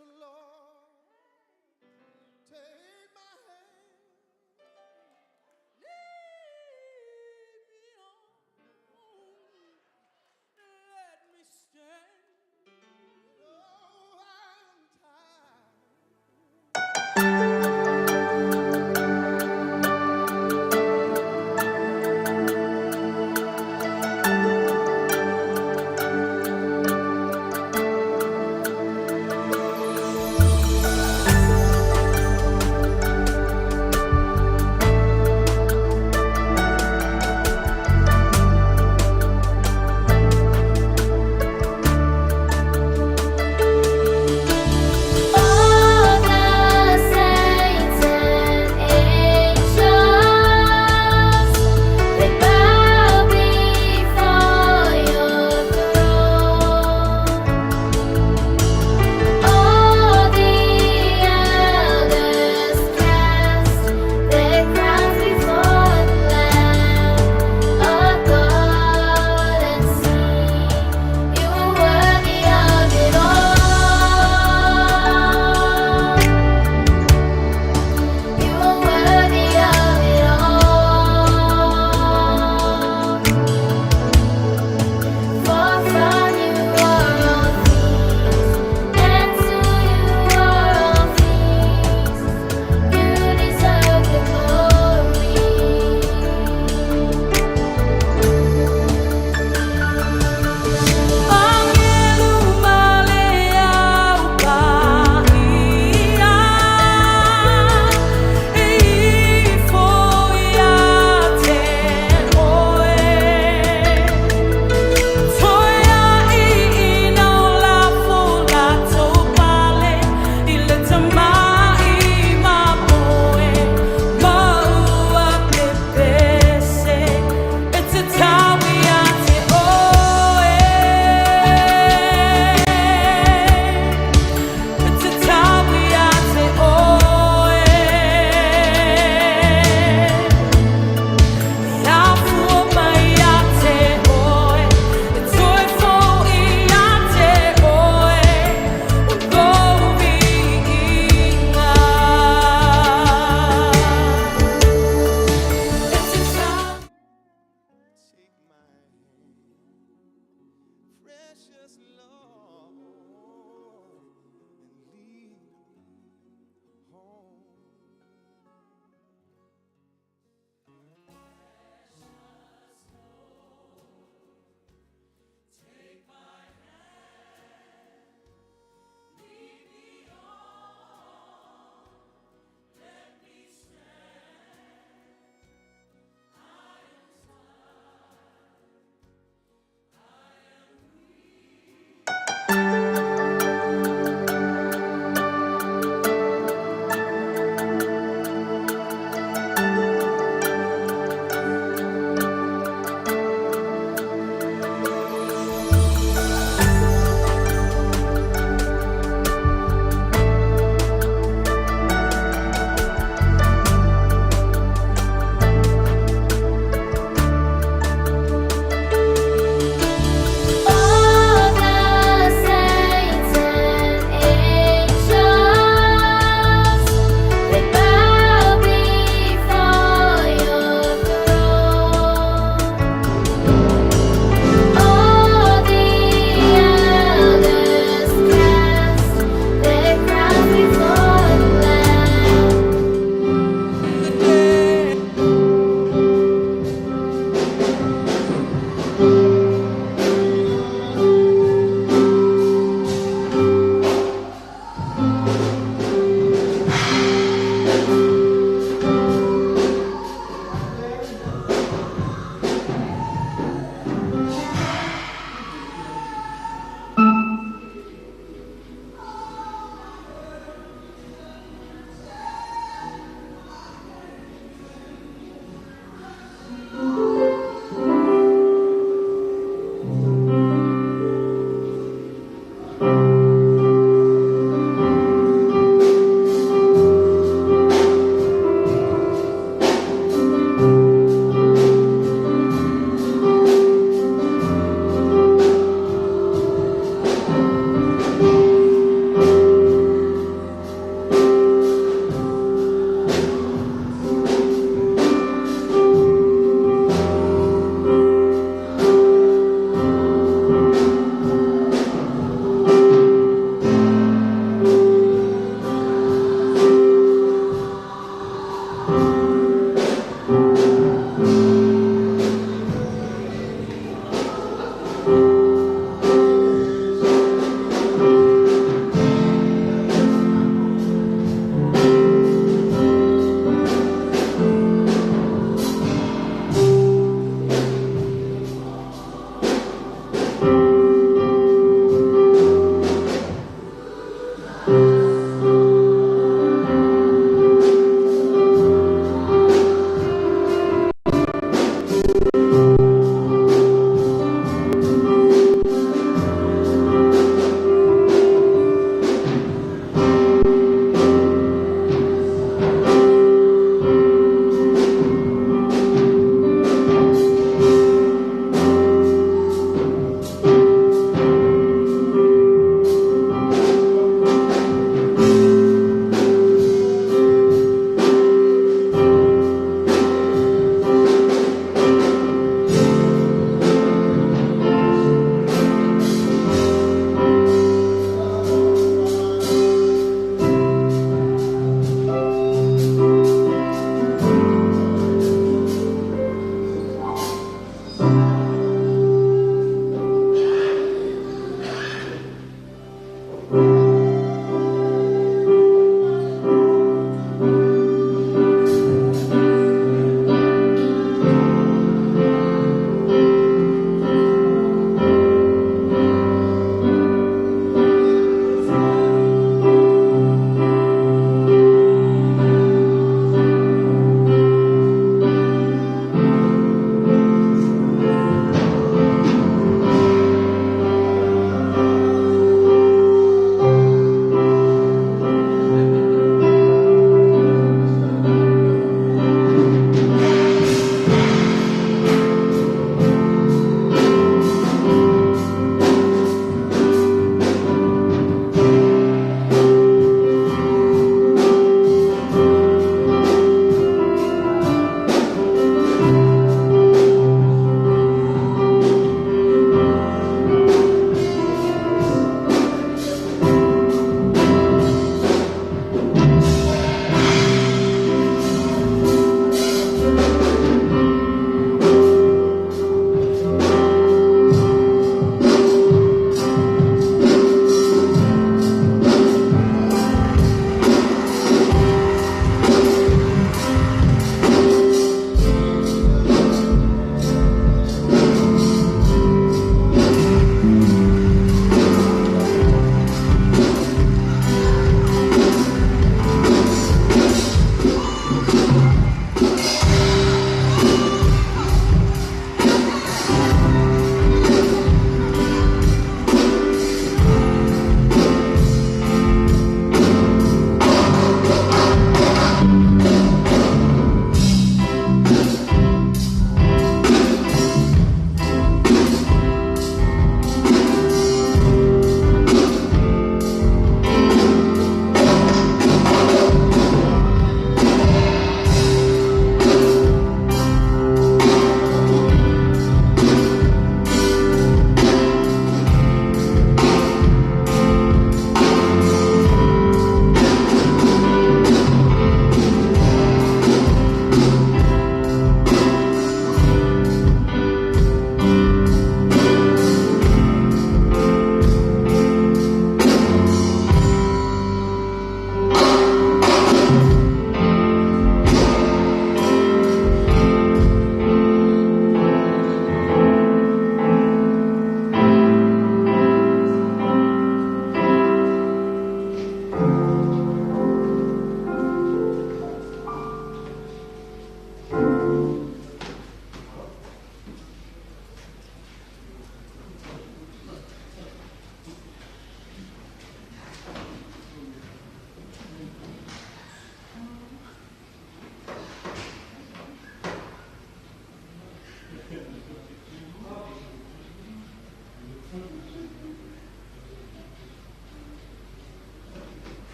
So Lord, take my hand, lead me on, let me stand. Oh, I'm tired.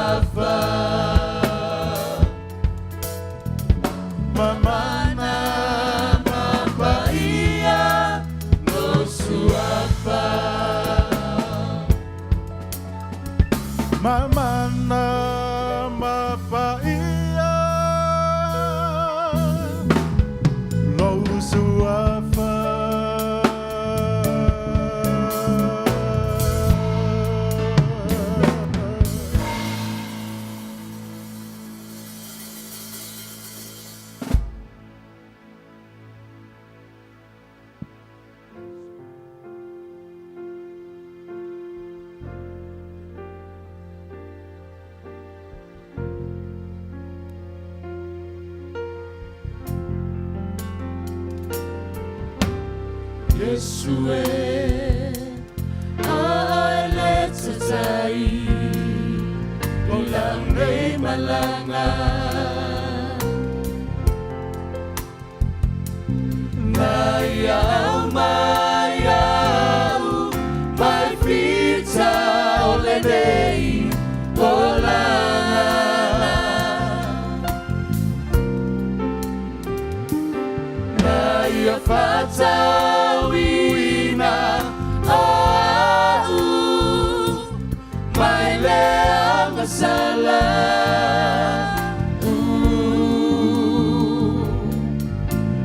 suafa mamana mapaia no suafa mamana mapaia no suafa Yesue ai tatai ilang nei malanga mayau mai fita ole nei polanga maya fata Salah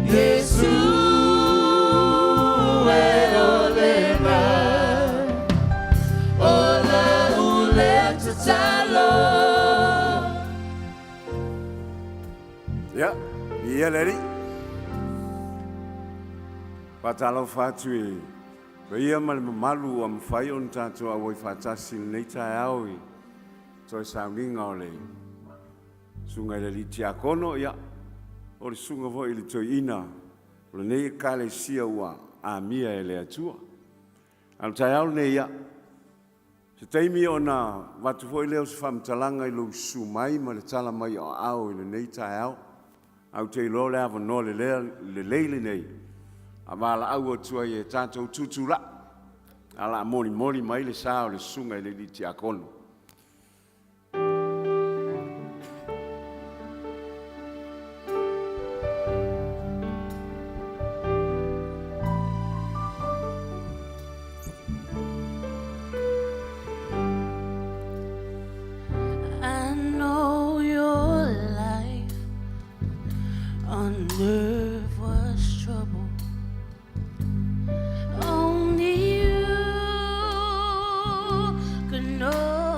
Yesu olena ola uleta talo. Ya, iya lari. Patalo fatui. Ia malu am fai on tato awoi fatasi nei tai aoi. Toi sauninga o lei. Sunga le li tiakono ia. O le sunga vo ili toi ina. O le nei kale sia ua a mia e le atua. Al tai au nei ia. Se teimi o na watu vo leo se whamtalanga i lo sumai ma le tala mai o au i le nei tai au. Au te ilo le ava no le leile nei. A wala au o tua i e tātou tutula. Ala mori mai le sao le sunga i le li tiakono. No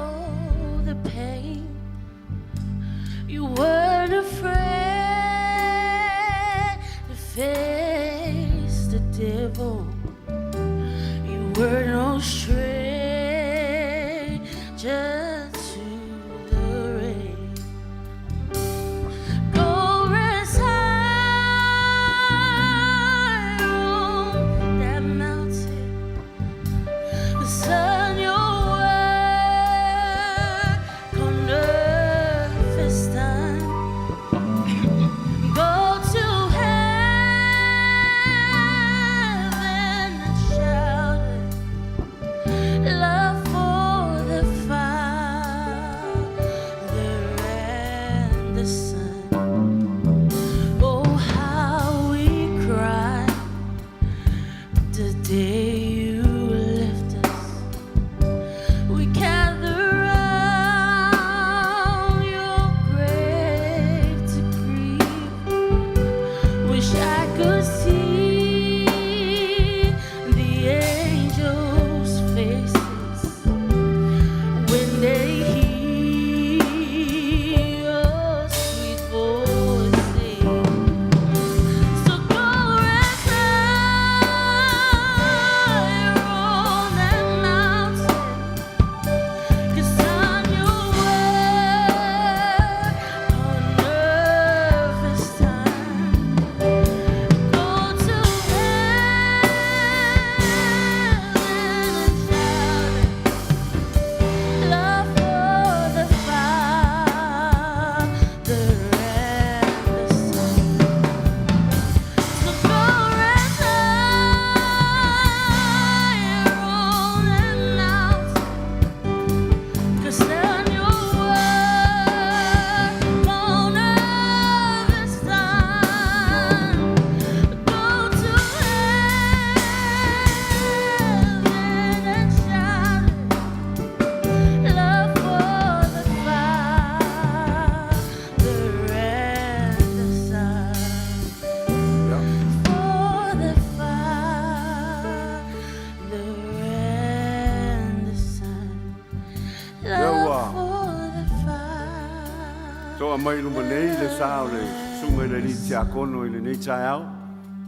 o mai no nei le sao le sunga le li tia kono ile nei chao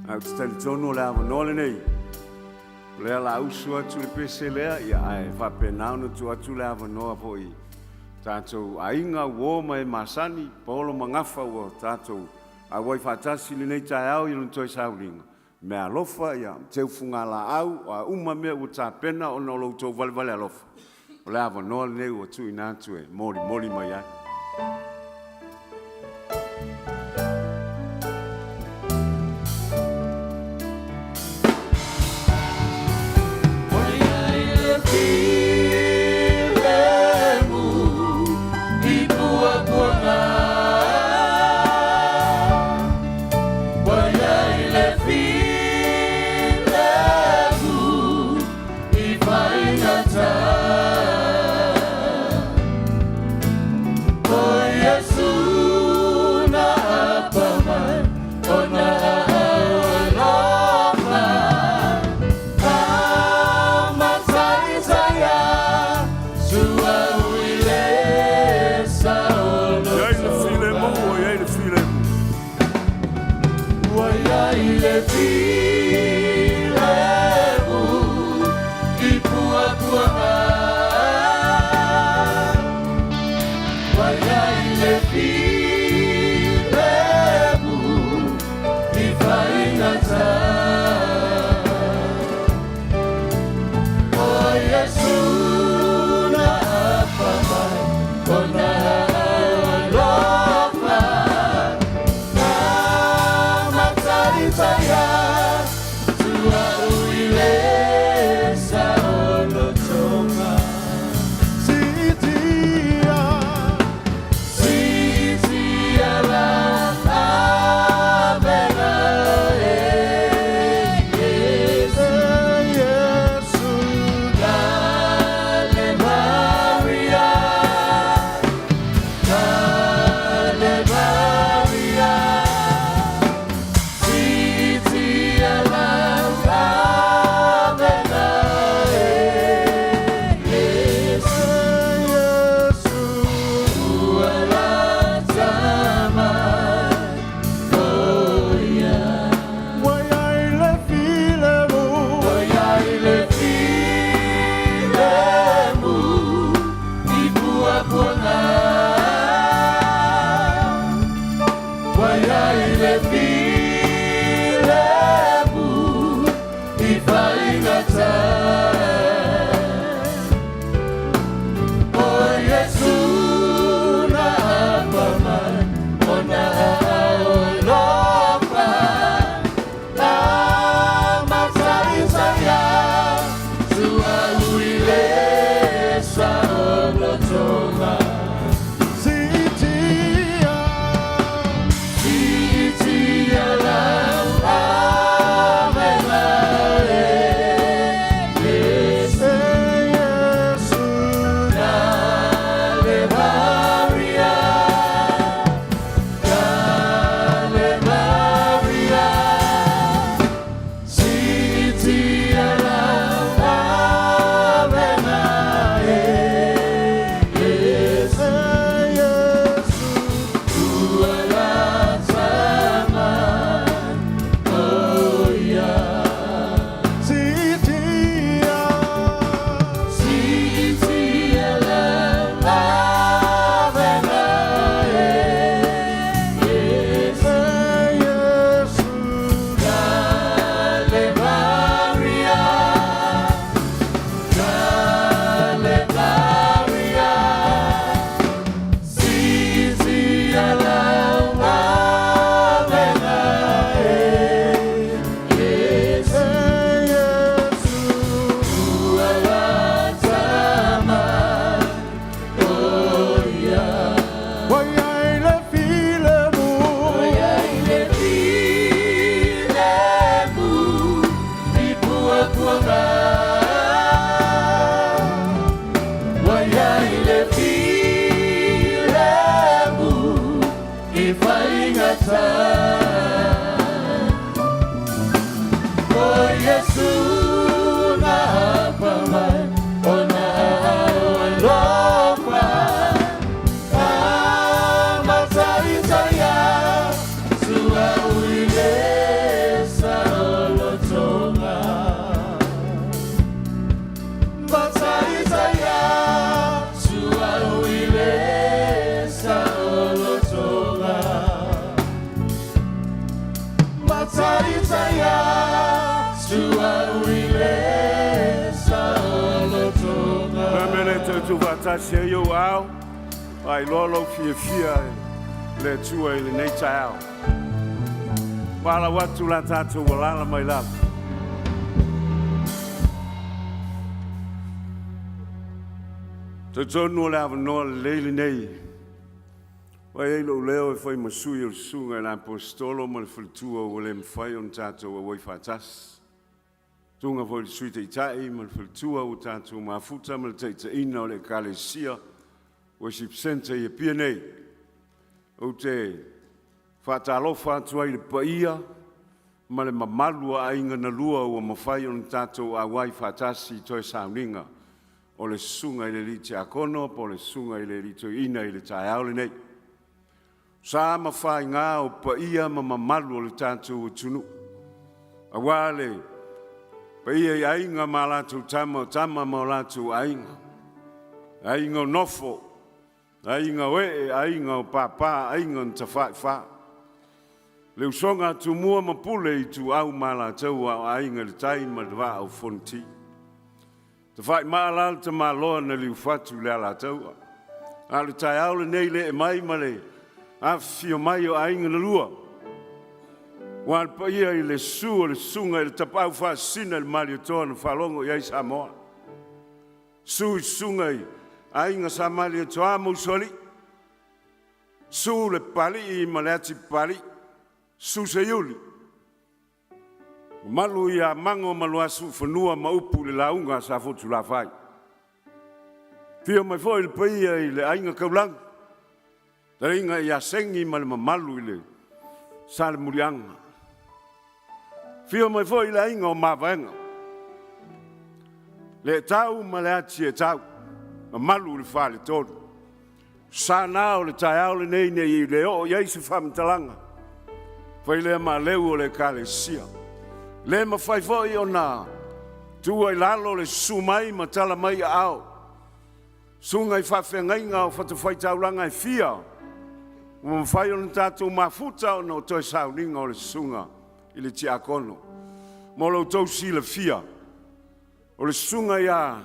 a tstali tono la no le nei le la usu atu le pese le ia ai fa pena no tu atu le ava no foi tato ainga wo mai masani polo mangafa wo tato a wai fa tasi le nei chao ile toi saulinga me alofa ia te funga la au a uma me o ta pena o no lo to vale alofa le ava no le nei o tu ina tu e moli mai ai Tua uile sa oloto tātou wātasi e iau au, ai lolo fia le tua i le nei tai au. Wala watu la tātou walala mai lala. Tonu le avanoa le leili nei. Wai eilo leo e whai masui o le sunga e la apostolo ma le whalitua o le mwhai on tātou a wai whātas. Tunga whai le sui te itai ma le whalitua o tātou mafuta ma le teita ina o le kalesia o si psente i e pia nei. O te whātalofa atua i le paia ma le mamalua a inga na lua o mawhai on tātou a wai whātasi toi sauninga. O le sunga i le liti a kono, po le sunga i le lito ina i le tae aole nei. Sa ma whai ngā o pa ia ma mamalu o le tātou o tunu. A wale, pa ia i ainga ma lātou tama ma lātou ainga. Ainga o nofo, ainga o ainga o pāpā, ainga o tawhai whā. Le usonga tu mua ma pule i tu au ma lātou a ainga le tai ma le wā o fonti. Te whai maalal te maloa na liu whatu le ala taua. A le tai aule nei le e mai ma le a fio mai o ainga na lua. Wan pa ia i le su o le sunga i le tapau wha sina le mali o toa na whalongo i ai Samoa. Su i sunga i ainga sa mali o toa mausoli. Su le pali i ma le ati pali. Su se iuli. Malu ia mango malu asu whanua maupu le launga sa fotu la whai. Pia mai fo i le paia i le ainga kaulang. Tare inga ia sengi ma le mamalu i le sa le murianga. Pia mai fo i le ainga o mawaenga. Le tau ma le ati e tau. Mamalu le wha le tonu. Sa nao le tai au le nei nei i le o iaisi whamtalanga. Fai le ma leu o le kale sia. Le ma fai foi ona tu ai lalo le sumai ma tala mai ao. Sunga i whawhengai ngā o whatawhai tauranga i fia. Ma fai ona tātou mafuta o no toi sauninga o le sunga i le tia kono. Molo tau si le fia. O le sunga ia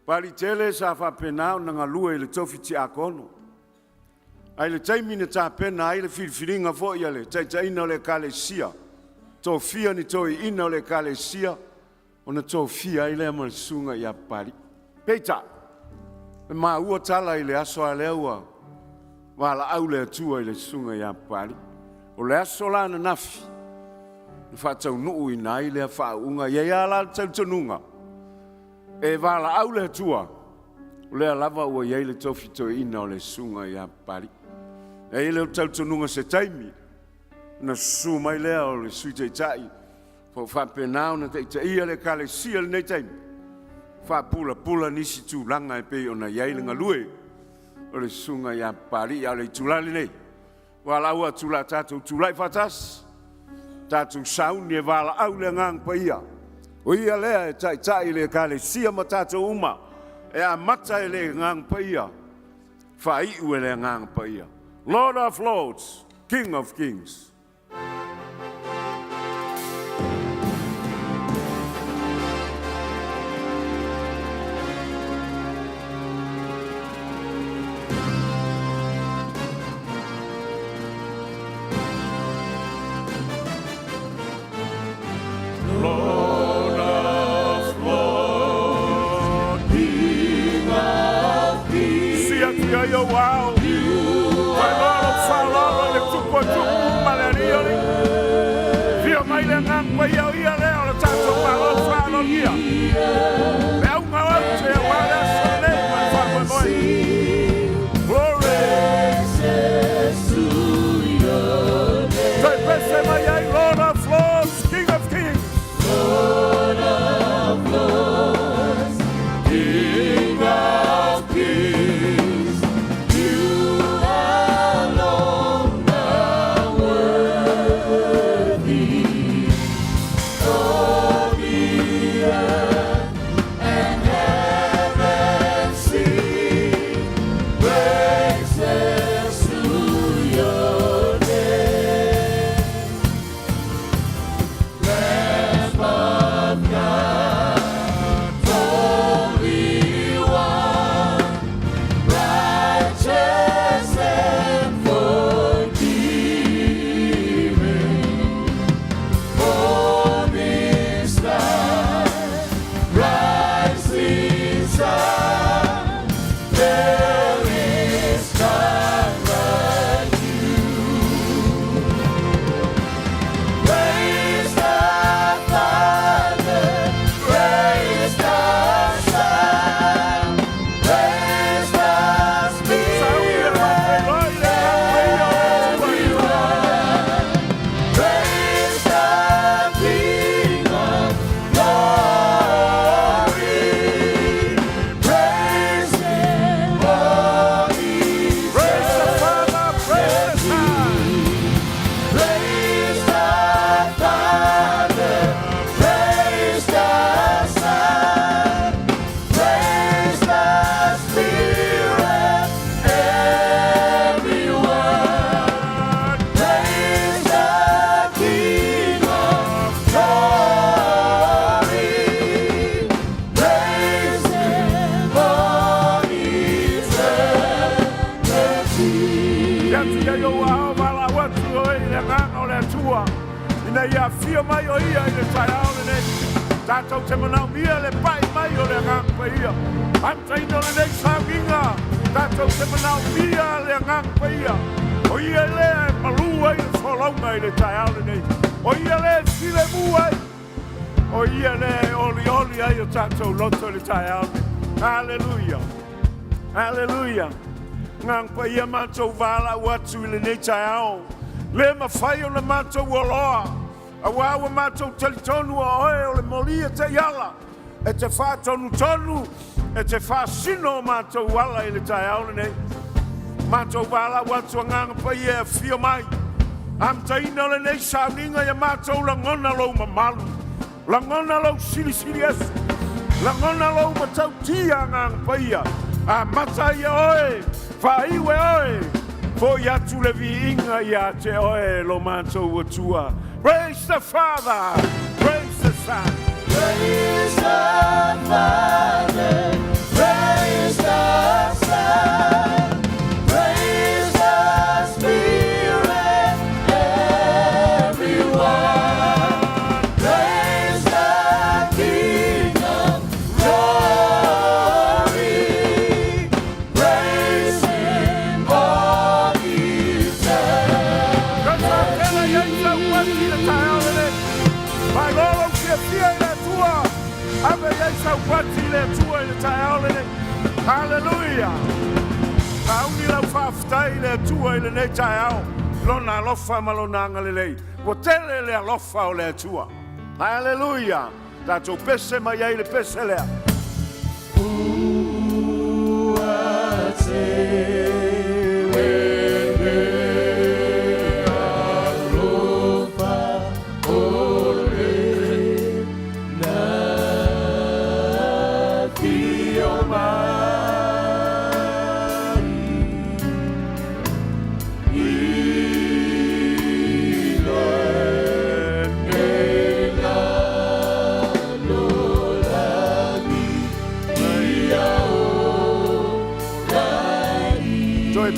pari tele sa whapenao na ngā lua i le tofi tia kono. Ai le taimina tā pena ai le whiriwhiringa fo ia le taitaina o le kale sia. Tō fia ni tō i ina o le kalesia, o na tō fia i le amal sunga i a pari. Peita, e mā ua tala i le aso a le ua, wala au le atua i le sunga i a pari. O le aso la na nafi, ni whātau nuu i nai le a whaunga, i a la tau tanunga. E wala au le atua, o le a lava ua i le tofi tō i ina o le sunga i a pari. E i le tau tanunga se taimi, na su mai lea o le sui te tai po whapenao na te ia le kale sia le nei taimi whapula nisi tu langa e pe o na iailinga lue o le sunga ia pari a le tulali nei wala ua tula tātou tulai whatas tātou sauni e wala au le ngang pa ia o ia lea e tai le kale sia ma tātou uma e a mata e le ngang pa ia whai ue le ngang pa ia Lord of Lords, King of Kings. Wow, le tupo malaria Fio mai le ngang pa ia ia le o tato malo falo ia. Le au ngā te wala sole ma fa moi. Glory. Toi pese mai ai Lord of Lords, King of Kings. Lord of Lords, King of Kings. You yo wa vala watu o le nganga o le tua. Ina ia fia mai o ia i le tai ao le nei. Tātou te manau mia le pai mai o le nganga pa ia. Am taino le nei sauginga. Tātou te manau mia le nganga pa ia. O ia le malua i le whalaunga i le tai ao le nei. O ia le sile mua i. O ia le oli oli ai o tātou loto le tai ao le. Hallelujah. Hallelujah. Ngang pa ia mātou wala watu i le nei tai ao. Le mawhai o le mātou aloa. A wawa mātou talitonu a oe o le molia te iala. E te whātonu tonu. E te whāsino mātou wala i le tai ao le nei. Mātou wala watu a nganga pa ia e fio mai. Am taina le nei sauninga ia mātou la ngona lau mamalu. La ngona lau siri siri esu. La ngona lau matau tia nganga pa ia. A mata ia oe. Whaiwe oe. Fo yatu le viinga ia te oe lo mātou watua. Praise the Father. Praise the Son. Praise the Father. Praise the Son. Praise the Spirit. Everyone. Praise the King of Glory. Praise Him all eternity. Vai lolo que fia e tua. Ave essa quatile tua e taole. Hallelujah. Auni la faftai le tua e le taao. Lona lofa malona ngalele. Potele le lofa o le tua. Hallelujah. Tato pese mai le pese le.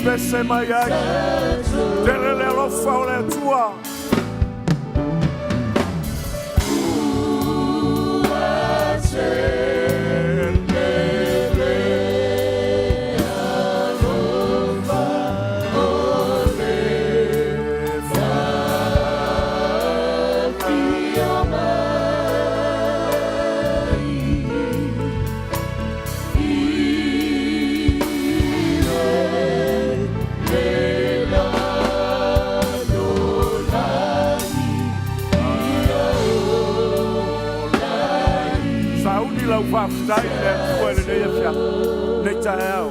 Pese mai ai, tele le lofa o le tua. Dai le tua le nei fia nei taao.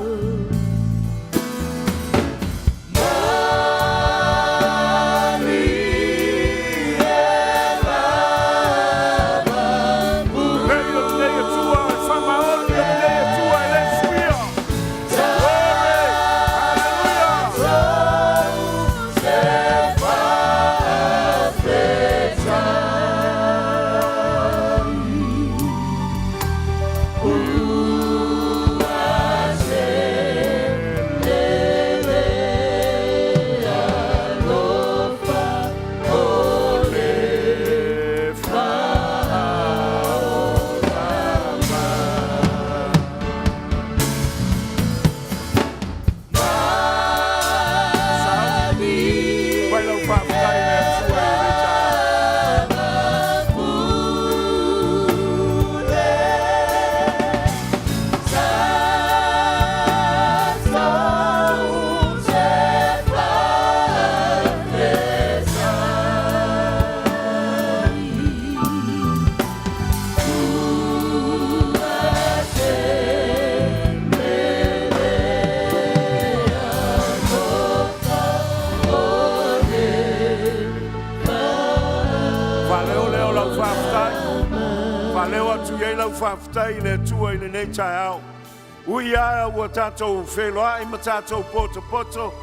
Whaftai le tua i le nei tai au. Ui aia ua tātou wheloa i ma tātou poto poto.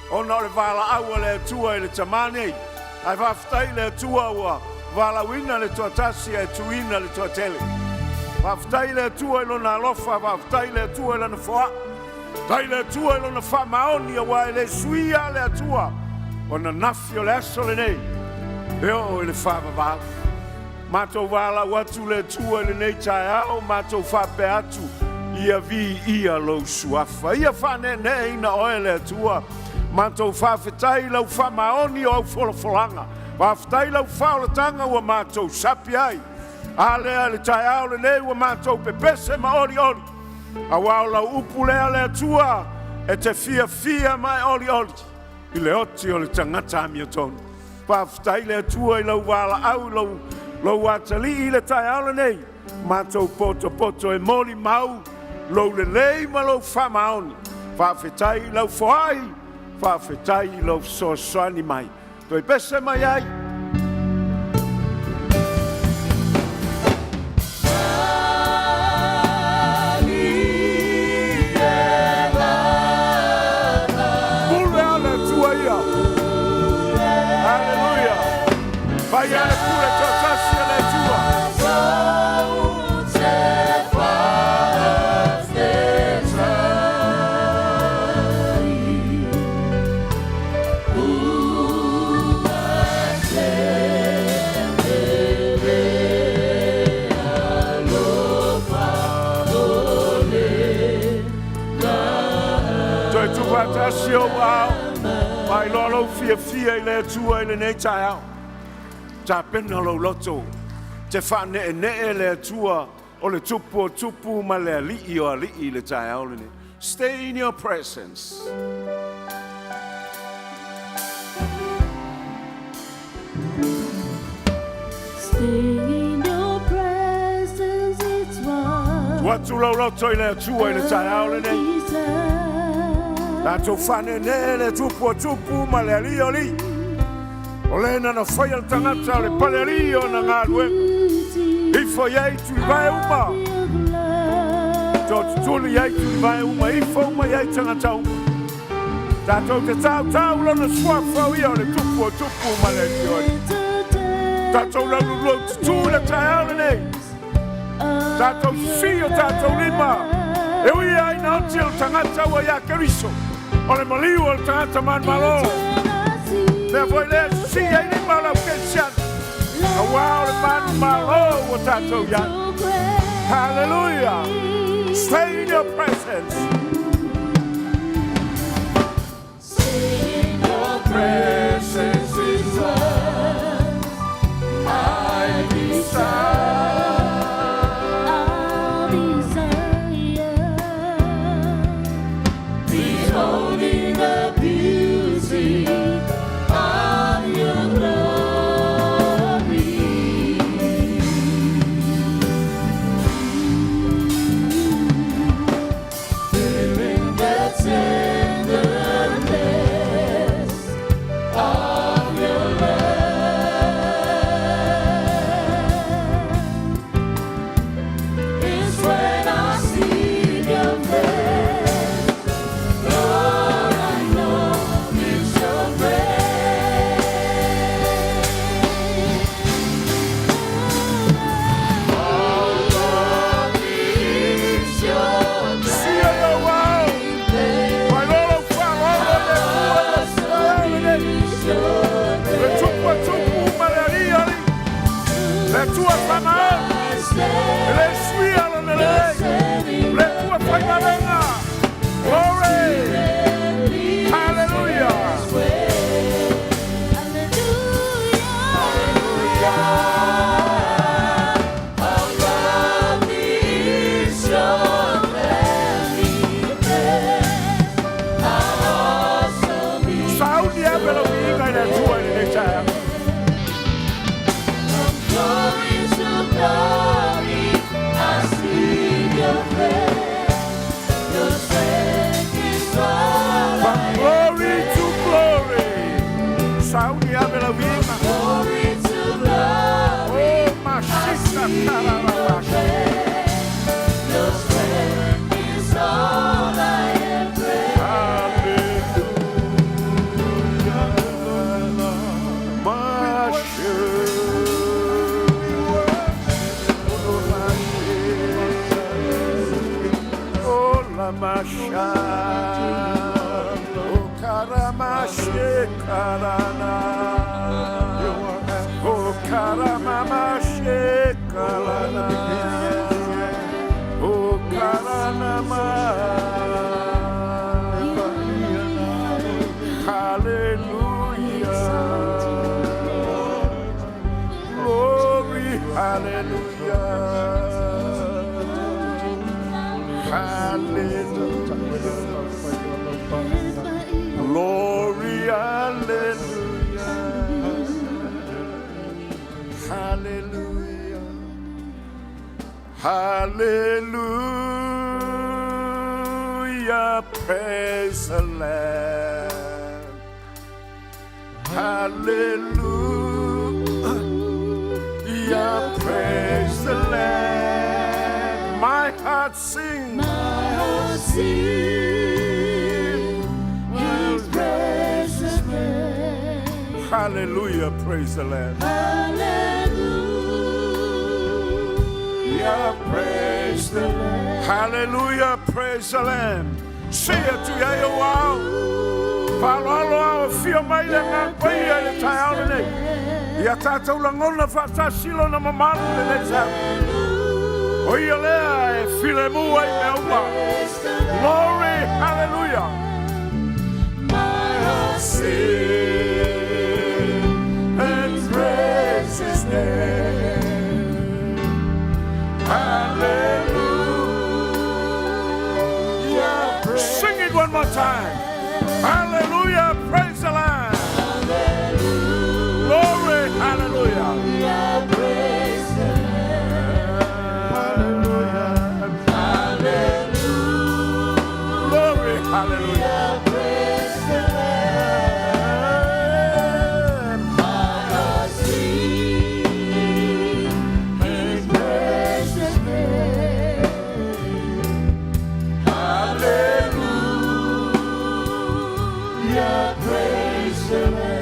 O na le wala aua le tua i le tamane. Ai whaftai le tua ua wala wina le tua tasi e tuina le tua tele. Whaftai le tua i lona alofa, whaftai le tua i lana wha. Tai le atua ilo na whamaoni a wa le suia le atua. O na nafi o le aso le nei. Eo le whamavau. Mātou wala watu le atua le nei tai au. Mātou whape atu. Ia vi ia lo suafa. Ia whane ne ina oe le atua. Mātou whawhetai lau whamaoni o au wholofolanga. Whawhetai lau whaolatanga ua mātou sapi ai. Alea le tai au le nei ua mātou pepese ma ori ori. A wao lau upu lea le atua e te fia mai oli oli. I le oti o le tangata amia tonu. Whawhetai le atua I lau wala au lau atali I le tai au le nei. Mātou poto e mori mau. Lau le lei ma lau whamaoni. Whawhetai lau whaai. Whawhetai lau soasani mai. Toi pese mai ai. Tasio au, mai lolo fia I le atua I le nei tai au. Ta pena lo loto, te whane ne le atua o le tupu ma le alii o alii le tai au le nei. Stay in your presence. Stay in your presence, it's what Watu lo loto I le atua I le tai au le nei. Tātou whane ne le tupu ma le ali o li. O le na whai al tangata o le pale ali o na ngā lue. Ifo iei tu I vai uma. Tō tutuli iei tu I vai uma. Ifo uma iei tangata uma. Tātou te tau lona suafau I o le tupu ma le ali o li. Tātou lalu lo tutu le tai au le nei. Tātou si o tātou lima. E ui ai na oti o tangata ua ia keriso. O le maliu o le tangata man malo. Mea foi le si ai ni malo kesian. A wao le man malo o tātou ia. Hallelujah. Stay in your presence. Stay in your presence is what I desire. Beholding the beauty of your glory. Fill Karamasha, oh Karamashe Karana, oh Karamamashe Karana, oh Karanama, hallelujah, glory, hallelujah. Hallelujah. Glory, hallelujah. Hallelujah. Hallelujah. Praise the Lamb. Hallelujah. Praise the Lamb. My heart sings. His precious name. Hallelujah, praise the Lamb. Hallelujah, praise the Lamb. Hallelujah, praise the Lamb. Say it to you, wow. Palalo, feel my young way at the town. Yatata Langona Fata Silo Namaman, the next time. Oyale, Filemu, glory, hallelujah. My heart sings and praise His name. Hallelujah. Sing it one more time. Hallelujah, praise the Lamb. Glory, hallelujah. Praise the Hallelujah. praise the Lamb. My heart sings His precious name. Hallelujah, praise the Lamb.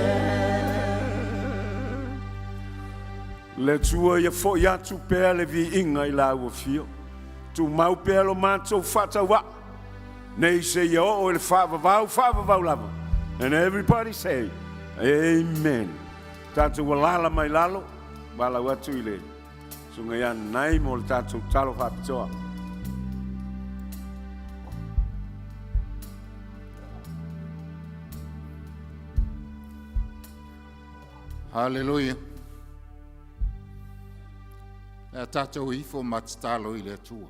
Let's worry for ya to pay le vi inga ila wo fio. To mau pelo manto fata wa. Nei say yo o le fa va lava. And everybody say amen. Tatu walala mai lalo bala watu ile. Sunga ya nai mo tatu talo fa pitoa. Hallelujah. E tātou ifo matstalo I le tua.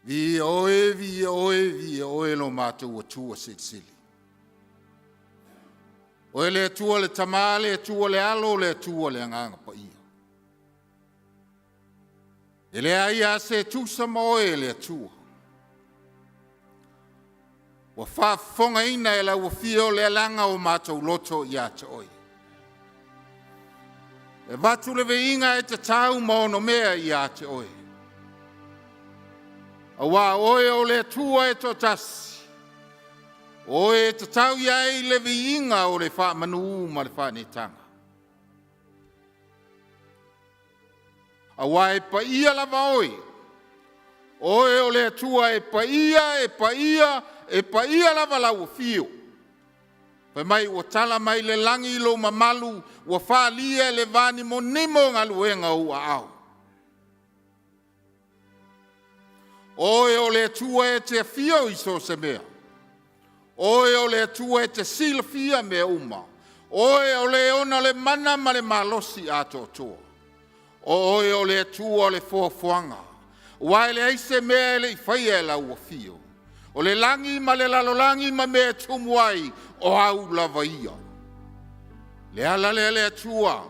Vi oe lo mātou o tua sili. Oe le tua le tamale, le tua le alo, le tua le nganga pa ia. E le aia se tusa moe le tua. Wa whafonga ina e la wa fio le langa o mātou loto ia te oi. E watu le veinga e te tau maono mea ia te oi. A wā oe o le tua e to tasi. Oe te tau iai le veinga o le wha manu ma le wha ne tanga. A wā e pa ia lava oi. Oe o le tua e pa ia lava lau fio. Pe mai o tala mai le langi lo mamalu wa wha lia le vani mo nemo ngaluenga ua au. Oe o le tua e te fio iso se mea. Oe o le tua e te sila fia me uma. Oe o le ona le mana ma le malosi ato toa. Oe o le tua o le fuafuanga. Wai le aise mea le ifai e la ua fio. O le langi ma le lalolangi ma mea tumuai o au lava ia. Le ala le tua.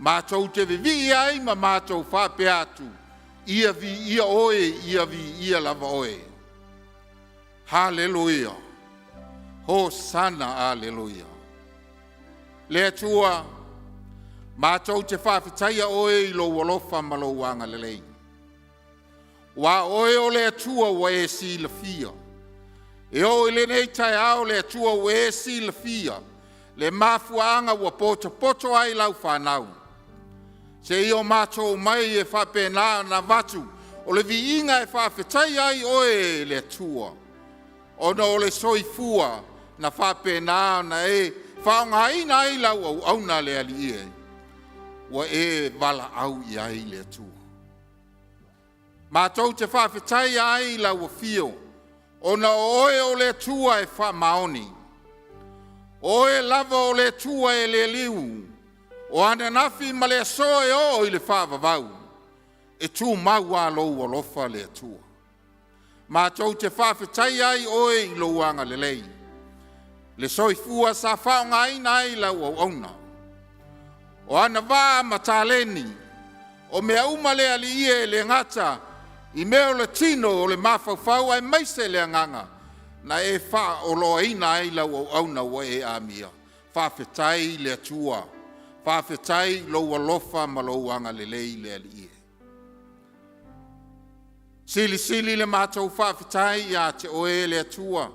Mātou te vivi ai ma mātou whape atu. Ia vi, ia oe, ia vi, ia lava oe. Hallelujah. Hosanna, hallelujah. Le tua, mātou te whawhitaia oe I lo walofa ma lo wanga lelei. Wa oe o le tua wa e si la fia. E o le nei tai ao le tua wa e si la fia. Le mafuanga wa poto ai lau whanau. Se i o mātou mai e whapena na watu, o le vi inga e whawhetai ai oe le tua. Ona o le soifua na whapena na e whaonga ina ai lau au auna le ali e. Wa e wala au i ai le tua. Mātou te whawhetai ai lau a fio, ona oe o le tua e wha maoni. Oe lava o le tua e le liu, o ana nafi ma le soe o i le whaavavau, e tu maua lou o lofa le tua. Mātou te whawhetai ai oe i louanga le lei. Le soifua sa whaonga ina ai lau au auna. O ana wā mataleni, o mea umale ali ie le ngata, i meo le tino o le mawhauwhau ai maise le anganga, na e wha o loa ina ai lau au auna wa e amia. Whawhetai le tua, whawhetai loua lofa ma louanga le lei le ali ie. Sili sili le mātou whawhetai ia te oe le tua.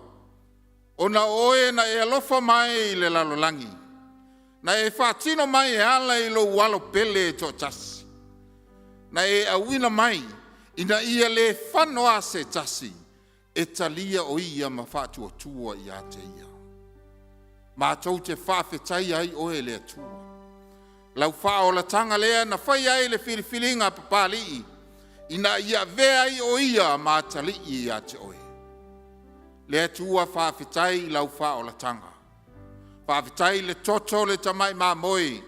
Ona oe na e alofa mai i le lalolangi. Na e whaatino mai e ala i lo walo pele e to tasi. Na e awina mai ina ia le whanoa se tasi e talia o ia ma whaatua tua i a te ia. Mātou te whawhetai ai oe le tua. Lau whao la tanga lea na whai ai le whiriwhiringa papalii. Ina ia vea i o ia ma tali i a te oe. Le tua whawhetai lau whao la tanga. Whawhetai le toto le tamai mā moi.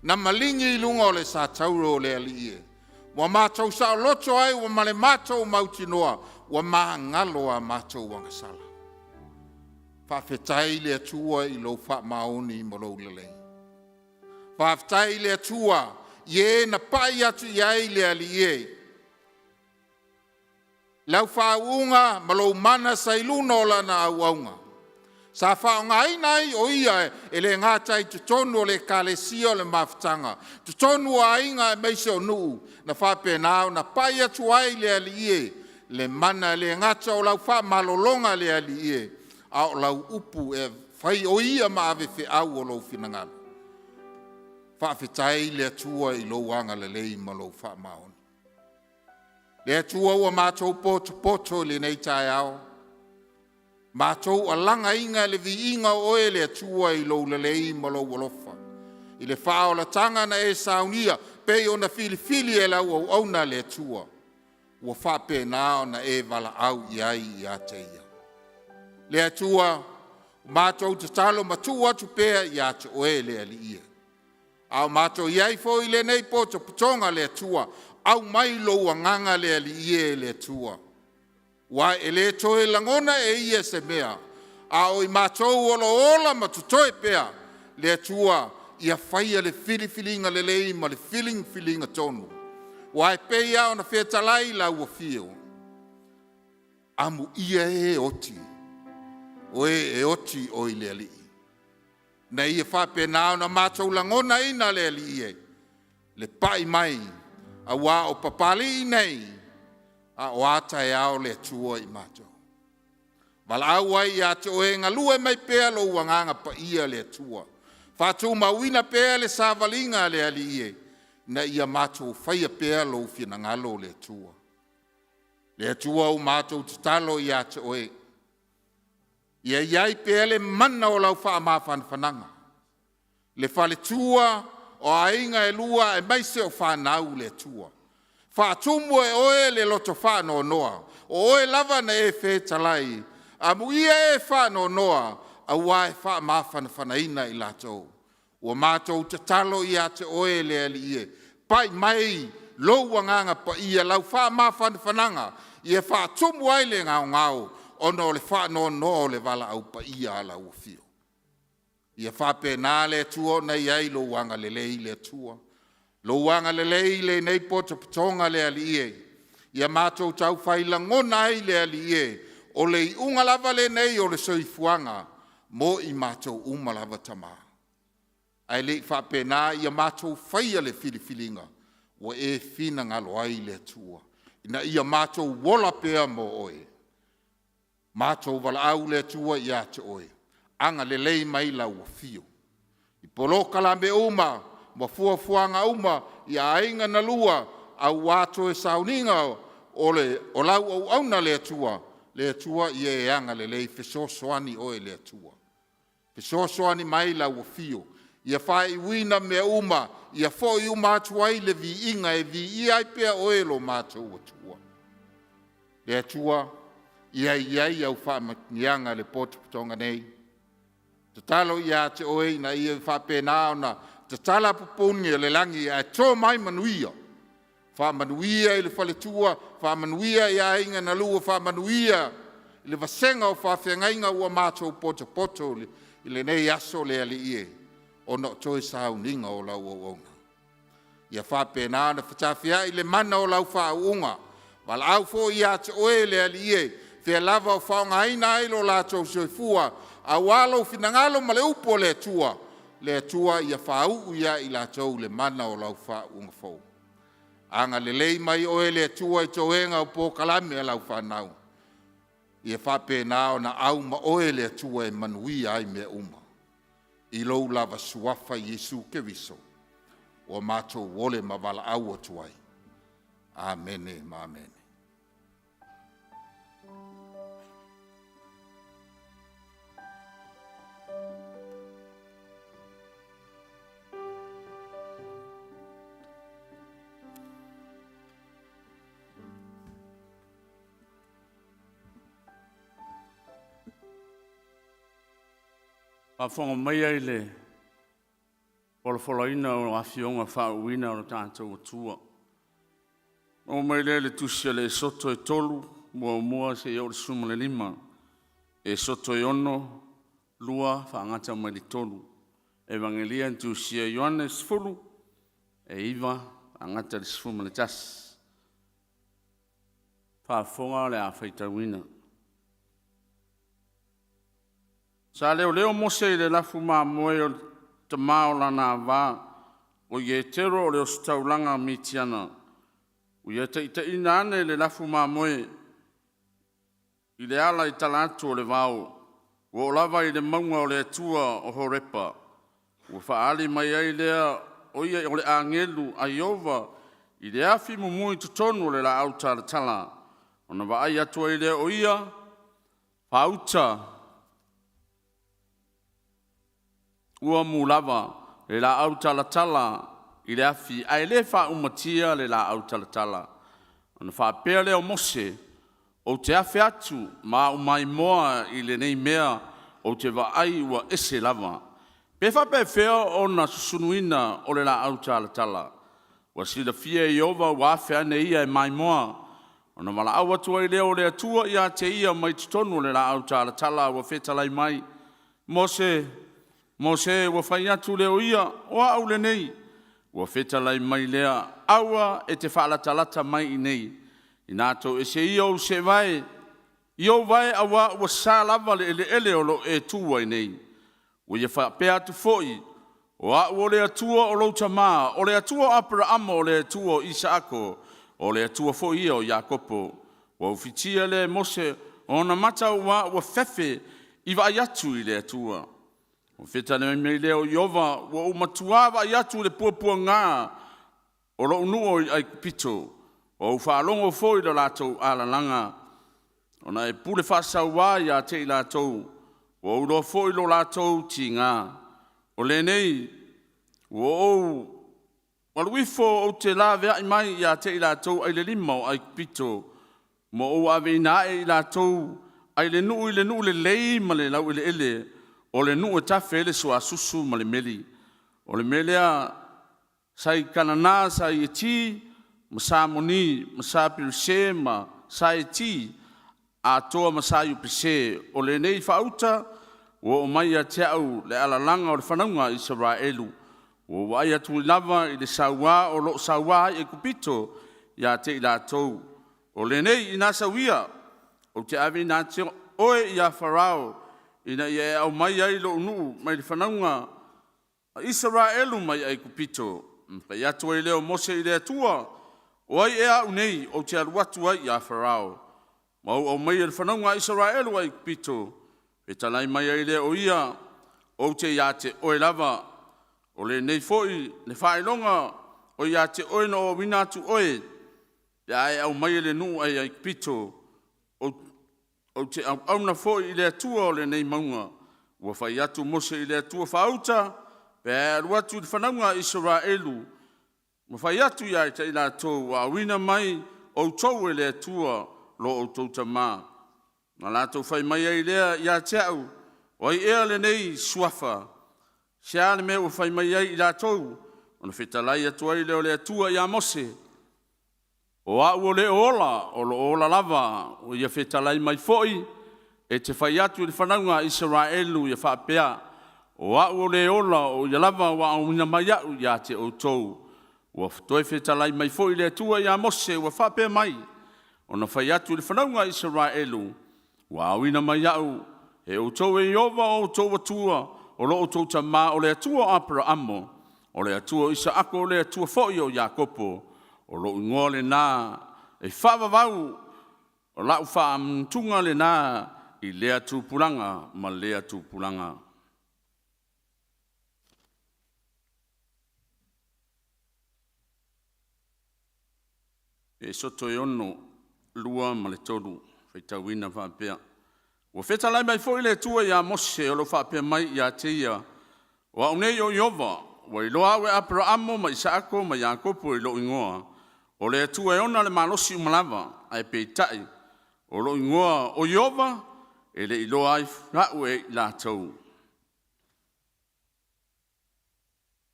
Na malingi i lungo le sa tauro le ali e. Wa mātou sa loto ai wa male mātou mauti noa. Wa maa ngalo a mātou wangasala. Whawhetai le tua i lau wha maoni mo lau lelei. Whawhetai le tua i na pai atu i ai le ali e. Lau whaunga ma lau mana sailuno lana au aunga. Sa whaunga inai o ia e le ngātai tu tonu o le kālesia o le mawhtanga. Tu tonu a inga e meise o nuu na whapenao na pai atu ai le ali le mana le ngata o lau wha malolonga le ali a o lau upu e whai o ia ma ave whi au o lau whinangalo. Whawhetai le atua i lau anga le lei ma lau wha maoni. Le atua ua mātou poto le nei tae ao. Mātou a langa inga le vi inga oe le atua i lau lelei ma lau walofa. I le whao la tanga na e saunia pe o na fili e lau au auna le atua. Ua whape nao na e wala au i ai i a te ia. Le atua mātou te talo matua tu pea i a te oe le ali ia. Au mātou iai fo i le nei poto putonga le atua. Au mai loua nganga le ali ie le tua. Wa e le toe langona e ia se mea. A o i mātou ola ma tutoe pea le tua ia whaia le filifilinga le lei ma le filinga tonu. Wa e pea o na whetalai la ua fio. Amu ia e oti. O e oti o i le ali. Na ia whape nao na mātou langona ina le ali ie. Le pai mai. A wā o papali nei, a o ata e ao le tua i mātou. Wala au ai i ate o e ngalue mai pēa lo wanganga pa ia le tua. Whātou mawina pēa le sāwalinga le ali ie, na ia mātou whaia pēa lo whina ngalo le tua. Le tua o mātou te talo i ate o e. Ia iai pēa le mana o lau wha mawhan whananga. Le whale tua o ainga e lua e maise o whanau le tua. Whātumu e oe le loto whāno noa. O oe lava na e whetalai. A muia e whāno noa. A wae wha mawhana whanaina i latou. Ua mātou te talo i a te oe le ali ie. Pai mai lou wanganga pa ia lau wha mawhana whananga. Ia whātumu ai le ngau. Ono le whāno noa le wala au pa ia ala ua fio. Ia whape nā le tua nei ai lo wanga le lei le tua. Lo wanga le lei le nei poto patonga le ali ie. Ia mātou tau whaila ngona ai le ali ie. O le i unga lava le nei o le soifuanga. Mo i mātou umalava tama. Ai le whape nā ia mātou whaia le filifilinga. Wa e fina ngalo ai le tua. Ina ia mātou wola pea mo oe. Mātou wala au le tua ia te oe. Anga le lei mai lau fio. I poloka la me uma, ma fuafuanga uma ia ainga na lua au wāto e sauninga o lau au na le atua ia e anga le lei fesosoani o e le atua. Fesosoani mai lau o fio. Ia whai wina mea uma, ia fo i uma atuai le vi inga e vi ia i pia oelo mātou atua. Le atua, ia au whaamanianga le potuputonga nei. Te talo ia te oe na ia whapena ona, te tala pupuni le langi a tō mai manuia. Whaamanuia i le whaletua, whaamanuia i a inga na lua, whaamanuia i le vasenga o whawhengainga ua mātou poto i le nei aso le ali ie. O no toi sau ninga o lau o onga. Ia whapena na whatawhia i le mana o lau whaunga. Wala au fo ia te oe le ali ie, thea lava o whaunga haina ailo lātou soifua, a walo finangalo ma le upo le atua ia whau ia i lātou le mana o lau whaunga fau. Anga le lei mai oe le atua i toenga o pō kalame a lau whanau. Ia whapena o na au ma oe le atua e manuia ai mea uma. I lou lava suafa Yesu ke viso, o mātou wole ma wala au atuai. Amene, ma amene. A whanga mai ai le polofoloina o awhionga whauina o tātou atua. O mai le tusia le soto e tolu, mua se iau le suma le lima. E soto e ono, lua whaangata mai le tolu. Evangelia tusia Ioannes fulu, e iwa angata le suma le tas. Whaafonga le a whaitawina. Sa leo mose le lafu maa moe o te mao lana wā, o ye tero o leo staulanga mitiana. O ye te ita ina ane le lafu maa moe, i le ala i talatu o le wāo, o lava i le maunga o le atua o horepa, o whaali mai ai lea o ia o le angelu a Iova, i le afi mumui tutonu le la auta le tala, o na wa ai atua i lea o ia, whauta, ua mulava le la au tala i le afi ai le wha umatia le la au tala. Ona wha pēr leo mose o te afi atu ma umai moa i le nei mea o te wa ai ua ese lava. Pe wha pe whea o na susunuina o le la au tala. Wa sila fia i ova wa awhea ne ia e mai moa. Ona wala au atua i leo le atua ia te ia mai tutonu le la au tala wa whetalai mai. Mose wa whai atu leo ia o au le nei. Wa whetalai mai lea aua e te whaalatalata mai i nei. I nātou e se ia o se vai. I o vai awa wa sa lava le ele o lo e tua i nei. Wa ia whapea atu foi. O au o le atua o louta maa. O le atua Abraham o le atua o Isaako. O le atua foi ia o Iakopo. Wa ufitia le Mose o na mata wa fefe i vai atu i le atua. O whetane mei leo Iova, wa umatuawa i atu le puapua ngā, o lo unuo ai kupito, o whaalongo foi lo lātou alalanga, o na e pule whasauwa i a te i lātou, o ulo foi lo lātou ti ngā, o le nei, o waluifo o te la vea i mai i a te i lātou ai le lima o ai kupito, mo o ave inae i lātou, ai le nuu le lei ma le lau i le ele, o le nuu e tafe ele sua susu ma le meli. O le melea sai kanana, sai eti, ma sa moni, ma sa pirise, ma sa eti, a toa ma sa yupise. O le nei whauta, o mai a te au le alalanga o le whanaunga Israelu. O wai atu lava i le saua, o lo saua e kupito, ia te i lātou. O le nei i nasa wia, o te awe nā te oe i a Farao, ina ia au mai ai lo unu mai le whanaunga Israelu mai ai kupito. Pai atu ai leo Mose i le atua, o ai ea unei o te aluatu ai a Farao. Mau au mai le whanaunga Israelu ai kupito. E talai mai ai leo ia o te ia te oe lava. o le nei foi le whaelonga o ia te oe no o wina tu oe ia e au mai le nu ai ai pito o te au na foi i le atua o le nei maunga ua whai atu mose i le atua whauta pe aruatu i whanaunga Israelu ua whai atu ia i te ila tō a wina mai o tau e le atua lo o tau tamā na lātou whai mai ai lea ia te au o ai ea le nei suafa sia le mea ua whai mai ai i lātou ona whetalai atu ai leo le atua ia mose o au o le ola o lo ola lava o ia whetalai mai foi e te whai atu i le whanaunga Israelu ia whaapea o au o le ola o ia lava wa au mina mai au ia te o tou ua toi whetalai mai foi le atua ia mose ua whaapea mai ona whai atu i le whanaunga Israelu wa au ina mai au e o tou e Iova o tou atua o lo o tou tamā o le atua Abrahamo o le atua Isaako o le atua foi o Iakopo o lo ingoa le nā e whaavavau o lau whaamtunga le nā i lea tūpulanga ma lea tūpulanga. E soto e ono lua ma le tolu whaitawina whaapea. Ua whetalai mai foi le tua ia mose o lo whaapea mai ia te ia o au nei o Iova wa iloa awe Abrahamo ma Isaako ma Iakopo i lo ingoa o le atua e ona le malosi umalava ai peitai o lo ingoa o Iova e le iloa ai rau e la tau.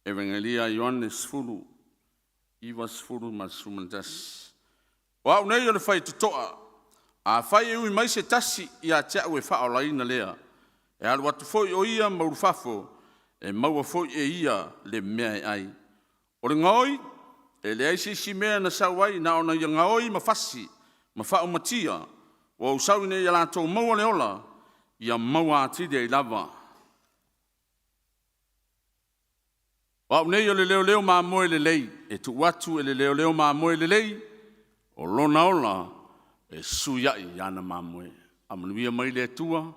Evangelia Ioannes fulu, Ivas fulu ma sumantas. O au nei o le whai tutoa, a whai e ui mai se tasi i a tea ue wha o laina lea. E alu atu foi o ia maurufafo, e maua foi e ia le mea e ai. O le ngaoi, e le aisi si mea na sauai na ona ia ngaoi ma fasi, ma wha matia, o au sauine ia lato maua le ola, ia maua atide i lava. O au nei o le leo leo maa moe le lei, e tu watu e le leo leo maa moe le lei, o lona ola, e suyai yana maa moe. Amanuia mai le tua,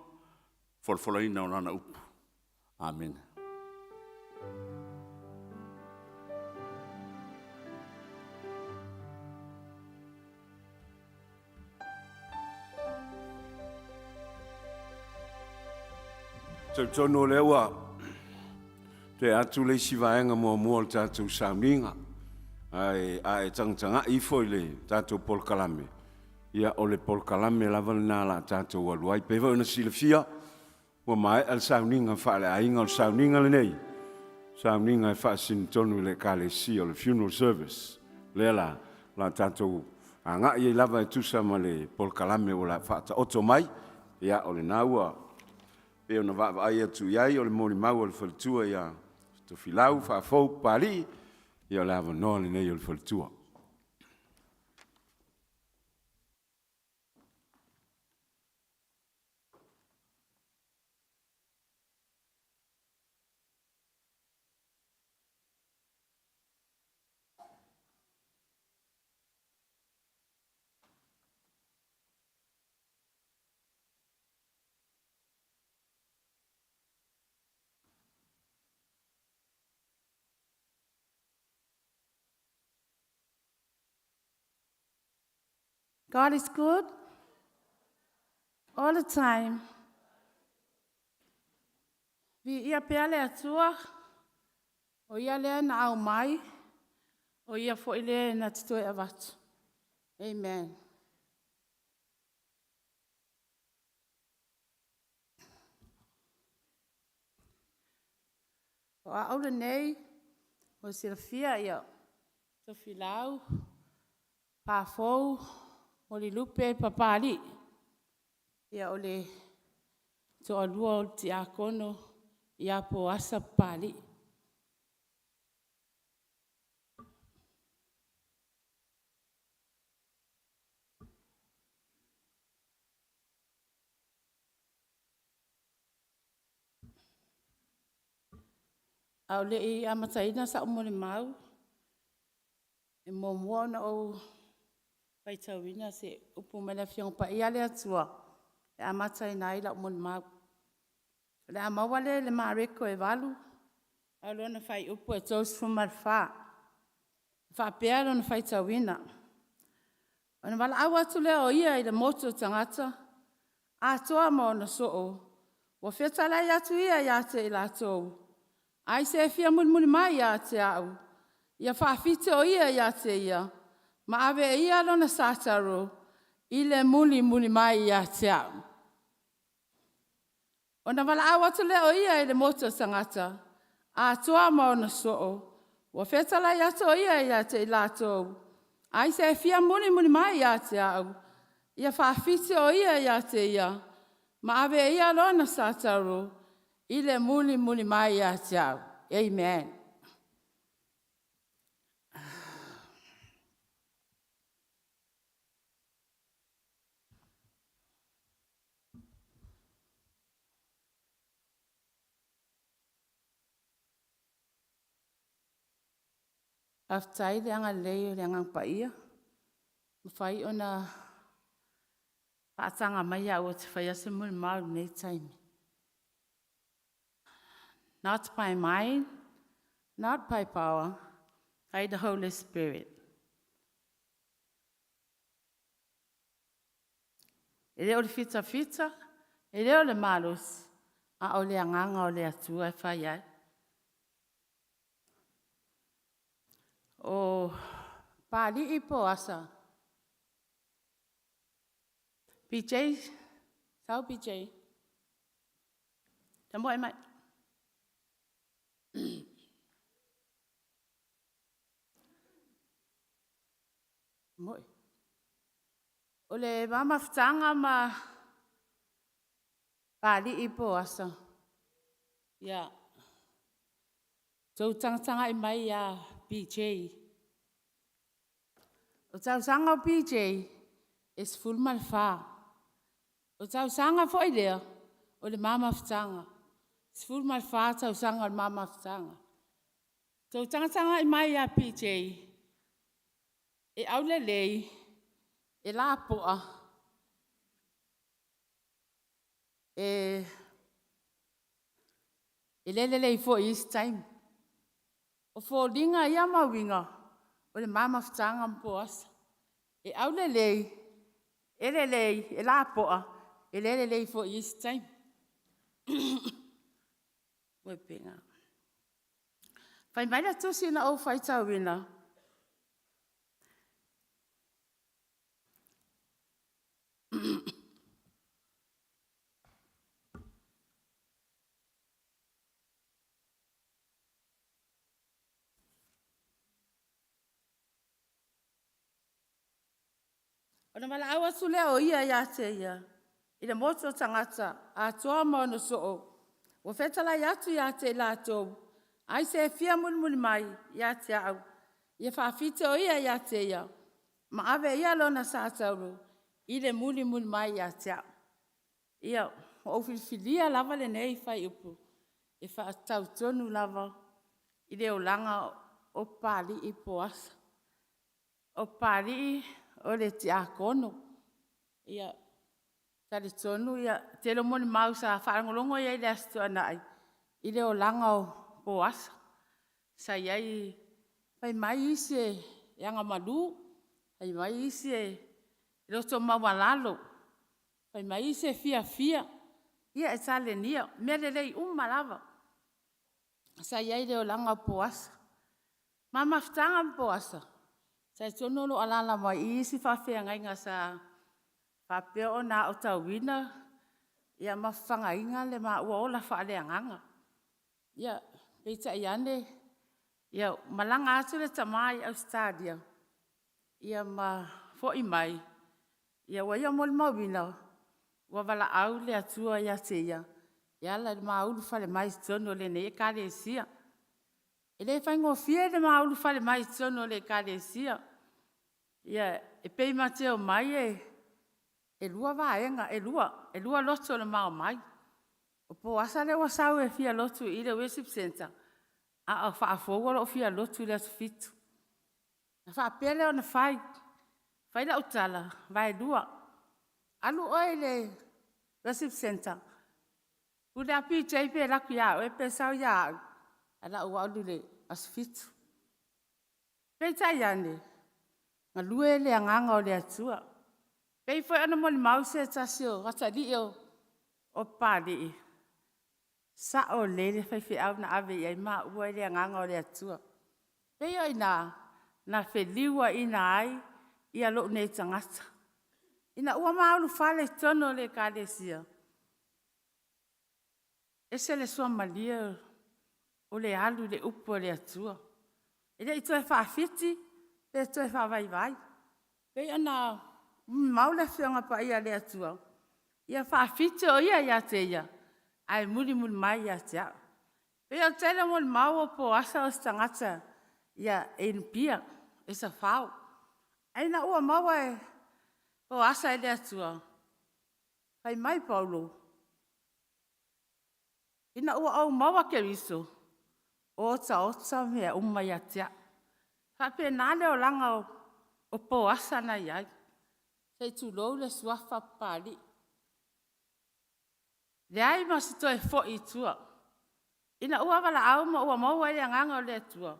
folfolaina o lana upu. Amen. Tono lewa te atu le sivaenga mo mo tatu sauninga ai tangtanga I foi le tatu Paul Kalame ia ole Paul Kalame lava na la tatu waluai peva na silfia wa mai al sauninga fa le ainga al sauninga le nei sauninga fa sin tonu le kalesi o le funeral service le la tatu anga ia lava tu sama le Paul Kalame ola fa ta otomai ia ole naua e ona va ai atu iai o le moli mau o le faltua ia to filau fa fo pali ia lava no le nei o le faltua God is good all the time. Vi ia pea le atua, o ia lea na au mai, o ia fo i lea na titoe avatu. Amen. O a aule nei, o silafia ia, to filau, pa fou, o li lupe papali. Ia o le to alua o ti akono, ia po asa pali. Au le I amataina sa umole mau, e momoana o paitawina se upumele fiong pa ia le atua, e amataina I la umole mau. Le amawale le mareko e walu, Alona fai upu e tos fumar fa. Fa pea lona fai tawina. Ona wala awa tu leo ia i le moto tangata. A toa mo na soo. Wa fetala ia tu ia ia te ila tou. Ai se fia muli mai ia te au. Ia fa fite o ia ia te ia. Ma ave ia lona sataro. Ile muli mai ia te au. Ona wala awa tu leo ia i le moto tangata. A toa mo na soo. Wa fetala ia to ia ia te ila tou. Ai se fia muli mai ia te au. Ia fa fite o ia ia te ia. Ma ave ia lona sataro. Ile muli mai ia te au. Amen. Aftai le anga leo le anga paia. Mawhai ona paatanga mai au te whai ase muli mau nei taimi. Not by mind, not by power, by the Holy Spirit. E leo le fita, e leo le malus, a o le anganga o le atua e whai ai. O pali i po asa. PJ, sao PJ? Tamo e mai. Moi. O le mama ftanga ma pali i po asa. Ya. Tau tanga i mai ya PJ. O tau sanga o PJ is full mal fa. O tau sanga fo i lea o le mama ftanga. Is full mal fa tau sanga o mama ftanga. Tau tanga i mai ya PJ. E au le lei. E la poa. E lei fo is time. O fo linga ia mawinga. O le mama ftanga mpoas. E au le lei. E la poa. E lei fo is time. Wepenga. Fai mai la tusi na o fai tawina. Ona mala awa su leo ia ia te ia. I le moto tangata a toa mo na soo. Wa fetala ia tu ia te la tou. Ai se fia muli mai ia te au. Ia whawhite o ia te ia. Ma ave ia lona sa tauru. I le muli mai ia te au. Ia o whiwhilia lava le nei whai upu. E wha tau tonu lava. I le o langa o pali i poasa. O pali o le te a kono. Ia tali tonu ia te lo moni mau sa whaangolongo ia i le astu anai. I le o langa o poasa. Sa iai pai mai isi e anga malu. Pai mai isi e loto mawalalo. Pai mai isi e fia. Ia e tale nia. Mele lei umalava. Sa iai le o langa o poasa. Mama ftanga poasa. Sa tono lo alala mai isi whawhia ngainga sa whapea o na o tauwina. Ia mawhanga inga le ma ua ola whaale anganga. Ia peita iane. Ia malanga atu le tamai au stadia. Ia ma fo'i mai. Ia wa ia mol mawina. Wa wala au le atua ia te ia. Ia la le maulu whale mai tono le ne e kare sia. E le whaingo fie le maulu whale mai tono le kare sia. Ia e pei mateo mai e lua vaenga, e lua loto le mao mai. O po asa le wasau e fia lotu i le worship center. A o whaafogo o fia lotu le atu fitu. Na whaapele o na whai. Whai la utala, vai lua. Alu oi le worship center. Ule api teipe laku iau, e pesau iau. ala ua olu le asifitu. Pei tai ane, ngā lue le anganga o le atua. Pei foi ana mo le mau se tasi o rata li o pāli. Sa o le whaiwhi au na ave i ai maa ua le anganga o le atua. Pei o na wheliua ina ai i alo nei tangata. Ina ua maulu whale tono le kālesia. Ese le sua malia o le alu le upo le atua. Ele i toe whaafiti, le toe whaavai. Pei ana maula whionga pa ia le atua. Ia whaafiti o ia te ia. Ai muri mai ia te au. Pei o tele mo le mau o po asa o stangata ia pia, e sa whao. Aina ua maua e po asa e le atua. Pai mai Paulo. Ina ua au maua ke riso. Ota mea umai atia. Hape nale o langa o po asa na iai. Sei tu lou le suafa pali. Le ai masi toi fo i tua. Ina ua wala au ma ua maua e anganga o le atua.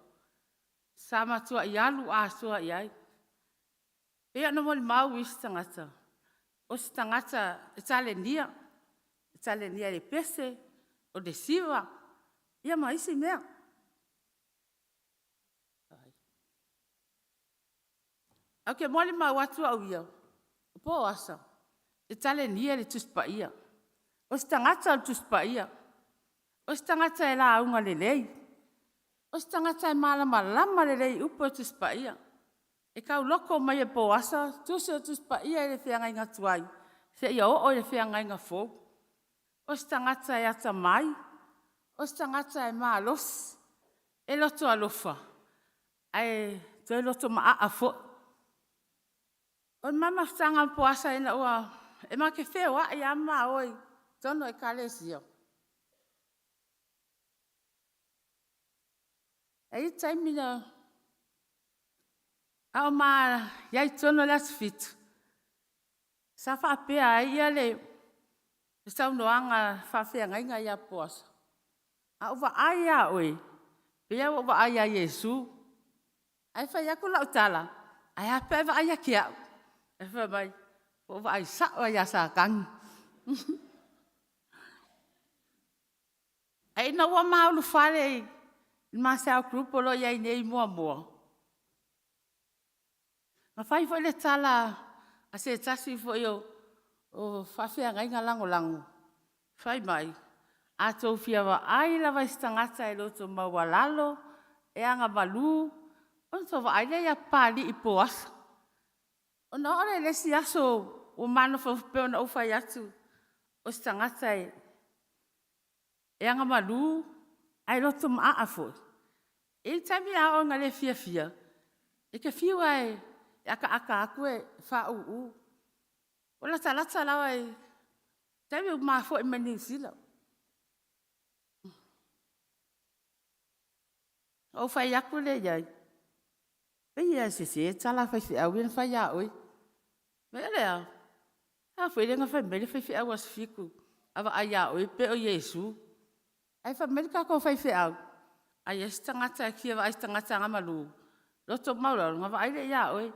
Sama tua i alu a sua iai. Pea no mo le mau isi tangata. O si tangata e tale nia. E tale nia le pese. O le siwa. Ia ma isi mea. Auke mole mau atu au ia. Po asa. E tale nia le tuspa ia. O si tangata le tuspa ia. O si tangata e la aunga le lei. O si tangata e malama le lei upo tuspa ia. E kau loko mai e po asa. Tusi o tuspa ia e le whianga inga tuai. Se ia o le whianga inga fō. O si tangata e ata mai. O si tangata e maalos. E loto alofa. Ai toi loto maa a fō. O mama tanga po asa ina ua. E ma ke whewa i ama oi. Tono e kalesio. E i taimina. Ao maa iai tono le asfitu. Sa whaapea ai ia le. E sau noanga whaapea ngainga ia po asa. A uwa ai a oi. Pea uwa ai a Yesu. Ai whai aku lau tala. Ai ape wa ai a kia. E whai mai. Uwa ai sawa ia sa kangi. Ai na ua maulu whare. Ma sao grupo lo iai nei mua. Ma whai fo le tala. A se tasi fo yo. O whawhia ngainga lango. Whai mai. A tau fia wa ai lawa istangata e loto mawalalo. E anga malu. On to wa ai lea pali i po asa. O na ore le si aso. O mano whawhpeo na ufai atu. O istangata e. E anga malu. Ai loto maa afo. E tami a o ngale fia. E ke fiwa e. E aka aku e wha uu. O la talata lawa e. Tami u maa fo e mani usila. O whai aku le iai. Pei ia se tala whai whiau ina whai a oi. Mea lea. A whai renga whai mele whai whiau as fiku. Awa ai a oi pe o Yesu. Ai whai mele kako whai whiau. Ai esi tangata e kia wa esi tangata ngamalu. Loto maura nga wa ai le ia oi.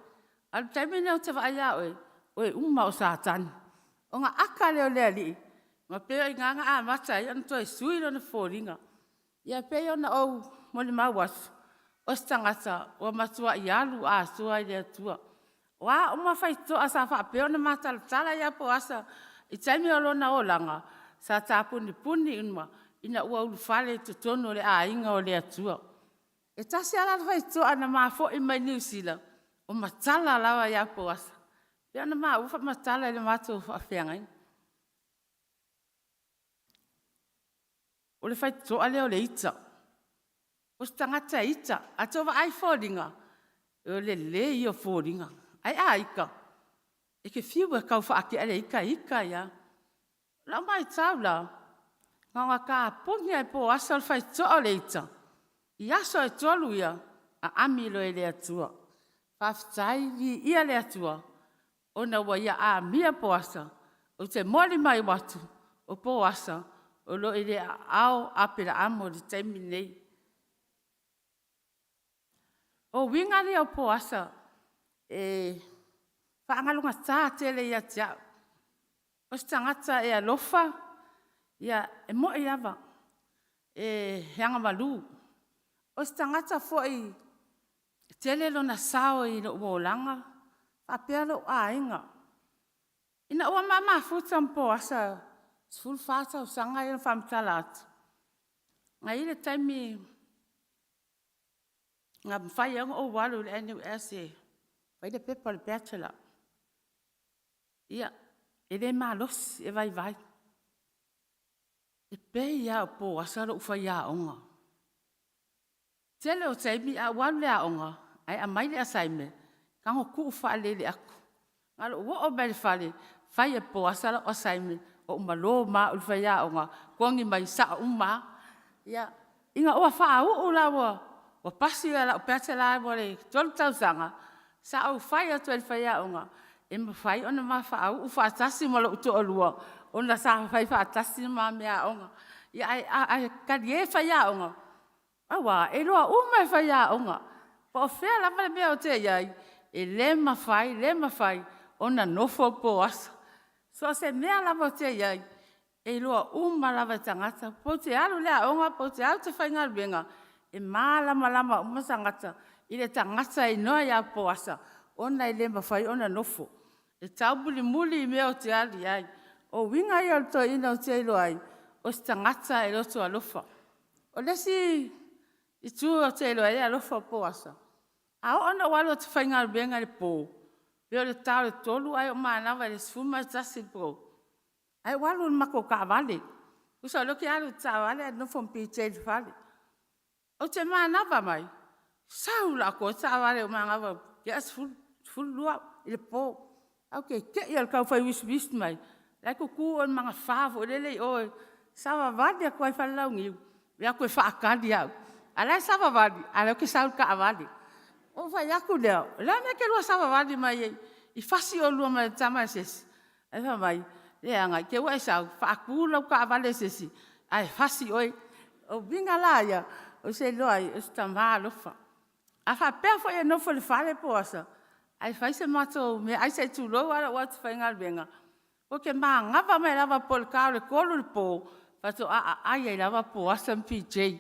Alu taimi neo te wa ai a oi. Oe umma o sātani. O ngā aka leo lea li. Ma peo i nganga a mata i anu toi sui lona fōringa. Ia peo na au moli mawasu. O stangata o matua i alu a sua i lea tua. Wa o mawhai toa sa wha peo na matala tala ia po asa. I taimi o lona o langa. Sa tāpuni puni inua. Ina ua ulu whale to tono le a inga o lea tua. E tasi ala whai toa na mawho i mai New Zealand. O matala lawa ia po asa. Pea na maa ufa matala ele mato whawhiangai. O le whai toa leo le ita. O stangata ita. A toa ai fōringa. O le i o fōringa. Ai a ika. E ke fiu e kau whaake ale ika ia. Lau mai tau la. Ngā ka pungi ai po asa le whai toa le ita. I aso e tolu ia. A amilo e le atua. Whawhitai li ia le atua. Ona wa ia a mia po asa. O te mori mai watu. O po asa. O lo ele ao apera amo de taimi nei. O winga le o po asa. Whaangalunga tā tele ia tia. O si tangata e alofa. Ia e mo e awa. Heanga malu. O si tangata fo i tele lo na sao i lo uolanga. Whapea lo a inga. Ina ua mama futa mpo asa. Sful fata o sanga i na whamtala atu. Nga ile taimi. Nga mwhai anga o walu le ene ase. Waide pepa le bachelor. Ia, ele malos e vai vai. E pe ia po asaro ufa ia onga. Tele o taimi a walu le a onga. Ai a mai le asaime. Kango ku ufa lele aku. Ngalo uo o beli fale. Fai e po asaro o asaime. O umalo ma ufa ia onga. Kuangi mai sa uma. Ia, inga ua faa ulawa. Wa pasi ala o bachelor wale. Tolu tau sanga. Sa au fai atu e fai ia onga. E ma fai ona ma fa au fa tasi mo lo to olua ona sa fai fa tasi ma me a onga ia ai ka die fa ya onga awa e lo u me fa ya onga po fe la va me o te ia e le ma fai ona no fo po as so se me la va te ia e lo u ma la va tangata po te alu le onga po te au te fa ngal benga e mala ma sangata ile tangata i no ya po asa ona ile ma fai ona no fo e taubuli muli me o te ali ai. O winga i alto ina o te ilo ai. O stangata e loto alofa. O lesi i tu o te ilo ai alofa po asa. A o ona walo te whainga albenga le po. Peo le tau le tolu ai o maanawa le sfuma e tasi po. Ai walo le mako ka vale. Usa loki alu ta vale no fompi te le vale. O te maanawa mai. Saula ko ta vale o maanawa. Yes, full lua i le po. Okay, ke ia kau fai wis mai. Lai ko ku on manga favo lele o sawa vadi ko ai falau ngi. Ya ko fa akadi au. Ala sawa vadi, ala ke saul ka vadi. O fa ya ku leo. La me ke lo sawa vadi mai. I fasi o lo mai tama ses. Ai fa mai. Le anga ke wa sa fa ku lo ka vale sesi. Ai fasi oi. O vinga la ya. O se lo ai sta malo fa. A fa pe fo e no fo le fale po asa. Ai fai se mato me ai se tu lo wala wat fai ngal benga. O ke ma ngava mai lava pol ka le kolu le po. Fato ai ai lava po asam PJ.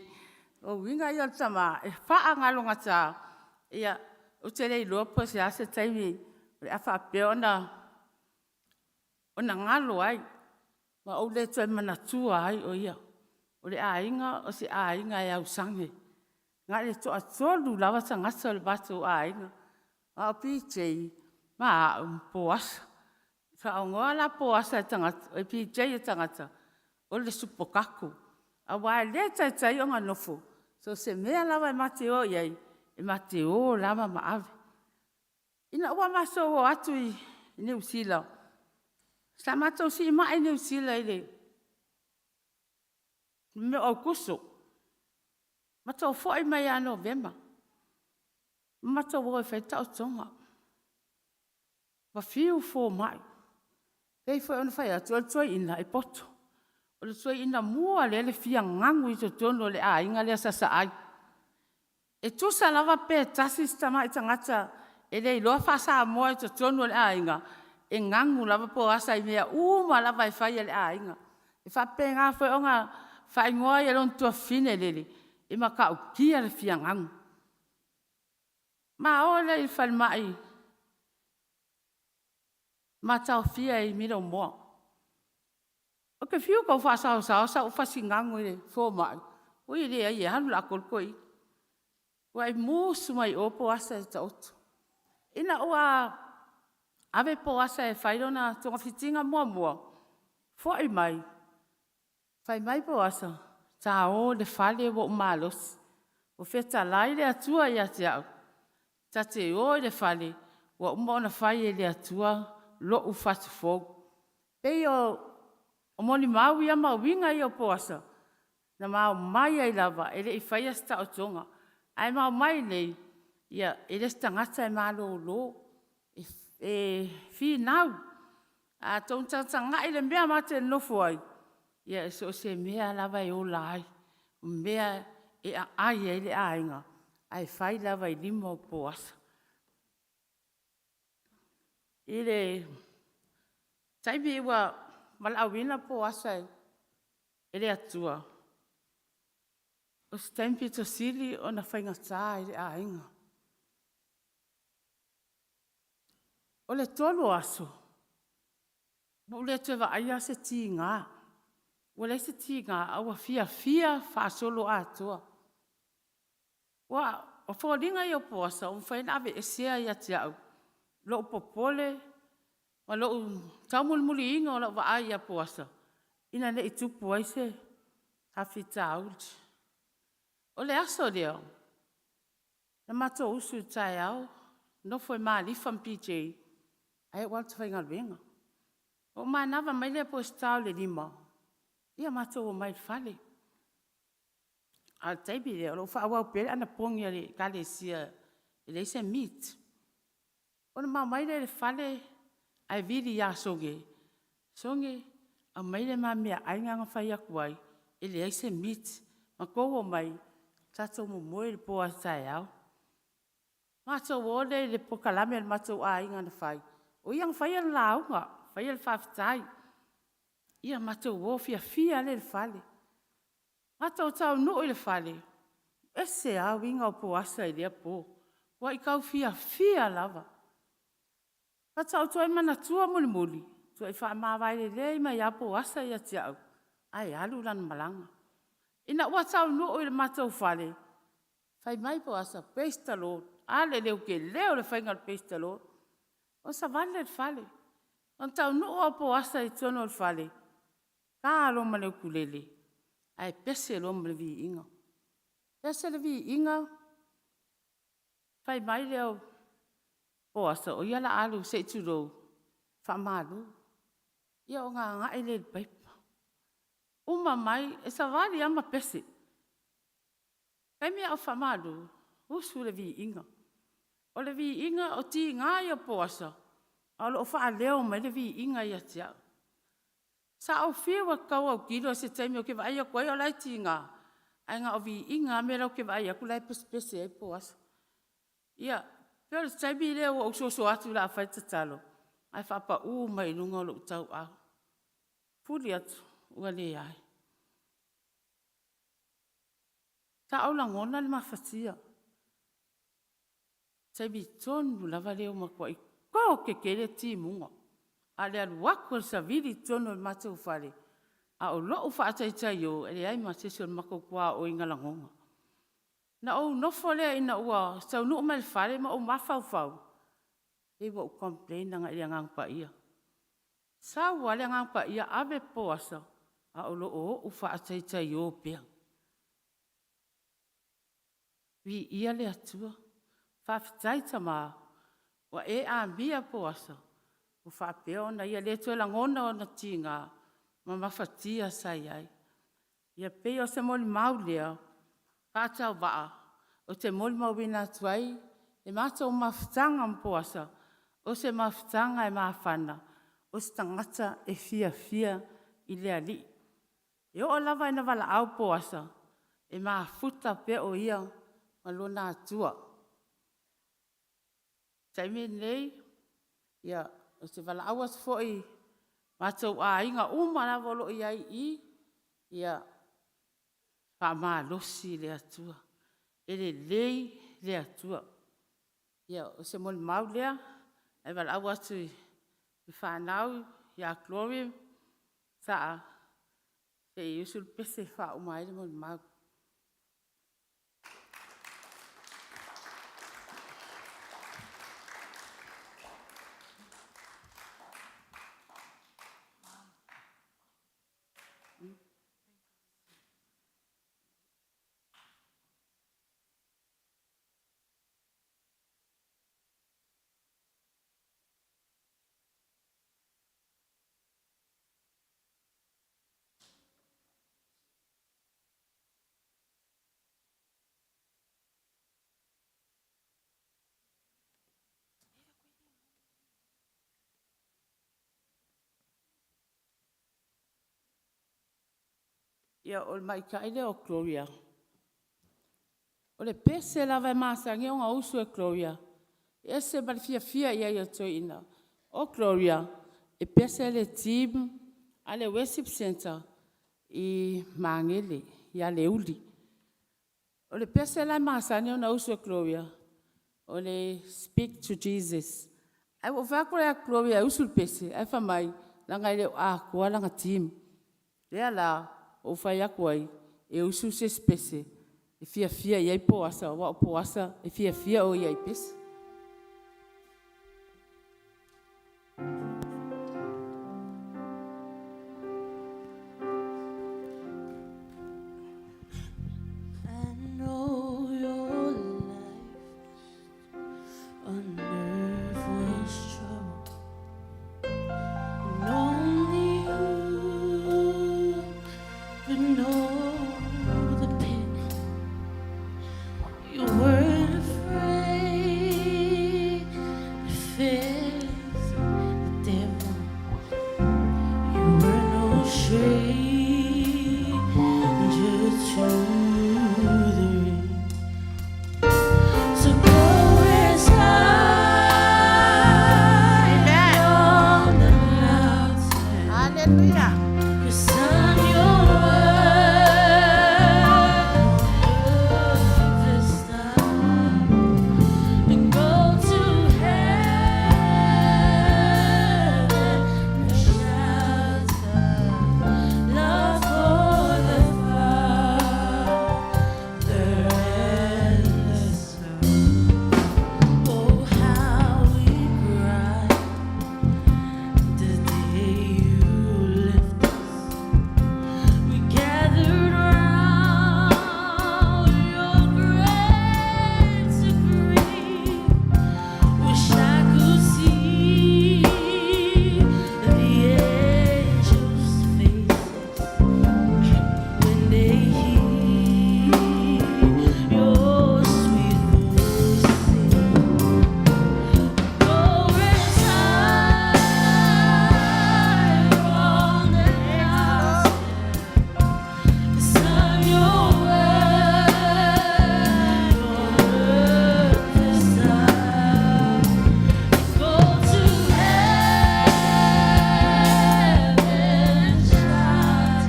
O winga ia tama e fa ngalo ngata. Ia o te le lo po se ase taimi. A fa pe ona ngalo ai. Ma o le tama na tua ai o ia. O le ainga o se ainga ia usange. Ngale to atolu lava tangata le bato ainga. A PJ ma poas fa ngola poasa tangata e PJ tangata o le supokaku a wa le tai o nofo so se me lava mateo ye e mateo lava ma ave ina wa maso o atu i New Zealand sa mato si ma i New Zealand ile me o kuso mato fo i mai a November mata wo e feta o tonga. Wa fiu fo mai. Pei foi ona fai atu al toi ina e poto. O le toi ina mua le fia ngangu i to tono le a inga le sasa ai. E tu sa lava pe tasi stama i tangata e le loa fa sa mo i to tono le a inga. E ngangu lava po asa i mea uma lava i fai le a inga. E fa pe nga foi onga fai ngoa i lon tua fine lele. E maka u kia le fia ngangu. Ma ole i falmai. Ma tau fia i mira mo. O ke fiu ko fa sa o fa singangu i fo mai. O i le ai hanu la kol koi. Wai musu mai o po asa e tautu. Ina ua ave po asa e whairona tonga fitinga mua. Fo i mai. Whai mai po asa. Ta o le fale wo malos. O feta lai le atua i ati au. Tate o le fale, wa umona fai le atua lo u fatu fogu. Pei o moni mau ia ma winga i o poasa. Na mau mai ai lava, ele i fai asta o tonga. Ai mau mai nei, ia ele stangata e malo lo. E fi nau. A tong tanga ile mea mate nofo ai. Ia so se mea lava e o lai. Mea e ai ele ainga. ai whai lawa I lima o po asa. I le taimi iwa malawina po asa e le atua. O se taimi pito sili o na whainga tā I le ainga. O le tolu aso. Mo le te wa aia se ti ngā. O le se ti ngā awa fia whaasolo atua. Wa o whōringa I o po asa o mwhaina ave e sea I ati au. Lo o popole, ma lo o taumulmuli inga o la wa aia po asa. Ina ne I tupu aise, hafi tā auti. O le aso leo, na mato usu tai au, no foi maalifam PJ, ai watu whainga luenga. O mai nawa mai lea po stau le lima, ia mato o mai fale. Al taibi leo, lo wha awau pere ana pongi ale kale sia, ele se meat. O na mai le fale, ai viri ya songe. Songe, a mai le mamea ainga whai akuai, ele se meat, ma kowo mai, tato mo moe le po asai au. Mato wole le po kalame le mato a inga na whai. O iang whai ala launga, whai ala whawhitai. Ia mato wo fia le whale. Mato tau no le whale. Ese au inga o po asai lea po. Wa I kau fia lava. Mato toi mana tua muli. Tua I wha mawai le lea ima ia po asai ati au. Ai alu lan malanga. Ina ua tau no le mato whale. Whai mai po asa, praise the Lord. Ale leo ke leo le whainga praise the Lord. O sa vale le whale. On tau no po asa I tono le whale. Ka aloma leo kulele. Ai pese loma le vi inga. Pese le vi inga. Whai mai leo po asa. O iala alu se turo. Wha malu. Ia o ngā ele le paipa. Uma mai, e sa vale ama pese. Kai mea o wha malu. Usu le vi inga. O le vi inga o ti ngā ia po asa. O lo wha leo mai le vi inga ia tia. Sa au whiwa kau au kilo se taimi o ke vai a koe o lai ti ngā. Ai ngā o vi inga me rau ke vai a kulai pese ai po asa. Ia, pero taimi leo o so atu la whai tatalo. Ai wha pa mai lunga o lo tau au. Puli atu, ua le ai. Ta au langona le mawhatia. Taimi tonu lava leo makua I ko ke kere ti munga. A le alu wako sa viri tonu le matau whare. A o loo whaataitai o, ele ai matesio le mako kua o inga langonga. Na o nofo lea ina ua, sau nuu mai le whare ma o mawhau. E wa o complain nga ili ngang pa ia. Sa wale ngang pa ia ave po asa. A o loo o whaataitai o pia. Vi ia le atua. Whawhitai tama. Wa e a mia po asa. O whapeo na ia le tue langona o na tinga. Ma mawhatia sai ai. Ia pe o se moli mau lea. Kātau waa. O te moli mau wina tuai. E mata o mawhitanga mpo asa. O se mawhitanga e mawhana. O se tangata e fia I lea li. E o lava ina wala au po asa. E mawhuta pe o ia. Malona atua. Taimi nei, ia, o se wala awas foi, matau a inga umana volo I, ia, wha maa losi le atua. Ele lei le atua. Ia, o se moli mau lea, ai wala awas I whanau, ia Gloria, saa, se usul pese wha umai le moli mau. Ia o mai ka ele o Gloria. O le pese lava e masangi o ngā usu e Gloria. E se bali fia ia ia toi ina. O Gloria, e pese le team a le worship center i Mangele, ia le uli. O le pese la masangi o ngā usu e Gloria. O le speak to Jesus. Ai o whakore a Gloria usu le pese, ai whamai, langa i le a kua langa team. Lea la, o whai aku ai, e usu se pese. E fia iai po asa, wa po asa, e fia o iai pese. I know your life on earth was troubled, and only you could know the pain. You weren't afraid to face the devil. You were no stranger to the ring. So go as high on the mountain. Hallelujah. Cause on your word is done. And go to heaven and shout love for the Father and the Son. Oh, how we cried the day you left us. We gathered round your great degree. Wish I could see the angels' faces when they hear your sweet voice sing. Go as high on the mountain. Cause on your word on earth is done. Go to heaven and shout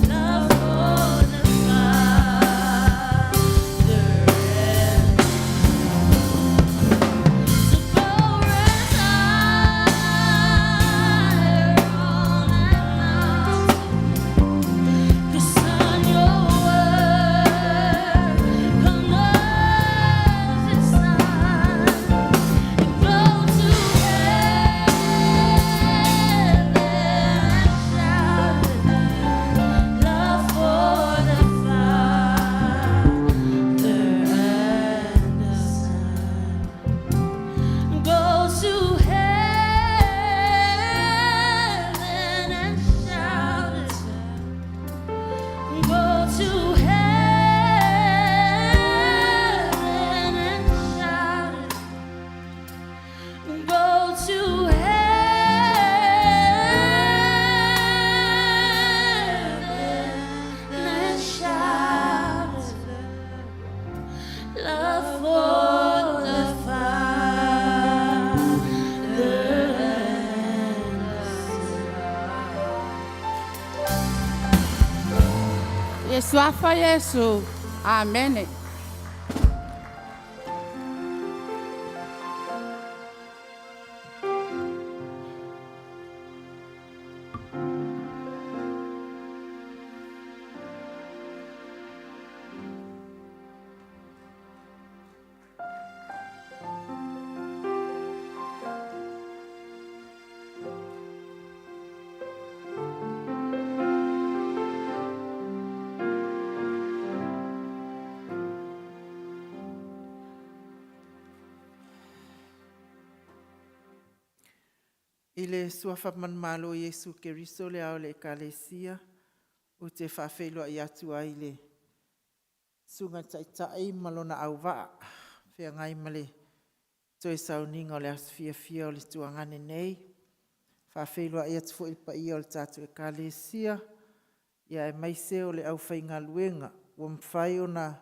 love for the Father and so go as higher on that mountain. Cause on your word on earth is done. And go to heaven and shout love for the Father and the Son. Go to heaven and shout it. Go to heaven and shout it. Go to heaven and shout it. Love for the Father and the Son. Yesu afa Yesu. Amen. I le suafa manmalo Yesu Keriso le ao le ekalesia, o te whawhelua i atu ai le sunga taitai malona au waa, whea ngai male toi sauninga o le asfia o le tuangane nei, whawhelua i atu fo ilpa i o le tatu ekalesia, ia e maise o le au whainga luenga, o mwhai o na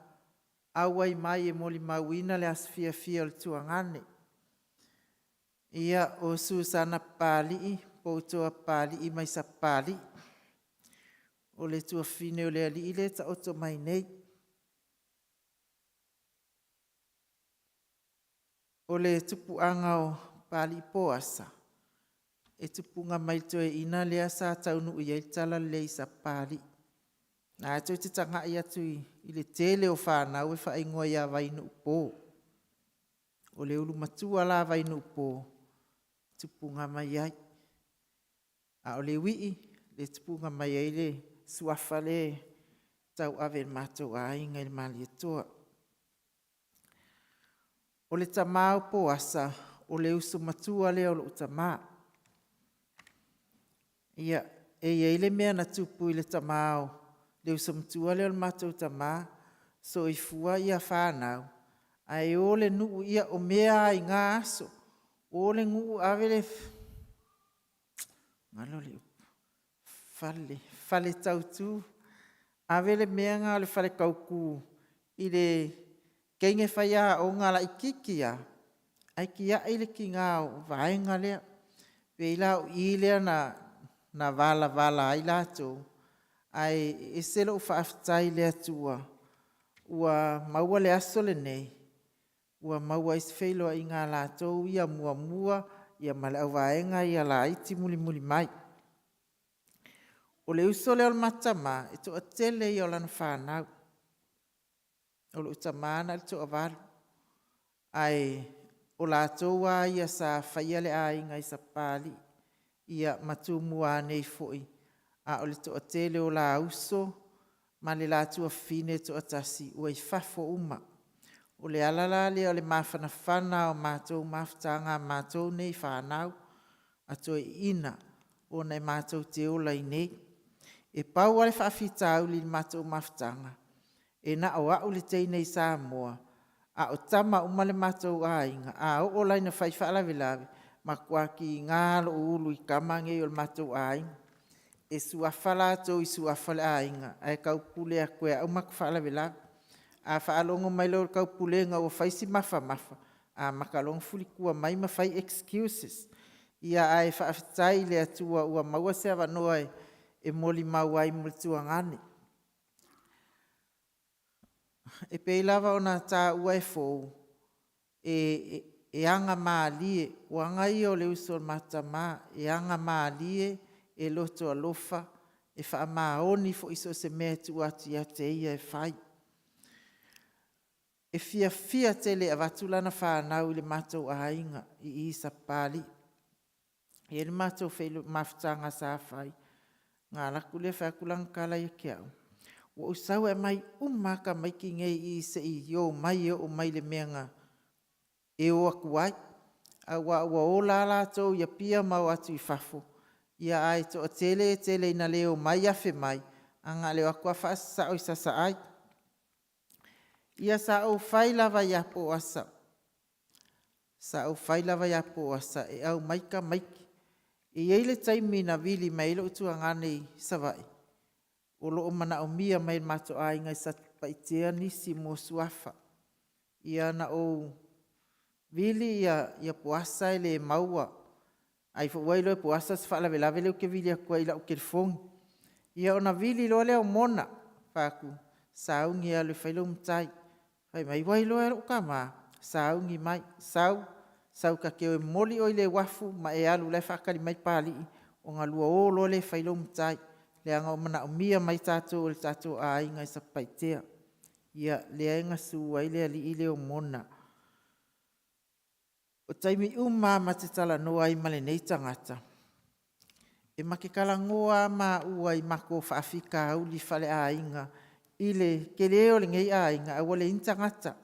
Aua i mai e moli mauina le asfia fia o le tuangane. Ia o Susana Pali, poutoa Pali mai sa Pali. O le tua fine o le ali ile ta oto mai nei. O le tupuanga o Pali Poasa. E tupunga mai toe ina lea sa taunu ia i tala le sa Pali. Na toi te tanga ia tui i le tele o whanau e whaingoa ia vainu upo. O le ulu matua la vainu upo. Tupunga mai ai. A o le wii, le tupunga mai ai le suafa le tau ave matou a inga il mali atoa. O le tamau po asa, o le usu matua le o le utamaa. Ia, e ia le mea na tupu i le tamau, le usu matua le o le matou tamaa, so i fua ia whanau. Ai o le nuu ia o mea i ngā aso, o le nuu ave le ngalo le fale tautu. Ave le mea ngā le fale kauku i le keinge whaia o ngā la ikikia. Ai kia i le ki ngā o vaenga lea. Veila o i lea na vala ai lato. Ai e selo u whaaftai lea tua. Ua maua le aso le nei. Ua maua isfeilo i ngā lato ia mua. Ia male au vaenga ia la iti muli mai. O le uso leo le matama, e toa tele i o lana whanau. O le utamana le toa valu. Ai, o la toa ia sa whaia le ainga i sa pali. Ia matumua nei foi. A o le toa tele o la uso, ma le la tua fine toa tasi, ua i fafo uma. O le alala le o le mawhanawhana o mātou mawhtanga mātou nei whanau, a toi ina o nei mātou te ola i nei. E pau ale whaafitau li mātou mawhtanga. E na o au le teinei sa moa, a o tama umale mātou ainga, a o olai na whaiwhaalawe ma kua ki ngālo ulu i kamange o le mātou ainga. E suafala tō i suafale ainga, ai kaupule a koe au maku whaalawe a whaalongo mai lor kaupulenga o whaisi mafa. A makalong fulikua mai mawhai excuses. Ia ai whaafitai le atua ua maua se awanoa e moli mauai multua ngane. E peilawa o nā tā ua e fōu. E anga maalie, o anga i o le uso matama, e anga maalie, e loto alofa, e wha maoni fo iso se mea tu ati te ia e whai. E fia tele a watulana whanau i le mātou a inga i isa pali. E le mātou whailu mawhtanga sa whai. Ngā laku le whakulang kala i kiau. Wa usau e mai umaka mai ki ngei i se i yo mai o mai le meanga. E o akuai. A wa o la tau ia pia mau atu i fafo. Ia ai to o tele ina leo mai afe mai. Anga leo akua whaasa o i sasa ai. Ia sa au whailawa ia po asa. Sa au whailawa ia po asa e au maika maiki. E eile taimi na vili mai lo utua ngane sa vai. O loo mana o mia mai mato a inga sa paitea nisi mo suafa. Ia na o vili ia puasa ele maua. Ai fo wailo e puasa sa whaalawe lawe leo ke vili a kua ila o ke fongi. Ia ona vili lo leo mona. Whaku, saungi alu whailo mtai. Whai mai wailo e roka maa. Saungi mai, sau ka keo e moli o ile wafu ma e alu le whakari mai pali. O ngā lua o lo le whailo mtai. Le anga o mana o mia mai tātou o le tātou a inga i sa paitea. Ia le ainga sua ile ali ile o mona. O taimi uma ma te tala noa i male nei tangata. E make kalangoa ma ua i mako whaafika au li whale a inga. Ile ke leo le ngei a inga a wale intangata.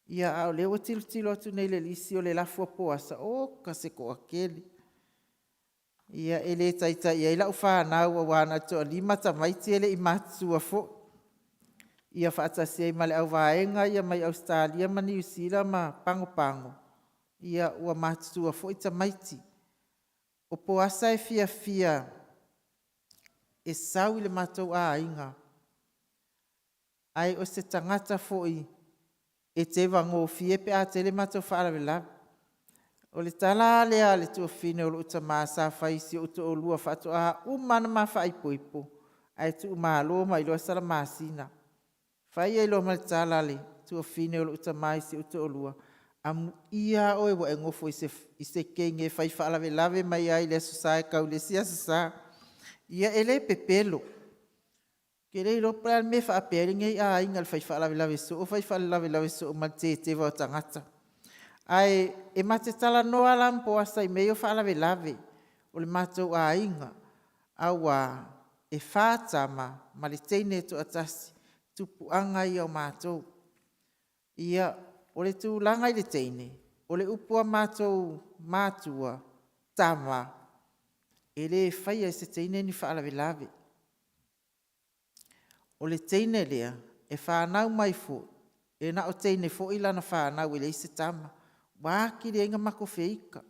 Ia au leo tilo atu nei le lisi o le lafua poasa. O ka se ko akeli. Ia ele taita ia ila whanau a wana toa lima tamaiti ele i matua fo. Ia whaatasi ai male au vaenga ia mai Australia ma New Zealand ma pango. Ia ua matua fo i tamaiti. O poasa e fia e sau i le matou a inga. ai o se tangata fo'i e te wangofie pe a tele mato whaarawelawe. O le tala lea le tua fine o uta maa sa whaisi o to o lua whato a umana maa whai poipo. Ai tu maa loa mai loa sara maa sina. Whai e loa mai tala le tua fine o uta maa isi o to o lua. Amu ia o e wa e ngofo i se kenge whai whaalawe mai ai le susae kau le sia susa. Ia ele pepelo. Kere ilo prea me whaaperinge a inga le whai whaalawe so o whai whaalawe so o te wau tangata. Ai e mate tala noa lampo asa i meo whaalawe o le matou a inga. Awa e whātama ma le teine to atasi tupu anga i au matou. Ia o le tūlanga i le teine, o le upua matou mātua tama, e le whaia se teine ni whaalawe. O le teine lea, e whanau mai fo, e na o teine fo ilana whanau i le ise tama, wāki le inga mako whiika,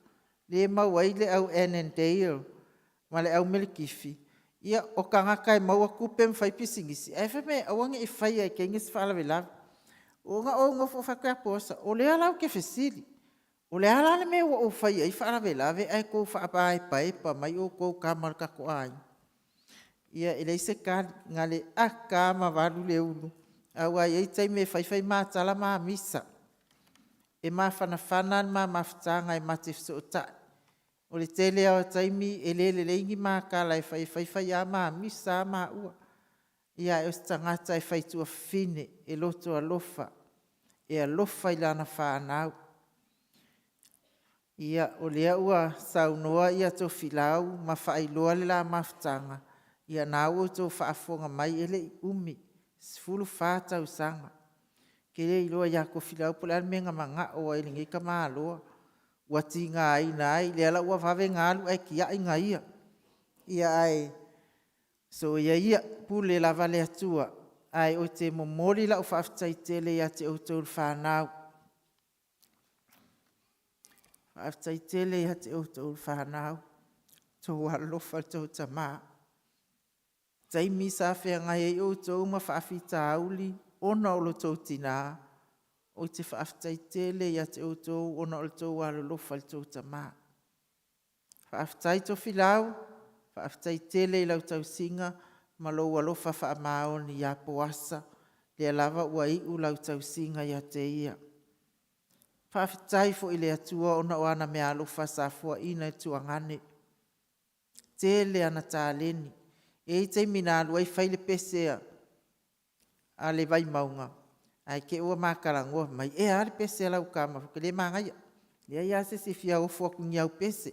le mauai le au Annandale, ma le au Melikifi, ia o kangaka e maua kupe mwhai pisingisi, e whame awange e whaia e kengis whaalawe. O nga o ngofo whakea posa, o le alau ke whesiri, o le alane me o whaia i whaalawe, ai kou whaapae paepa mai o kou kamar kako ai. Ia ele se ka ngale akama walu le ulu. Awa ia itai me whai mātala maa misa. E maa whanawhana maa mawhtanga e mate so tai. O le tele au taimi e le ingi maa kala e whai a maa misa maa ua. Ia e os tangata e whai tua fine e loto alofa. E alofa i lana whanau. Ia o lea ua saunoa ia to filau ma whai loa le la mawhtanga. Ia nau o tō whaafonga mai ele i umi, sifulu whātau sanga. Kere i loa ia ko whilau pole an menga manga o ai lingi ka maa loa. Wati ngā ai nai, le ala ua whawe ngā alu ai ki ai ngā ia. Ia ai, so ia pule lava le atua, ai o te momori la o whaaftai tele ia te o tōru whanau. Whaaftai tele ia te o tōru whanau, tō alofa tō tamaa. Taimi sa whea ngai e o tōu ma whaafita auli, ona o lo tōu tina, o te whaaftai tele ia te o tōu, ona o lo tōu alolofa le tōu tamā. Whaaftai tō whilau, whaaftai tele i lau tau singa, ma lo alofa whaamaoni ia poasa, le lava ua i u lau tau singa ia te ia. Whaaftai fo i le atua, ona o ana mea alofa sa fua ina e tuangane. Tele ana tāleni. E i te mina alu ai whaile pesea a le vai maunga. Ai ke ua mākarangoa mai e a le pesea lau kama. Ke le māngai. Ia ia se se fia o fuakungi au pese.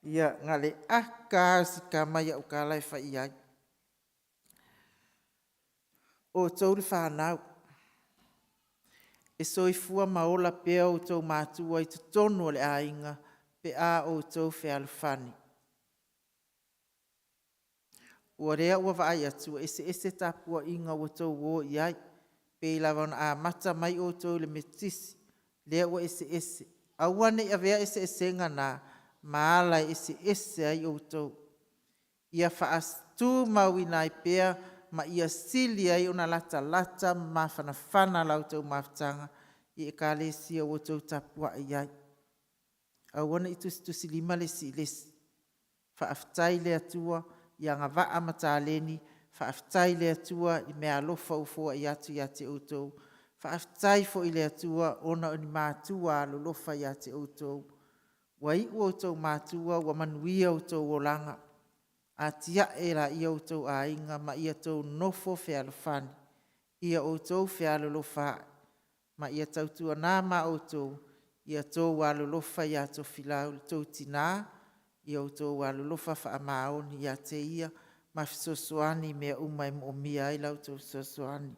Ia ngā le aka si kama ia uka lai whai ai. O tau le whanau. E soi fua maola pea o tau mātua i te tonu le ainga pe a o tau whea alufani. Ua rea ua vaai atu, ese tapua inga ua tau wo iai, pe lawana a mata mai o tau le metisi, lea ua ese. Awane a vea ese ngana, maala ese ai o tau. Ia whaastu maui nai pea, ma ia sili ai ona lata, ma whanawhana lau tau mawhtanga, i e ka lesia o tau tapua iai. Awane i tusi lima lesi. Whaaftai le atua, ia ngā waa mataleni, whaaftai le atua i mea alofa ufua i atu ia te outou. Whaaftai fo i le atua ona o ni mātua alolofa i a te outou. Wa i outou mātua wa manuia outou o langa. A tia e la i outou a inga ma ia tou nofo whea alofani. Ia outou whea alolofa. Ma ia tautua nā ma outou. Ia tou alolofa i a tou filau tou tinaa. Ia o tō alolofa whaamaoni ia te ia, ma fisosoani mea umai mo mia i lau tō fisosoani.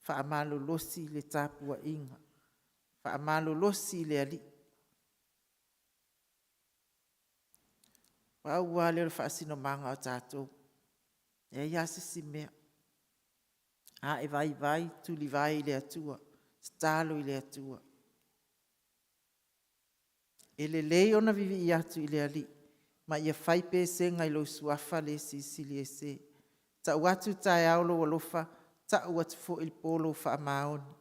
Whaamalolosi le tāpua inga. Whaamalolosi le ali. Whaua leo whaasino manga o tātou. E ia sisi mea. A e vai, tuli vai le atua. Stalo i le atua. E le lei ona vivi i atu i le ali, ma ia whai pēse ngai lo suafa le sisili e se. Ta uatu tae aolo walofa, ta ua te fo il polo fa maoni.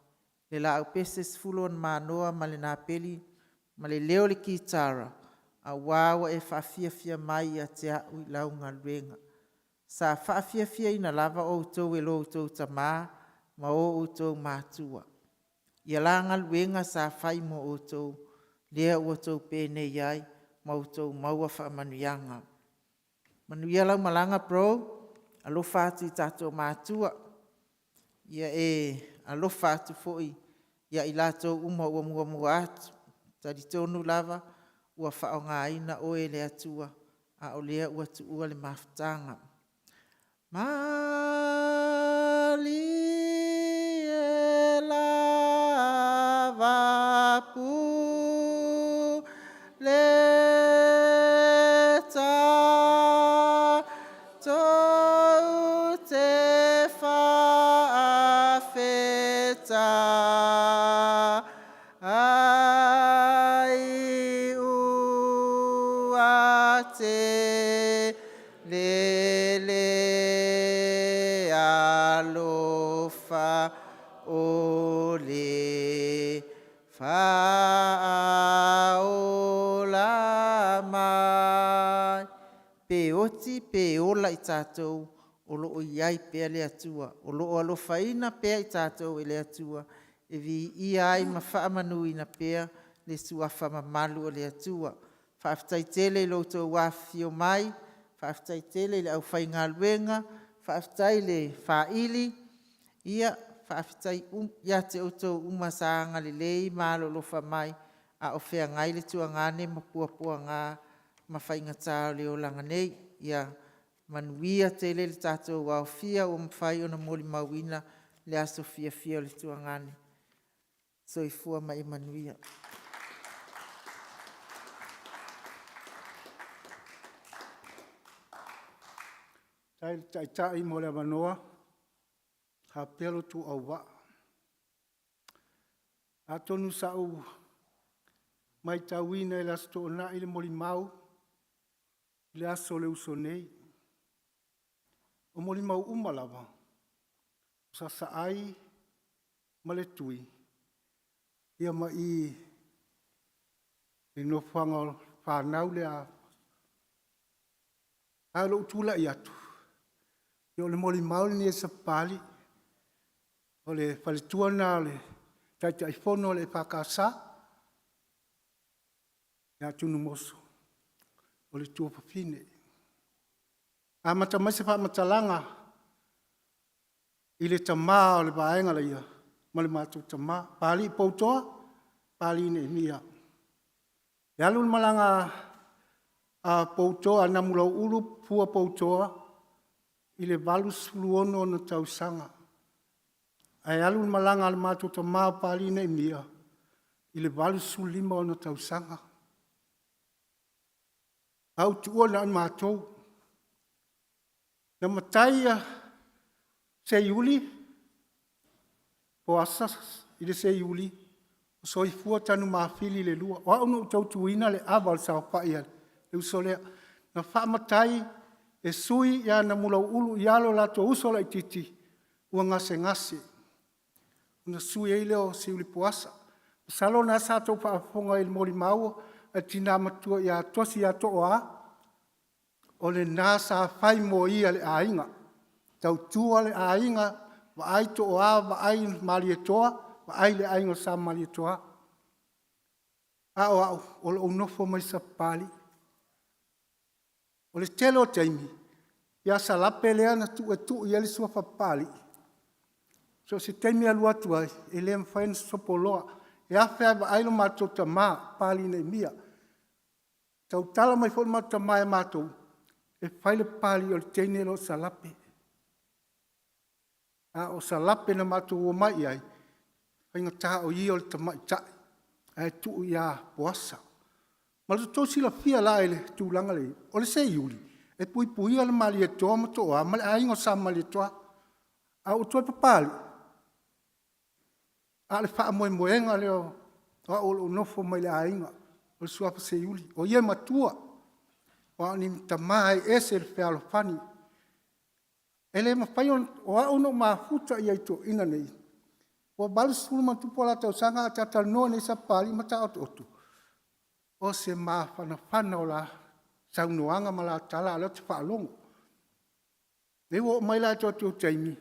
Le la au pese sfulon manoa ma le nā peli ma le leo le kitara a wawa e fia mai a te au i launga luenga. Sa fia ina lava o tau e lo tau tamā ma o tau mātua. Ia langa luenga sa fai mo o tau lea ua tau pēne iai ma o tau maua wha manuianga. Manuia lau malanga bro, alofa atu i tātou mātua. Ia alofa atu foi, ia i lātou ua mua atu. Tadi tonu lava, ua whao ngā ina o e le atua, a o lea ua tu ua le mawhtanga. Mali e lava pu le ta tau te whaafeta ai ua te lele alofa o le whaola mai. Pe oti pe ola i tātou o loo iai pea le atua. O loo alofa ina pea i tātou e le atua. E vi iai ma whaamanu ina pea le sua whamamalu o le atua. Whaaftai tele i loutou wafio mai, whaaftai tele i le au whai ngā luenga, whaaftai le whaili, ia whaaftai ia te outou umasanga le lei malo lofa mai, a o whea ngai le tua ngane ma pua ngā ma whai ngatao le o langa nei, ia manuia tele le tātou wafia o mwhai o na moli mawina le aso fia le tua ngane. So i fua mai manuia. Tai mo le manoa, ha pelo tu au wa. A tonu sau mai tauina i lasto na i le moli mau, le aso le uso nei. O moli mau umalawa, sa saai ma le tui. Ia ma i no whanga whanau le a lo tula i atu. Yo le moli mauli ni e sa pali, o le whaletua nā le tai whono le whakasa, ia tunu moso, o le tua papine. A matamai wha matalanga, i le tamā o le vaenga la ia, ma le mātou tamā, pali poutoa, pali ne mia. E alu malanga a poutoa, na mulau ulu pua poutoa, i le valu suluono na tausanga. Ai alu malanga le mātou tamā pali ne mia, i le valu sulima o na tausanga. Au tua na mātou, na mataia se iuli, po asas i le se iuli, o soi fua tanu maafili le lua. O au no tautuina le aval sao paia, le usolea, na wha matai, e sui ia na mulau ulu i alo lato usola i titi, ua ngase. Una sui e leo si uli puasa. Salo na sato pa afonga il mori mau, a tina matua ia tosi a toa, o le nasa fai mo ia le ainga. Tau tua le ainga, wa ai toa, wa ai mali e toa, wa ai le ainga sa mali e toa. Au, o le unofo mai sa pali. O le telo taimi, ia sa lape lea na tu e tu i ele sua papali. So se taimi alu atu ai, e lea mwhaen sopoloa, e awhea wa ailo mātou ta mā, pali nei mia. Tau tala mai fo mātou mā e mātou, e whaile pali o le teine lo sa lape. A o sa lape na mātou o mai ai, whainga taha o i o le tamai tai, e tu i a poasa. Ma le tō sila fia la ele tūlanga le, o le se iuli, e pui ala mali e toa ma toa, ma le aingo sa mali e toa, a o toa papali. A le wha moenga leo, a o nofo mai le ainga, o le suapa se iuli, o ie matua, o ni tamai ese le whea lo fani, E le mawhai o a uno mafuta i aito ina nei. Ua bale sulu matupola tau sanga a tatal noa nei sa pali mata otu otu. O se mawhana o la saunoanga ma la tala ala te whaalongo. Le wo mai la to tu taimi.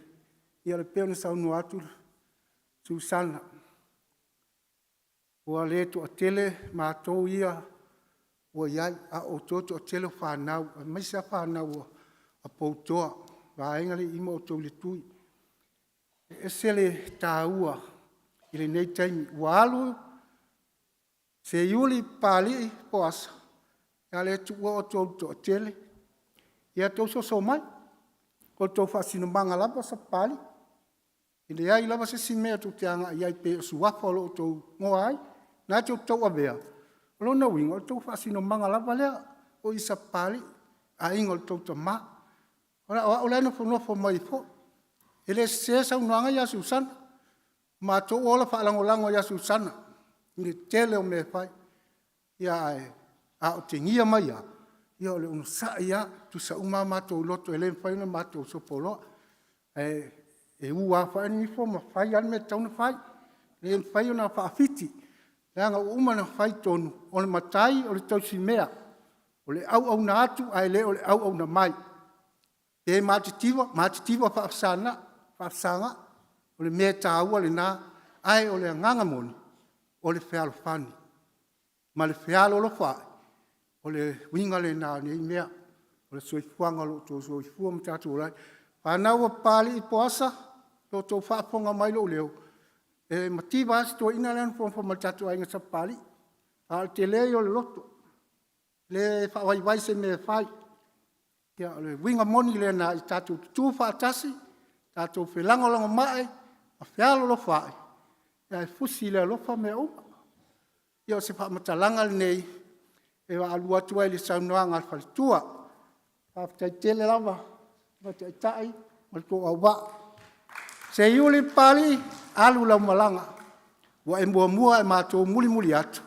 Ia le peo na saunoa atu Susana. Ua le to atele mātou ia ua iai a o toto atele whanau. A maisa whanau a poutoa. Vaenga le ima o tau le tui. E sele tāua i le nei taimi. Ua alu se iuli pāli po asa. Ia le tua o tau to atele. Ia tau so mai. Ko tau whasino manga lapa sa pāli. I le ai lava se simea tu te anga iai pe suafa o tau ngoa ai. Nā tau awea. Lo na winga o tau whasino manga lapa lea o isa pāli a inga o tau ta maa. Ora o leno nofo mai fo. Ele se sa unanga ya Susana. Ma to ola fa lango ya Susana. Ni tele o me fai. Ya a o tingia mai ya. Ya le un sa ya tu sa uma ma to loto ele fai na ma to so polo. E ua fa ni fo ma fai an me tau na fai. Le fai na fa fiti. Langa uma na fai tonu. O le matai o le tau simea. O le au na atu ai le o le au na mai. E matitiwa whaafsanga, o le mea tāua le nā, ai o le nganga moni, o le whialo whani. Ma le whialo lo whae, o le winga le nā nei mea, o le soifuanga lo tō soifua ma tātou rai. Whanaua pāli i poasa, lo tō whaaponga mai lo leo. E matiwa asi tō ina lean pōmpa ma tātou ainga sa pāli. Al te lei o le loto. Le whawaiwai se me whai. Ia le winga moni le na i tātou tu whaatasi, tātou whelangolango mai, a whialo lo whae. Ia e fusi le alofa mea uma. Ia o se whaamatalanga le nei, e wa alua tua i le saunoanga al whalitua. Whaafitai tele lava, whatai tai, malto au wa. Se iuli pali, alu lau malanga. Wa e mua e mātou muli atu.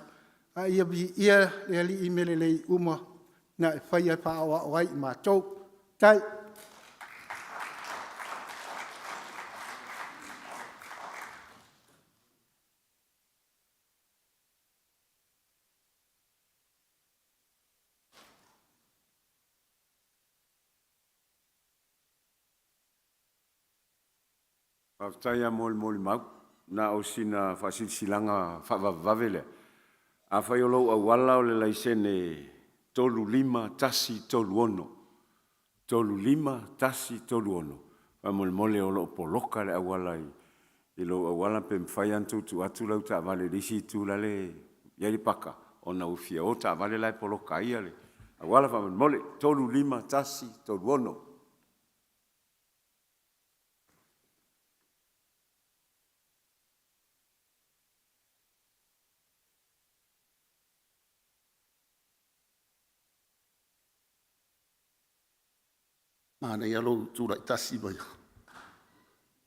Ia le li i mele lei uma. Na e whaia whaawa o ai i mātou. Tai. Whaftai a moli mau. Na o sina whasilsilanga whavavavele. A whai o lau au wala o le laisene tolu lima tasi tolu ono. Tolu lima tasi tolu ono. Wa mole o lo poloka le awala i lo awala pe mwhai antu tu atu lau ta vale risi tu lale yari paka. O na ufia o ta vale lai poloka ia le. Awala wa mole tolu lima tasi tolu ono. Mana ia lo tura i tasi mai.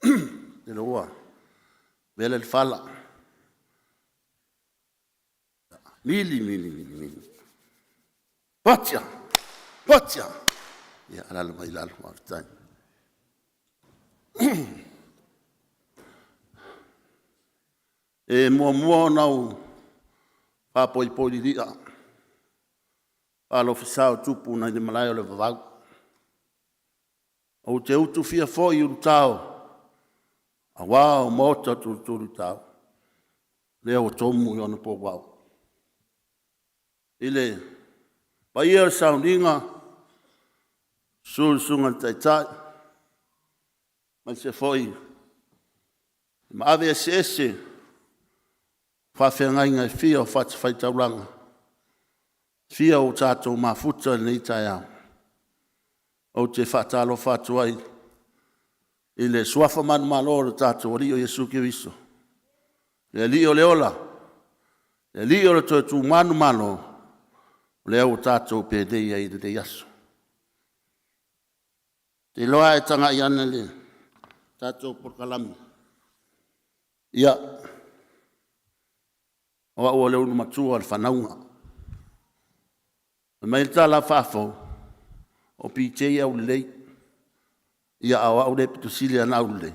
E loa. Vele le fala. Mili. Patia. Ia alala mai lalo mafitai. E mua nau poi lia. Alo fisao tupu na i le malai o le vavau. O te utu fia foi uru tau. A wao mota turu tau. Leo o tomu i ona po wao. Ile, pa ia sauninga, sunga taitai. Mai se foi. Ma ave ese. Whawhengai ngai fia o whai tauranga. Fia o tātou mafuta nei tai au. O te whatalo whatuai. I le suafa manu maloro tātou rio Jesu Kiriso. Le lio le ola. Le lio le tu manu malo. Le au tātou pēdei ai le yasu. Te loa e tanga i ana le. Tātou porkalami. Ia. Oa ua le unu matua le whanaunga. Mai tala whafo. O PJ au lei. ia awa ule pitusili ana ule.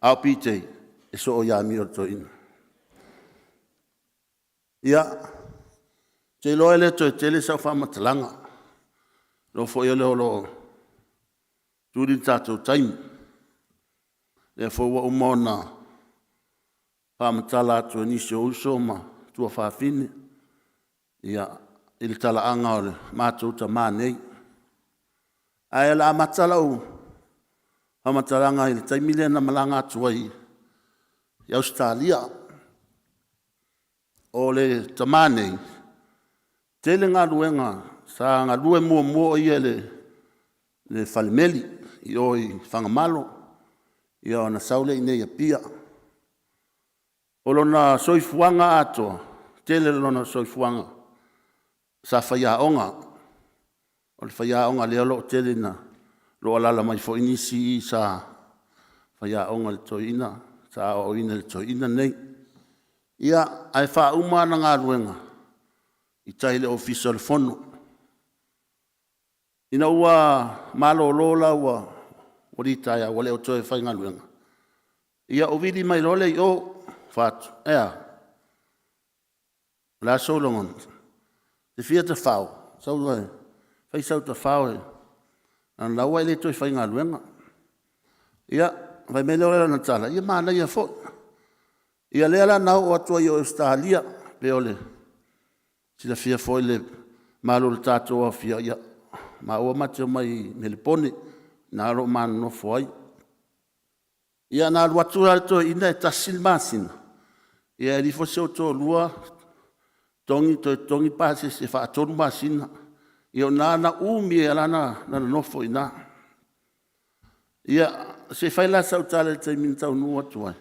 Au pite e so o ia mi o toina. Ia te loe le to tele sa fa matalanga. Lo fo yo lo turi tato time. Le fo wa umona fa matala to ni so ma tua fa fine. Ia il tala anga o ma to ta mane. Ai la matala o fa matalanga il taimile na malanga tuai. Ya Australia. O le tamane tele ngā ruenga sa ngā rue mua ia le falimeli i o i whangamalo i o na saule i nei a pia. O lona soifuanga atoa, tele lona soifuanga sa whaiaonga. O le whaiaonga le alo tele na lo alala mai fo inisi sa whaiaonga le toina, sa o ina le toina nei. Ia ai wha umana ngā ruenga i taile ofisa le fono. Ina ua malo lola ua oritaia wale o toe whai ngā ruenga. Ia o vidi mai lole i o whatu. Ea, la solongon. Te fia te whao. Sau duai, whai sau te whao e. An laua i le toe whai ngā ruenga. Ia, vai me leo na tala. Ia maana ia fo. Ia lea nau o atua i o Australia, le ole. Sila fia foi le malo le tato a fia ia. Ma ua mate mai Melipone, na aro man no foi. Ia na luatura to ina e tasil masina. Ia li fo seo to lua, tongi pase se fa atonu masina. Ia na umi e alana na nofo ina. Ia se fai la sautale te mintau nua tuai.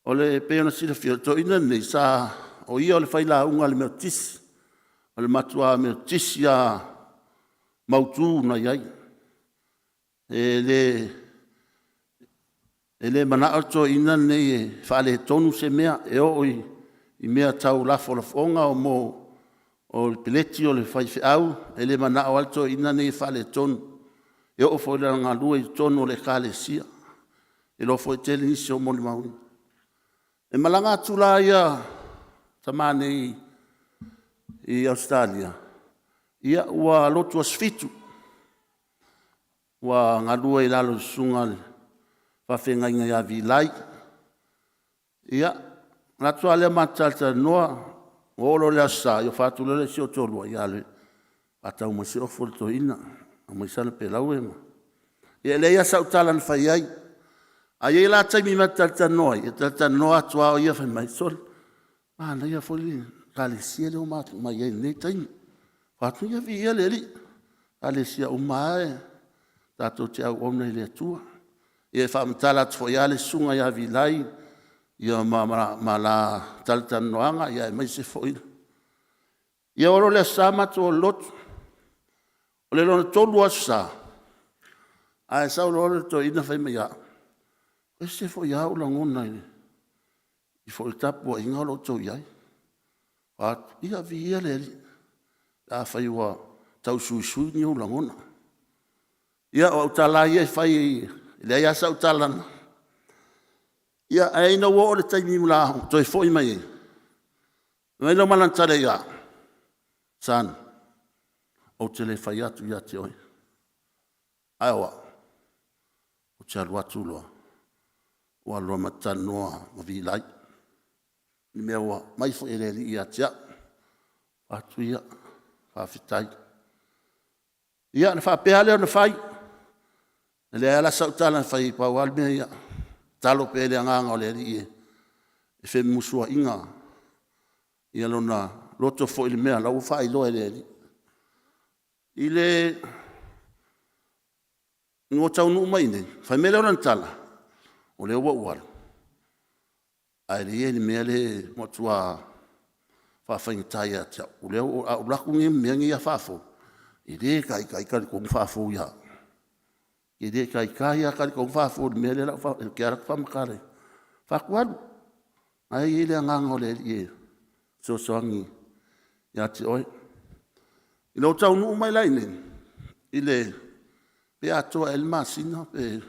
O le peona sila fia to ina nei sa o ia o le whaila unga le meo tisi. O le matua meo tisi a mautu na iai. E le mana ato ina nei e whaale tonu se mea e o i mea tau lafo la fonga o mo o le pileti o le whaife au. E le mana o alto ina nei whaale tonu. E o fo le ngā lua i tonu o le kale sia. E lo fo i tele nisi o moni mauni. E malanga tula ia tamane i Australia. Ia ua lotu asfitu. Ua ngalua i lalo sunga whawhenga inga ia vilai. Ia, natua lea matalta noa, olo lea sa, i o whatula le si o tolua ia le. Atau ma si ofo le tohina, a mai sana pe lauema. Ia le ia sautala na whai ai. A ye la taimi matalta noa, i talta noa tua o ia whai mai sol. Na ia foli, kale sia leo matu, ma ia nei taimi. Whatu ia vi ia le li. Kale sia umae, tato te au ona i le atua. Ia whaamtala atu fo ia le sunga ia vilai, ia ma la talta noanga, ia mai se fo ila. Ia oro le sa matu o lotu. O le lona tolu asa. Ai sau loro to ina whai mai a. E se fo ia ula ngona i. I fo le tapu a inga lo tau iai. Ia vi ia le li. A whai ua tau sui ni ula ngona. Ia o utala ia whai le ia sa utalana. Ia aina wo o le taimi mula to i fo i mai e. Mai lo malantare ia. San. O te le whai atu ia te oi. Aiwa. O te alu atu loa. O aloa matanoa ma vilai. Ni mea ua mai fo ele li ia tia. Atu ia. Whawhitai. Ia na whapea leo na whai. Le ala sautala na whai pa wal mea ia. Talo pe le anganga o le li e. E whe musua inga. Ia lona loto fo ili mea. Lau whai loa ele li. I le ngō tau nuu mai nei, whai mele oran tala, o le ua uaru. Ai le e ni mea le motua whawhaingitai a tia, o le au laku nge mea ngi a whafo. I le kai kari kong whafo ia. I le kai a kari kong whafo, ni mea le lau whafo, ke arak whamakare. Whakuaru, ai le anganga o le e, so soangi, ia te oi. I lo tau nuu mai lai nei, i le pe atoa e le masina pe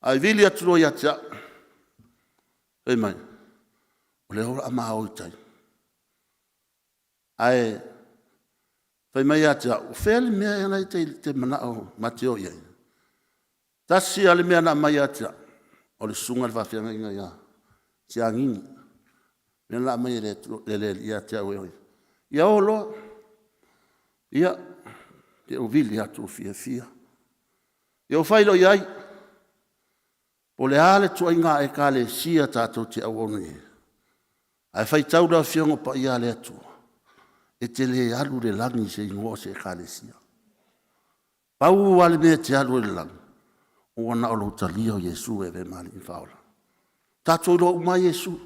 ai vili atu lo ia tia e mai o le ora ama o tai ai fai mai ata o fel me ana te mana o mateo ia tasi ale me ana mai ata o le sunga le fafianga inga ia tia ngini me la mai le ia tia o ia o lo ia te o vili atu fia ia o fai lo iai o le ale tua inga e ka le sia tatou te awonu ia ai fai tau da fiongo pa ia le atu e te le alu le langi se ingoa se kalesia. Pau wale me te alu le langi. O ana o lo talia o Yesu e ve mali in faula. Tatou lo uma Yesu.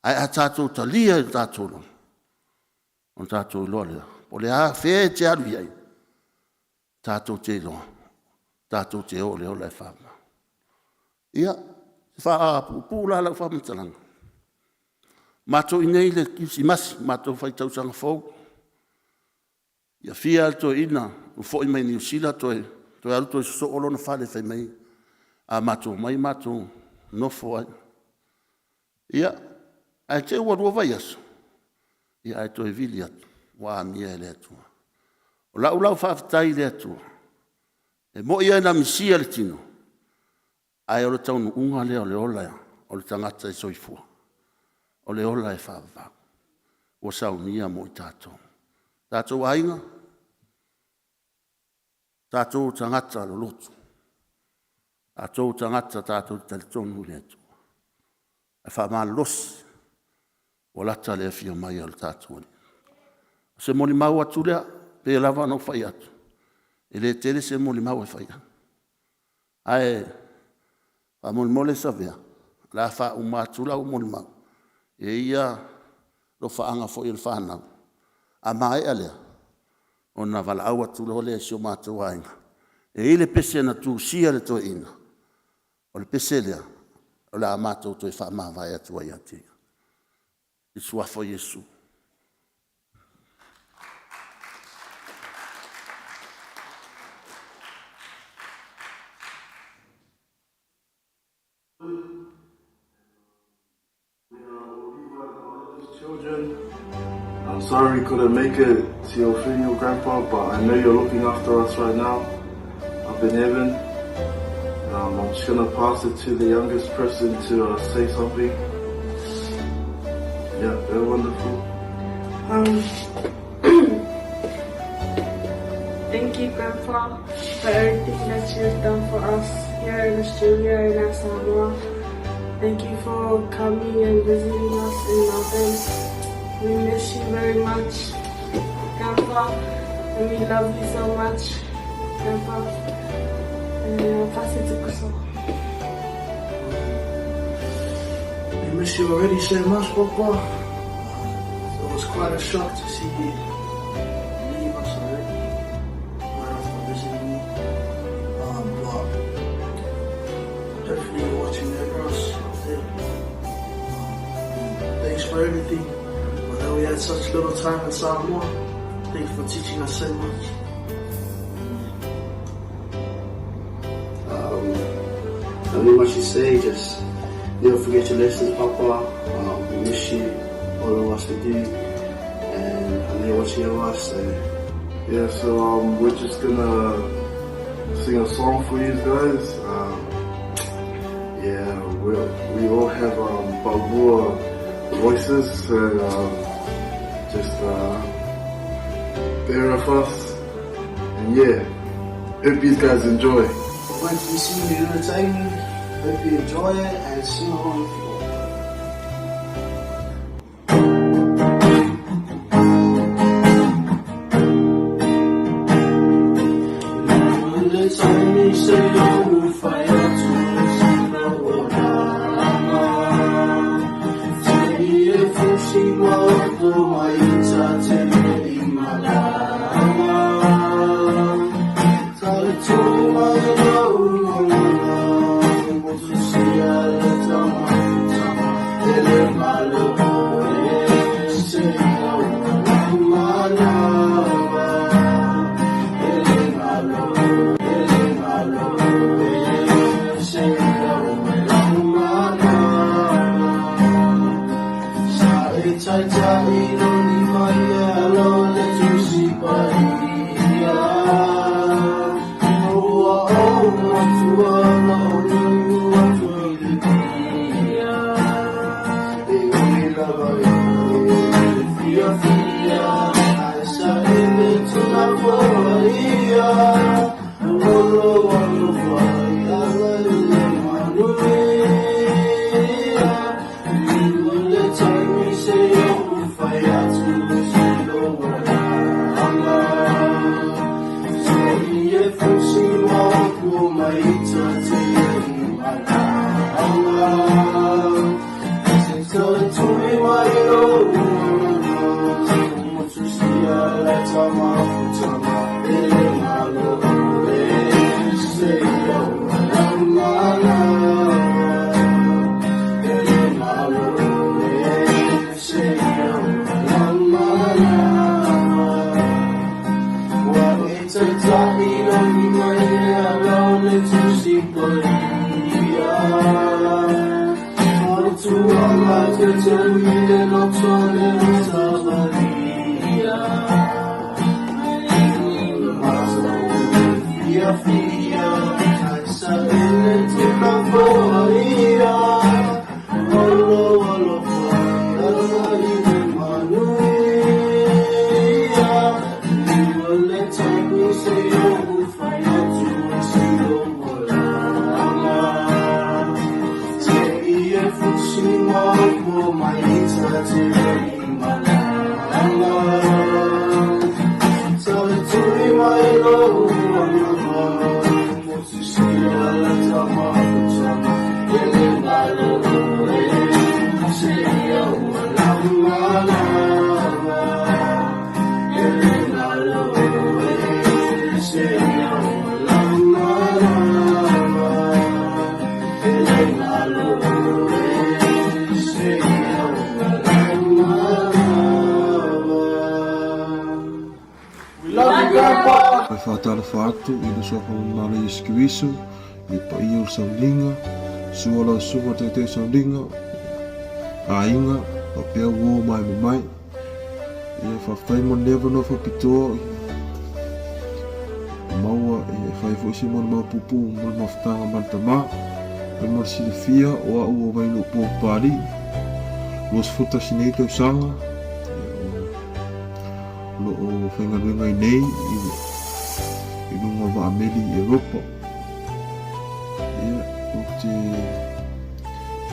Ai a tatou talia e tatou lo. On tatou lo le. O le a fe te alu iai. Tatou te lo. Tatou te o le o le fama. Ia, fa pu la la fama talanga. Mato inei le kisi masi, mato fai tau sanga fau. Ia fia to ina, u fo i mai ni usila to alu to so olo na fale fai mai. A mato mai mato no fo ai. Ia, ai te ua rua vai aso. Ia ai to e vili atu, wa mia e le atua. O lau whaafitai le atua. E mo ia na misia le tino. Ai o le taunu unga leo le ola, o le tangata e soifua. O le ola e whaavau. O saunia mo i tātou. Tātou ainga. Tātou tangata lo lotu. Tātou tangata tātou talitonu le atu. E whaama losi. O lata le fia mai al tātou. Se moni mau atu lea, pe lava no whai atu. E le tele se moni mau e whai atu. Ae, wha moni mole sa vea. La wha umatula u moni mau. E ia lo whaanga fo il whanau. A mai alea. O na wala au atu lo le sio mātou ainga. E ile pese na tu sia le to ina. O le pese lea. O la mātou to i whaama vai atu ai ati. I suafo Yesu. Children, I'm sorry we couldn't make it to your funeral, Grandpa, but I know you're looking after us right now up in heaven. I'm just going to pass it to the youngest person to say something. Yeah, they're wonderful. Thank you, Grandpa, for everything that you've done for us here in Australia and at Samoa. Thank you for coming and visiting us in Melbourne. We miss you very much, Grandpa, and we love you so much, Grandpa. And I'll pass it to Kusal. We miss you already so much, Papa. It was quite a shock to see you leave us already right after visiting you. But definitely you're watching over us up there. Thanks for everything. Although we had such little time in Samoa, thanks for teaching us so much. Only what you say, just never forget your lessons, Papa. We miss you, all of us we do, and I know you're watching over us. Yeah, so we're just gonna sing a song for you guys. Yeah, we all have Balboa voices, so just bear with us, and yeah, hope you guys enjoy. When you see me entertaining, hope you enjoy it and sing along with you. maita te malanga. Se tole tui mai roa, motusia le tama putama, ele malo e se o malanga. Ele malo e se o malanga. Wa ita tahi no ni mai e arau le tusi polia. Tuala te tauile no tole Samaria. Masa fia fia, sa ele te kavoia. Olo olo fai, ine manuia. Liwa le tangu se o fai atu se o molanga. Fushima for my malanga. Tell it to me, my love, Motusia la tama putama, ele malo se o malanga. Ele malo se o malanga. Ele malo. Ai whātara whātu i na sofa mana i skiwisu, i pa i o saulinga, suala sunga te saulinga, a inga, a pia uo mai mai, i e whawhai mo never no whapitoa, maua i e whaifuisi mo na pupu mo na whatanga mantama, e mo si fia o a ua mai no po pari, los futa sinei tau sanga, lo o whengaruenga i nei, i runga wa Ameli i Europa. O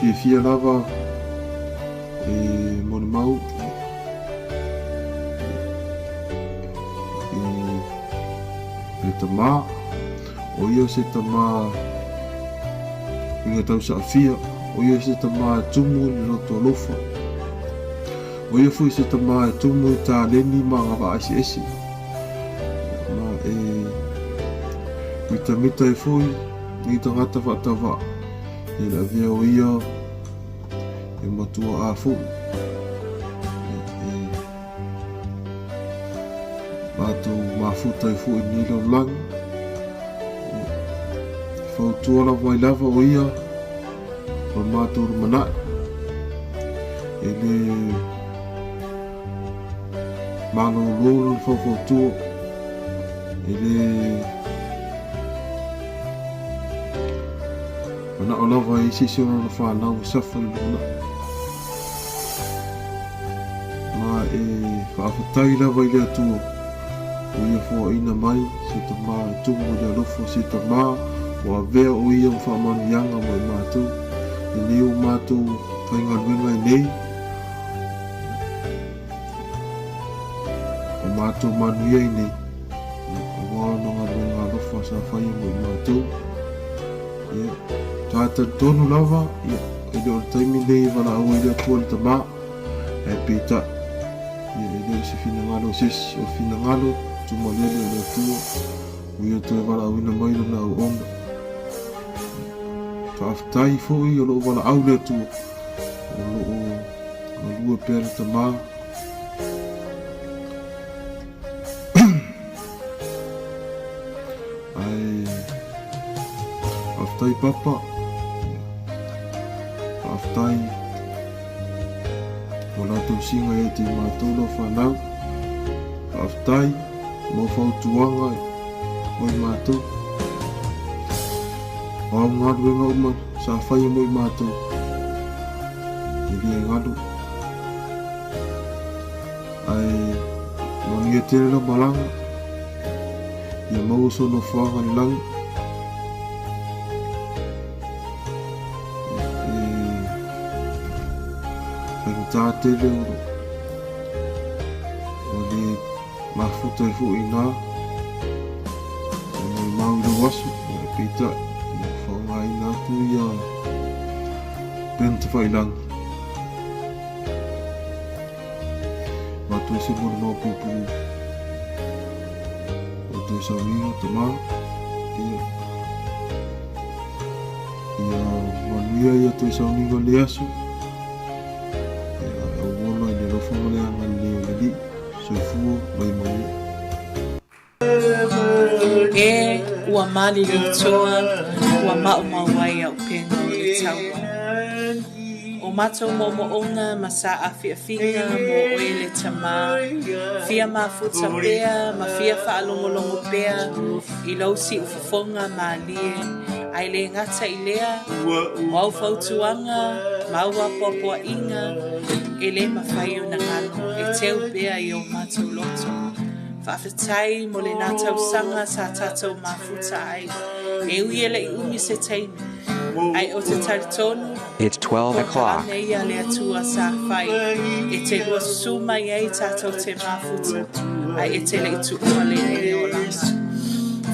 te fia lava e mone mau e tamā. O ia se tamā inga tau sa fia. O ia se tamā tumu ni roto lofa. O ia fui se tamā tumu i tā leni ma ngava aisi esi. Ma mita e fui, ni tangata whatawa. E la via o ia, e matua a fui. Mātou mafuta e fui ni lau lang. Whautua la vai lava o ia, ma mātou rumanai. E le malo lolo le whautua. E le mana o lava i sisi ona na whanau safa le luna. Ma e whaafatai lava i le atua. O ia fua ina mai, se ta mā e tumu le alofo, se ta mā o a vea o ia o whaamanu yanga mo i mātou. E leo mātou whainga luenga i nei. O mātou manu ia i nei. O wāna ngā luenga alofo sa whaia mo i mātou. Tāta tonu lava, e leo taimi nei wala au i lea kua le ta mā. E pita. E leo se fina ngalo sisi o fina ngalo. Tuma lele le tua, uia te wala au ina mai na au onga. Whaaftai fōi o loo wala au le tua, o loo lua pēra ta mā. Ai, whaaftai papa, whaaftai, o lātou singa e te mātou lo whanau, whaaftai, mo whautuanga mo i mātou. O au ngāru e ngau ma sa whaia mo i mātou. I lia ngāru. Ai, mo ni e tere la malanga. Ia mau so no whaanga ni langi. Whaingatā tere uro. O ni mafuta i fu i nā. E mai mau i wasu, e pita ia whaongai ngā tu ia pen te whailang. Mātua se mora mau pūpū. Mātua sa uninga te mā. Ia manuia ia toi sa uninga le aso. Ia auola i le rofo male anga leo le li. Soifua mai maua. E ua mali lutoa, ua mau mawai au penga o le taua. O matou mo'omo'oga ma sa afiafiga mo oe le tamā. Fia mafuta pea, ma fia fa'alogologo pea, i lou si'ufofoga malie. Ai le ngata i lea, o au fautuaga, ma au apoapoa'iga, e le mawhai o na ngano, e teu pea i o matou loto. Whawhetai mo le nā tausanga sa tātou mafuta ai. E ui ele i umi se teimi. Ai o te taritonu. It's 12 o'clock. Nei a le atua sa whai. E te lua suma i ei tātou te mafuta. Ai e te le itu ua le nei o langa.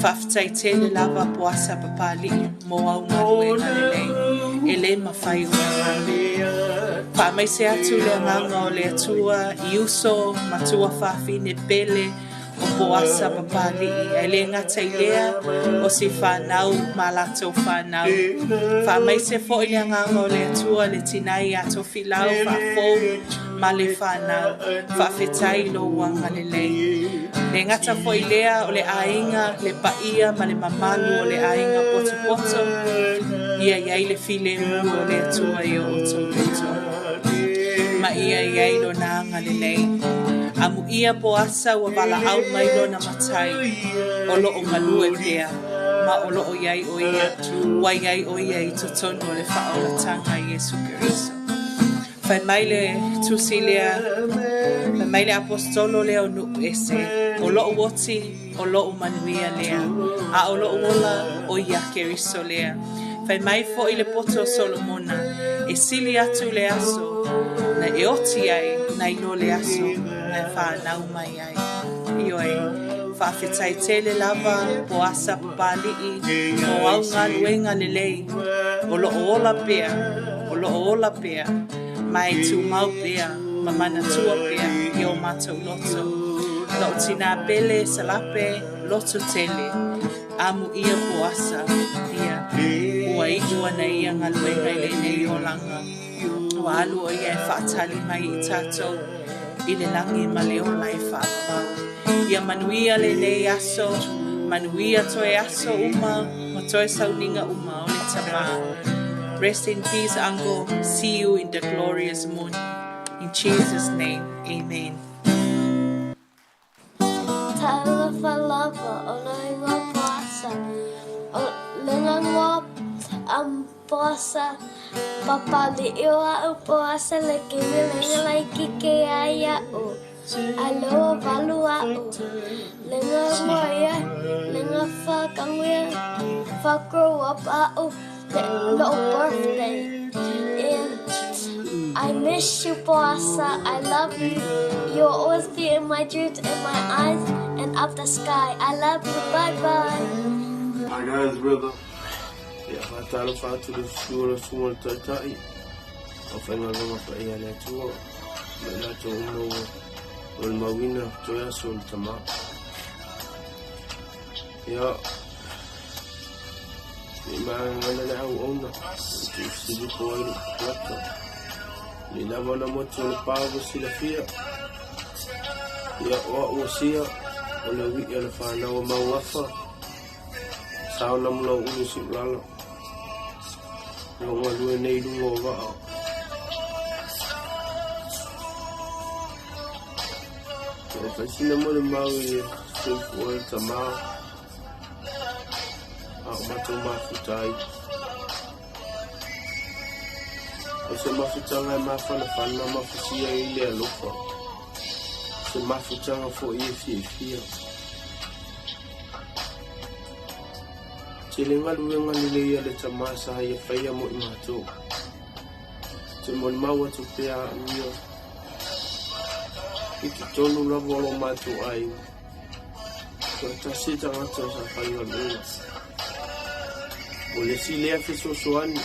Whawhetai te le lava poasa papali. Mo au maru e ngale nei. E le mawhai o ngale. Whamai se atu le nganga o le atua. I uso matua whawhine pele. O poasa papali, e le ngata i lea, o si whanau, ma lato whanau. Whamai se fo i le nganga o le atua, le tinai ato filau, whafou, ma le whanau, whawhetai lo wanga le lei. Le ngata fo i lea, o le ainga, le paia, ma le mamalu o le ainga poto poto, ia iai le file mu o le atua i o oto leto. Ma ia iai lo nanga le lei. Amu ia poasa ua wala au mai lona matai. O loo malue pea. Ma o loo iai o ia. Wa iai o ia i totonu o le whaolatanga Iesu Keriso. Whai mai le tusilea. Whai mai le apostolo lea o nuku ese. O loo woti, o loo manuia lea. A o loo ola o ia Keriso lea. Whai mai fo i le poto Solomona. E sili atu le aso. Na e oti ai, na ilo le aso. Na whanau mai ai. Ioi, whawhetai tele lava, poasa papali'i, o au ngā luenga lelei, o lo ola pea, o lo ola pea, mai tu mau pea, ma mana tua pea, i o mātou loto. Lo tina pele salape, loto tele, amu ia poasa, ia, ua i ua na ia ngā luenga i le nei o langa. Ua alu o ia e whaatali mai i tātou, i le langi ma leo mai whaapau. Ia manuia le nei aso, manuia toe aso uma, ma toe sauninga uma o le tama. Rest in peace, Uncle. See you in the glorious moon. In Jesus' name, amen. Talofa lava o loinga poasa, o lenga ngop poasa, papali iwa o poasa le kimi lenga lai kike aya o. Aloha valua o lenga moia lenga whakangwea whakrow up a o little birthday and I miss you Poasa, I love you, you'll always be in my dreams, in my eyes and up the sky. I love you, bye bye. Hi guys, brother. Yeah, my title five to the school of Sumo Tatai. I'm finally going to play on that tour. But not to know. Ol mawina toya sol tama. Ya. Ni mana na au ona. Ti sibu ko ai plata. Ni na bona mo tole pago sila fia. Ya o sia. Ola wi ya fa na o mawafa. Sao nam lo u si lalo. Lo wa lu nei lu o va. Fasina mo le mau e se foi tama a mato mafutai o se mafutanga mafana fana mafusia ile alofa se mafutanga fo e fia chilenga luenga lile ya le tama sa ya faya mo imato se mo mau tu pea mio Iki tonu la volo matu ai. Ko ta sita ngata sa whainga lua. o le si lea fesoasoani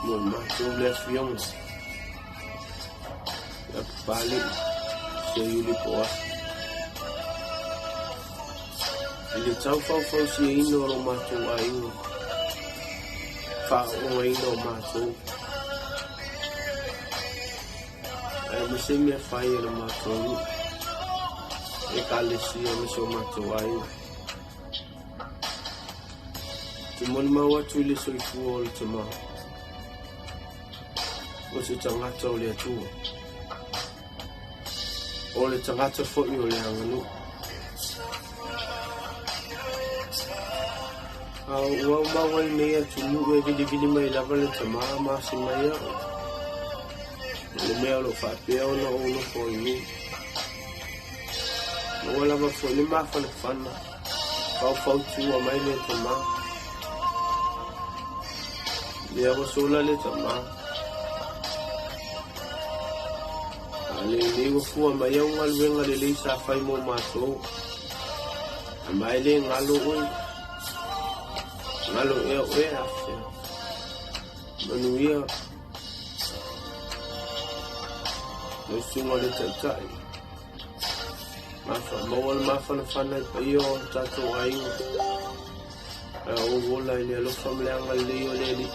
mo le matou le afioga ia papalei se iuli po asa i le tau faufausiaina o lo matou aiga fa'aʻogaina o matou ae ma se mea fai e le matou e kalesia ma se o matou aiga te moli mau atu i le soifua o le tamā o se tagata o le atua o le tagata fo'i o le aganuu ua mau ai nei atu nu'u e vilivili mai lava le tamā masi mai a'o le mea o lo fa'apea ona o lofo i nui ma ua lava fo'i le mafanafana faufautua mai le tamā lea ua sola le tamā le ua fua mai au galuega lelei sa fai mo matou a mai le galo oi ngalo ea o ea afea manuia le sunga le taitai maua le mafanafana i paia o tatou aiga a o wola i le alofa ma le agalelei o le alii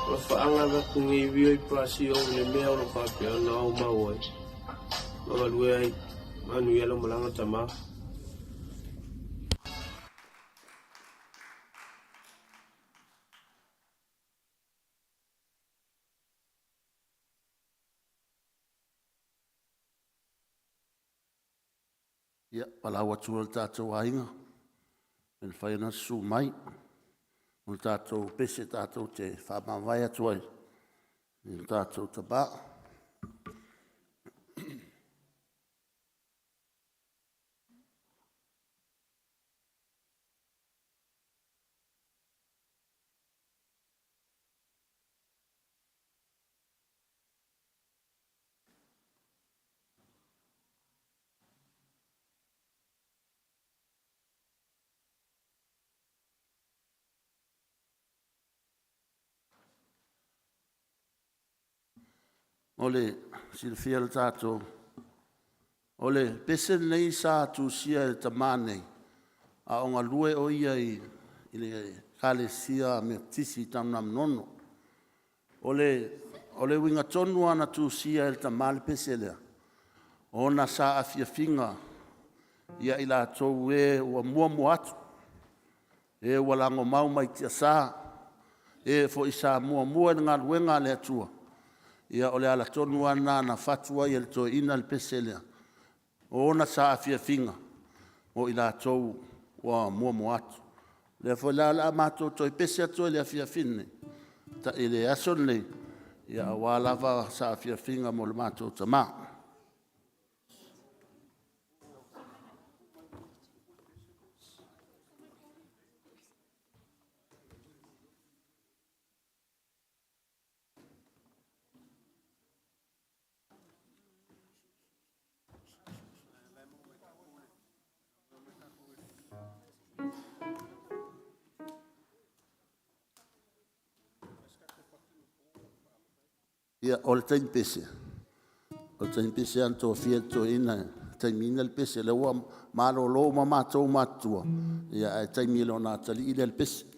ma fa'aga vakugeivio i pasio le mea o lo fa'apeana au mau ai ma galue ai manuia lo malaga tamā Ia, palau atu o le tātou ainga. E le whaina su mai. O le tātou pese tātou te whamawai atu ai. E le tātou taba. Ole silfia le tātou. Ole pese nei sa tu sia e tamane. A onga lue o ia i le kale sia me tisi tamnam nono. Ole winga tonu ana tu sia e tamale pese lea. Ona sa afia finga. Ia ila tau e ua mua muatu. E walango mau mai tia sa. E fo isa mua ngā luenga le atua. Ia ole ala tonu ana na fatua i le to ina le peselea. O ona sa afia finga. O ila tau wa mua atu. Le fo la mato to i pese atu le afia finne. Ta ile ason le. Ia wa lava sa afia finga mo le mato tama. Ia o le taimi pese. O le taimi pese anto fia to ina taimi ina le pese le ua malolo ma matou matua. Ia e taimi lo na tali ile le pese.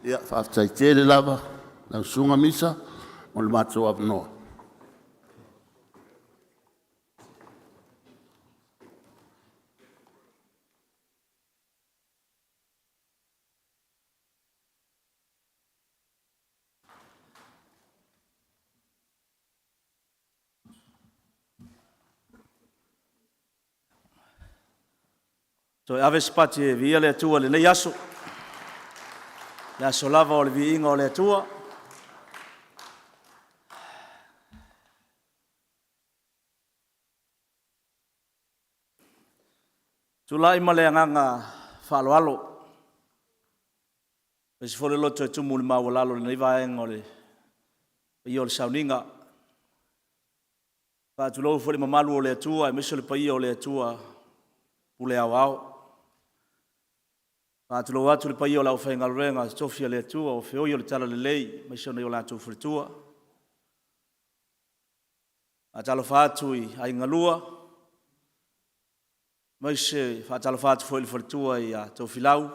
Ia, whaatai tere lava, lau sunga misa, o le matou avanoa. So ave spati e via le atua le nei aso. Le aso lava o le viinga o le atua. Tulai ma le anganga whaaloalo. E si fore loto e tumu le mawalalo le nei vaenga o le pai o le sauninga. Whaatulou fore mamalu o le atua e miso le pai o le atua ule au au. Whaatulou atu le pai o lau whaingalurenga tofia le atua o whioi o le tala le lei miso nei o lātou whiritua. Whaatalo whaatu I aingalua. Maise whaatalo whaatu fwoi le whiritua I a tau whilau.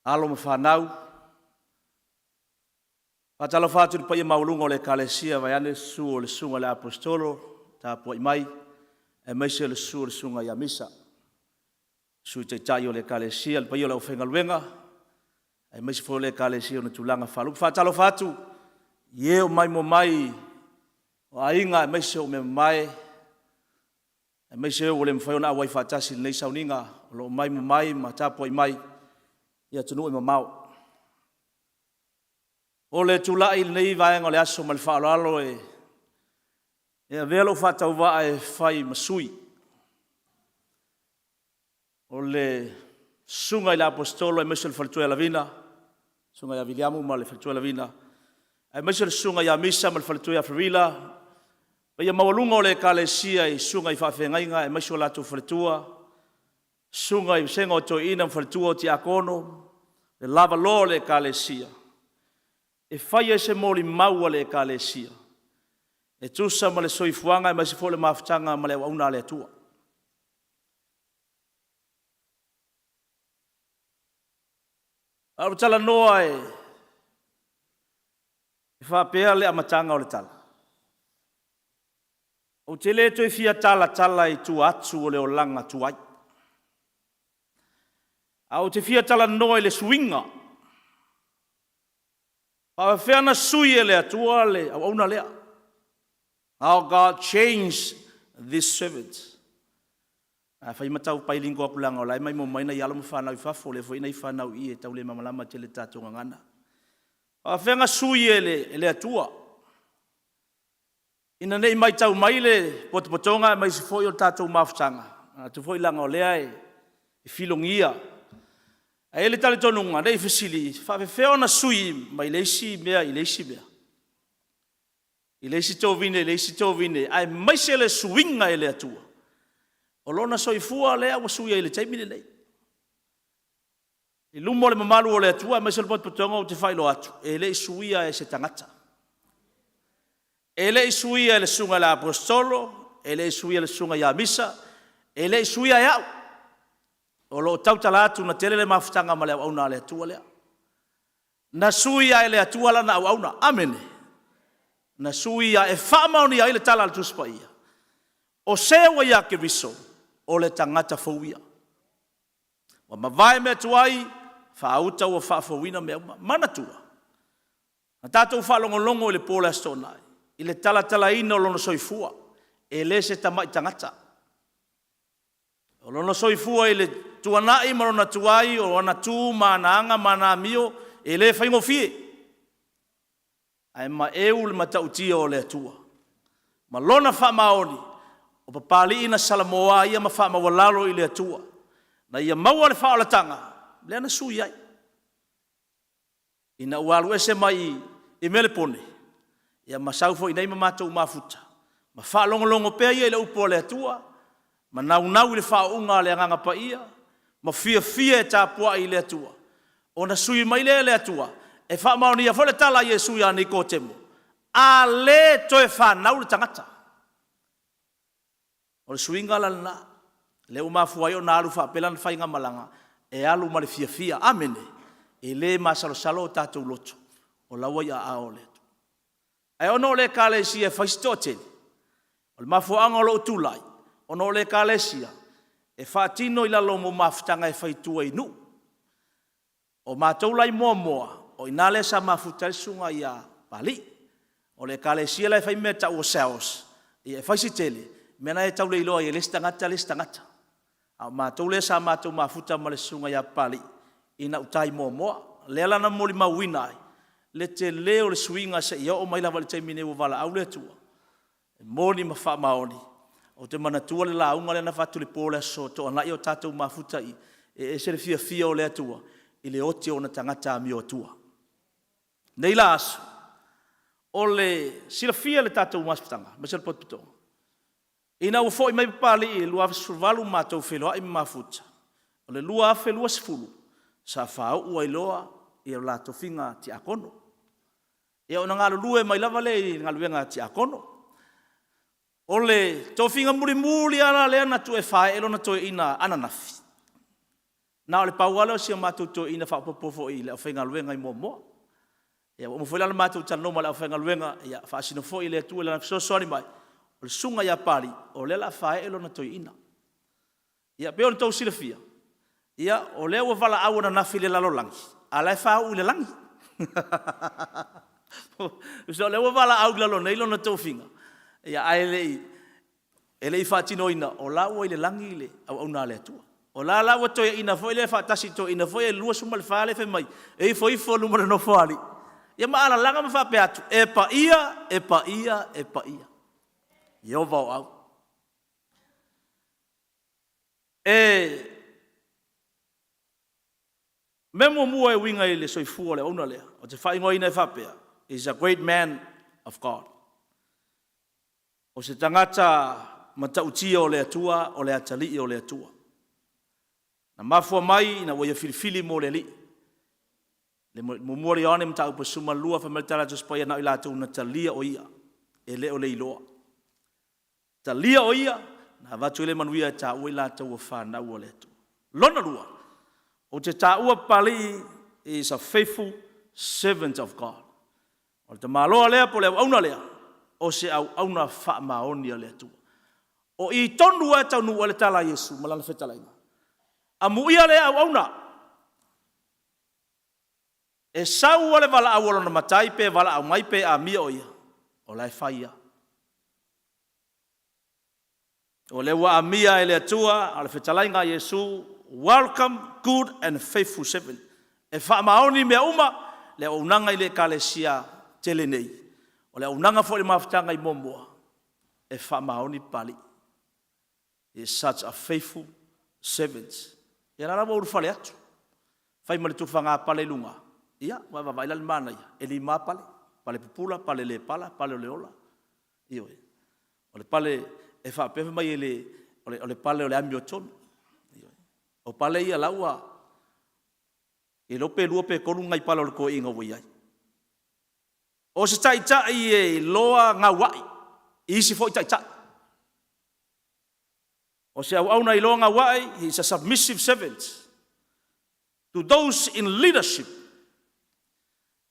Alo ma whanau. Whaatalo whaatu le pai o maulunga o le kalesia vai ane su o le sunga le apostolo ta po I mai. E maise le su o le sunga I a misa. Sui te tai o le kalesia, le pai o lau whengaluenga. E maise fo le kalesia o na tulanga whalu. Whaatalo whatu, ie o mai mo mai, o ainga e maise o me mai. E maise o le mwhai o na awai whaatasi nei sauninga, o lo mai mo mai, ma tapo I mai, ia tunu I mamau. O le tulai nei vaenga o le aso ma le whaaloalo e velo whatau waa e whai masui. O le sunga I la apostolo e meso le whalitua la vina. Sunga ia Viliamu ma le whalitua la vina. E meso le sunga ia misa ma le whalitua ia Frivila. Pa ia mawalunga o le kalesia I sunga I whawhengainga e meso la tu whalitua. Sunga I senga o to ina whalitua o ti akono. Le lava lo le kalesia. E whai e se moli maua le kalesia. E tusa ma le soifuanga e meso fo le mawhtanga ma le wauna le atua. Au tala noa e whapea le amatanga o le tala. O te le toi fia tala I tu atu o le o langa tu ai. Au te fia tala noa I le swinga. Whawhena sui e le atua le au auna lea. How God changed this servant. Whai matau pai lingua kulanga o lai mai mo maina I alo mo whanau I whafo le fwina I whanau I e tau le mamalama te le tātonga ngana. Whenga sui e le atua. Ina nei mai tau mai le potopotonga mai si fwoi o tātou mawhtanga. Tu fwoi langa o lea e whilongia. A ele tale tonunga, nei whisili. Whawhewheo na sui mai leisi mea I leisi mea. I leisi tō vine. Ai mai se le suinga e le atua. O lona soifua lea wa suia I le taimile nei. I lumo le mamalu o le atua, mai se le potonga o te whailo atu. E le suia e se tangata. E le suia e le sunga le apostolo, e le suia le sunga ia misa, e le suia e au. O lo tautala atu na tele le mawhtanga ma le au na le atua lea. Na suia e le atua la na au na, amene. Na suia e whamaoni a ile tala al tuspa ia. O sewa ia ke viso. O le tangata fauia. Wa mawai me tuai, whaauta wa whaafauina me uma, manatua. Na tātou whaalongolongo I le pōle astonai. I le tala ina o lono soifua. E le se tamai tangata. O lono soifua I le tuanai marona tuai, o ana tū, mana anga, mana mio, e le whaingo fie. Ai ma eu le matautia o le atua. Ma lona whaamaoni. O papali ina salamoa ia ma wha mawalalo I le atua. Na ia maua le wha o la tanga. Le ana sui ai. Ina ualu ese mai I melepone. Ia masaufo I nei mamatou mafuta. Ma wha longolongo pea ia I le upo le atua. Ma nau I le wha unga le anganga pa ia. Ma fia e tāpua I le atua. O na sui mai le atua. E wha maoni ia fole tala I e sui a Niko Temo. A le toe wha nau le tangata. O le suinga lana, le umafuai o na alu whaapela na whainga malanga, e alu ma le fia. Amene. e le masalosalo o tātou loto, o lawa ia a o le tu. Ai ono le kalesia whaisto tele, o le mafuanga o lo tūlai, ono le kalesia, e whaatino i lalo mo mafutanga e whaitua inu. O mātoulai moa moa, o inale sa mafutaisunga ia pali, o le kalesia lai whaimeta o saos, i e whaisi tele, mena e taule iloa i e listangata. A mātoule sa mātou mafuta ma le sunga ia pali, ina utai moa moa, le alana moli mawinai, le te leo le suinga se ia o maila wale taimine o wala au le tua. Moni ma wha maoni, o te manatua le launga le na whatu le pōle so, to anai o tātou mafuta i, e se le fia o le atua, i le oti o na tangata mi o atua. Nei la asu, o le sila fia le tātou masputanga, ma se le potputonga. Ina ua foi mai pali i lua survalu mātou wheloa i mafuta. O le lua afe lua sifulu, sa whao ua iloa i la tofinga ti akono. E o na ngā lulue mai lava le i ngā luenga ti akono. O le tofinga muri ala lea na tu e whae elo na tu e ina ananafi. Na o le pauale o si o mātou tu e ina whaopopofo i le au whainga luenga i moa. E o mwhoi lana mātou tanoma le au whainga luenga i a whaasino fo i le tu e lana fisosoani mai. O le sunga ia pali, o le la whae elo na tu e ina. Ia peo na tau sila fia. Ia o lea ua wala au na nafi le lalo langi. A lai whao i le langi. So le ua wala au lalo neilo na tau finga. Ia ai ele i whaatino ina, o la ua i le langi le au na le atua. O la ua toi ina fo i le whaatasi to ina fo i lua suma le whaale fe mai. E fo i fo lumana no whaali. Ia maala langa ma whape atu. E pa ia. Ia vau au. Memo mua e winga i le soifua le ona lea. O te whaingoa ina e whapea. Is a great man of God. O se tangata matautia o le atua, o le atali o le atua. Na mafua mai, na waia filifili mo le li. Le mumuri ane mta upa suma lua whameltara tuspoia na ilatu na talia o ia. E le o le iloa. Talia o ia, na watu ele manuia e ta ua ilatu ua whanau o le atua. Lona lua. O te tāua pali is a faithful servant of God. O te māloa lea po lea auna lea, o se au auna wha maoni a lea tua. O i tonu e tau nua le tala Yesu, malana whetalaina. A muia lea au auna. E sau ale wala au alona matai pe, wala au mai pe a mia o ia. O lai whaia. O le wa a mia e lea tua, ale whetalaina Yesu, welcome, good and faithful servant. E wha maoni mea uma, le unanga i le kalesia tele nei. O le unanga fo le mafutanga i momoa. E wha maoni pali. He is such a faithful servant. E rara mo urufale atu. Whai malitu whanga pale lunga. Ia, wawa vaila le mana ia. E li ma pale. Pale pupula, pale le pala, pale o le ola. Iyo e. O le pale, e wha pefe mai e le, o le pale o le ami o tonu. O pale ia laua, e lope lua pe konu ngai pala o le ko inga wai ai. O se tai e loa ngā wai, isi fo i tai. O se au na i loa ngā wai, he is a submissive servant to those in leadership.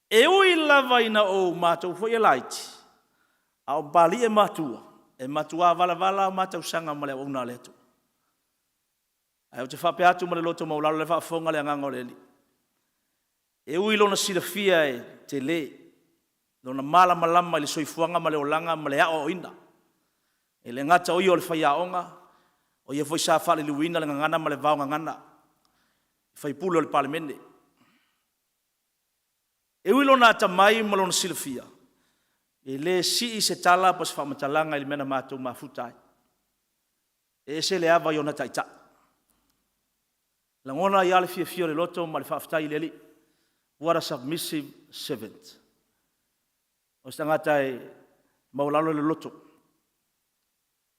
E ui lava ina o mātou fo i laiti, a o bali e matua vala mātou sanga ma le au na le tu. Ai o te whape atu ma le loto maulalo le whaafonga le anganga o le li. E ui lona silafia e te le. Lona mala malama le soifuanga ma le olanga ma le ao o ina. E le ngata oi o le whaia onga. O ia foi sa whale luina le ngangana ma le vaonga ngana. Whai pulu o le palemene. E ui lona ata mai ma lona silafia. E le si i se tala pas whamatalanga i le mena mātou mafutai. E se le awa i ona taita. La ngona ia le fia le loto ma le whaaftai leli. What a submissive servant. O stangata e maulalo le loto.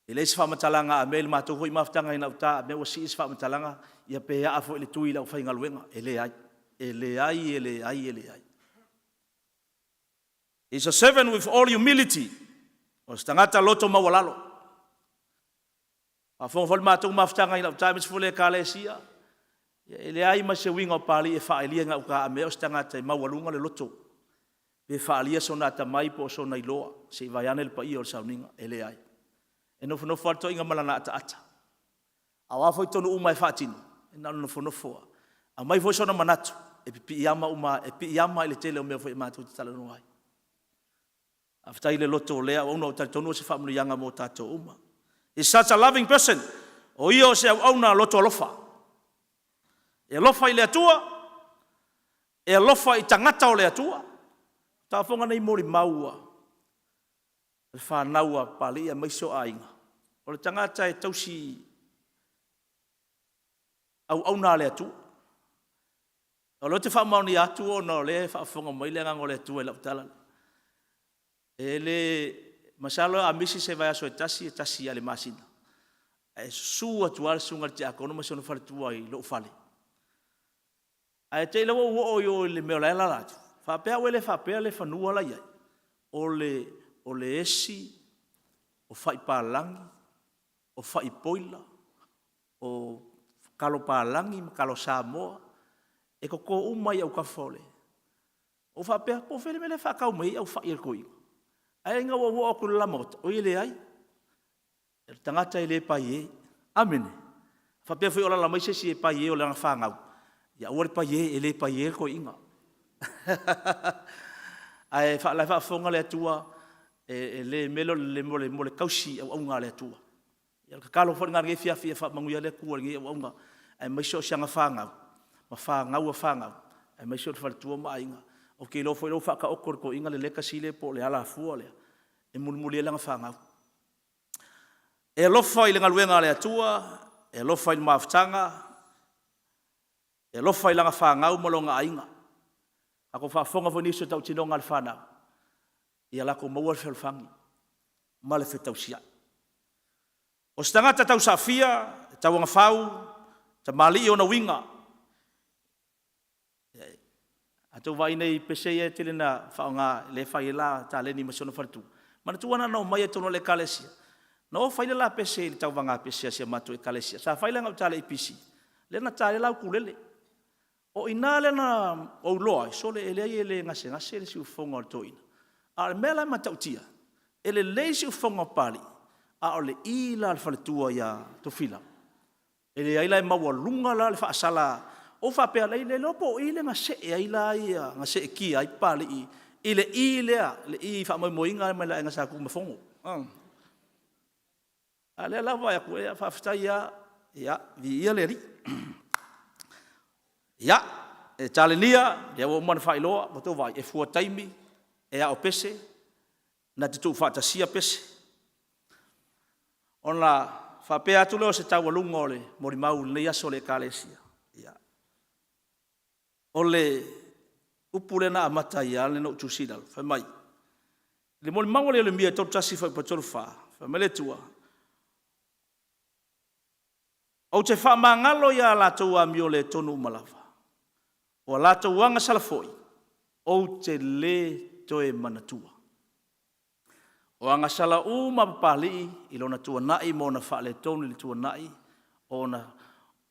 E le isfa matalanga a mele mātou hoi maftanga ina uta a me wa si isfa matalanga ia pe a afo ele tui la ufai ngaluenga. Ele ai. He's a servant with all humility. O stangata loto mawalalo. A fonga fol mātou maftanga ina uta me sifule kalesia. Ele ai ma se winga pali e whaelia ngā uka a mea o stangata e maualunga le loto. Pe whaelia so nā ta mai po so nei loa. Se vai ane le pa i o le sauninga. Ele ai. E no whanofo ato inga malana ata ata. A wafo i tonu uma e whaatino. E nā no whanofoa. A mai fo so na manatu. E pi iama uma, e pi iama ile tele o mea fo i mātou te tala no ai. A whatai le loto o lea, o no tali tonu o se whamunu yanga mo tātou uma. He's such a loving person. O io se au na loto lofa. E lofa i le atua. E lofa i tangata o le atua. Tā whonga nei mori maua. E whānaua pali a maiso ainga. O le tangata e tausi au na le atua. O lo te whamauni atu o no le whaafonga mai le ngango le atua e lau tala. E le masalo a misi se vai aso e tasi ale masina. E su atu ale sunga te akono maso no whale tua i lo whale. A e te lewa uo o le meo laela latu. Whapea whapea le whanua la iai. O le esi, o whai pālangi, o whai poila, o kalo pālangi, kalo Samoa, e koko umai au ka fole. O whapea, po whele mele whakau mai au whai koi. Ai ngā wau o kuru lamota, o ile ai. E tangata i le pai e, amene. Whapea whi ola la mai sesi e pai e o le nga whangau. Ia ore pai e le pai e ko inga. Ai wha whafonga le atua, e le melo le mole kausi au aunga le atua. Ia ka kalo whori ngā ngē fia wha manguia le kua ngē au aunga. Ai mai so sianga whangau. Ma whangau a whangau. Ai mai so te whare ma inga. O ke lo foi lo fa ka okor ko inga le leka sile po le ala fu le e mulmuli la nga e lo foi le ngaluenga le atua e lo foi maftanga e lo foi la nga ngau molonga ainga ako fa fonga voni so tau tinonga le fana ia la ko mo fel fangi male fe tau sia o stanga tau safia tau nga fau ta mali ona winga Ato vai nei pese e tele na whaonga le whai la ta le ni masono whartu. Mana tuana no mai tono le kalesia. No whai la pese le tau wanga pese sia matu e kalesia. Sa whai la ngau tale i pisi. Le na tale lau kulele. O ina le na o loa, so le ele le ngase le si ufonga o toina. A le mela matautia. Ele le si ufonga pali. A o le ila al whaletua ia to fila. Ele aila e maua lunga la le whaasala o fa pe ala ile lopo ile nga se ai la ia nga se ki ai pale i ile le i fa mo moinga me la nga sa ku me fongo ale la va ku ya fa fta ya vi ia le ri ya e talelia ya wo man fa ilo mo to vai e fu taimi e a opese na te tu fa ta sia pese on la fa pe atu lo se tawa lungole mori mau le ya sole kalesia ole upule na amata ia le no tusida fa mai le mo mangole le mia to tasi fa patoro fa mele tua o te fa mangalo ia la to amio le tonu malava o la to wanga salafoi o te le to e manatua o anga sala uma pali i lona tua nai mo na fa le tonu le tua nai ona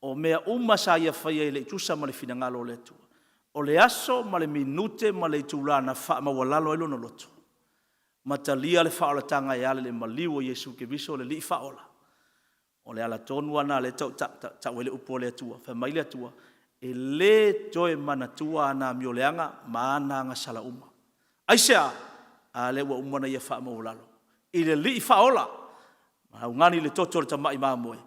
o mea uma sa ia fa ia le tusa ma le finangalo le tua o le aso ma le minute ma le tulana fa ma walalo ilo no loto matalia le fa ola tanga ya le maliwo Yesu ke viso le li fa ola o le ala tonu ana le ta wele upo le tua fa mai le tua e le toe mana tua na mioleanga mana nga sala uma aisha a le wa umana ia fa ma walalo i le li fa ola ma ngani le toto le tamai mamoe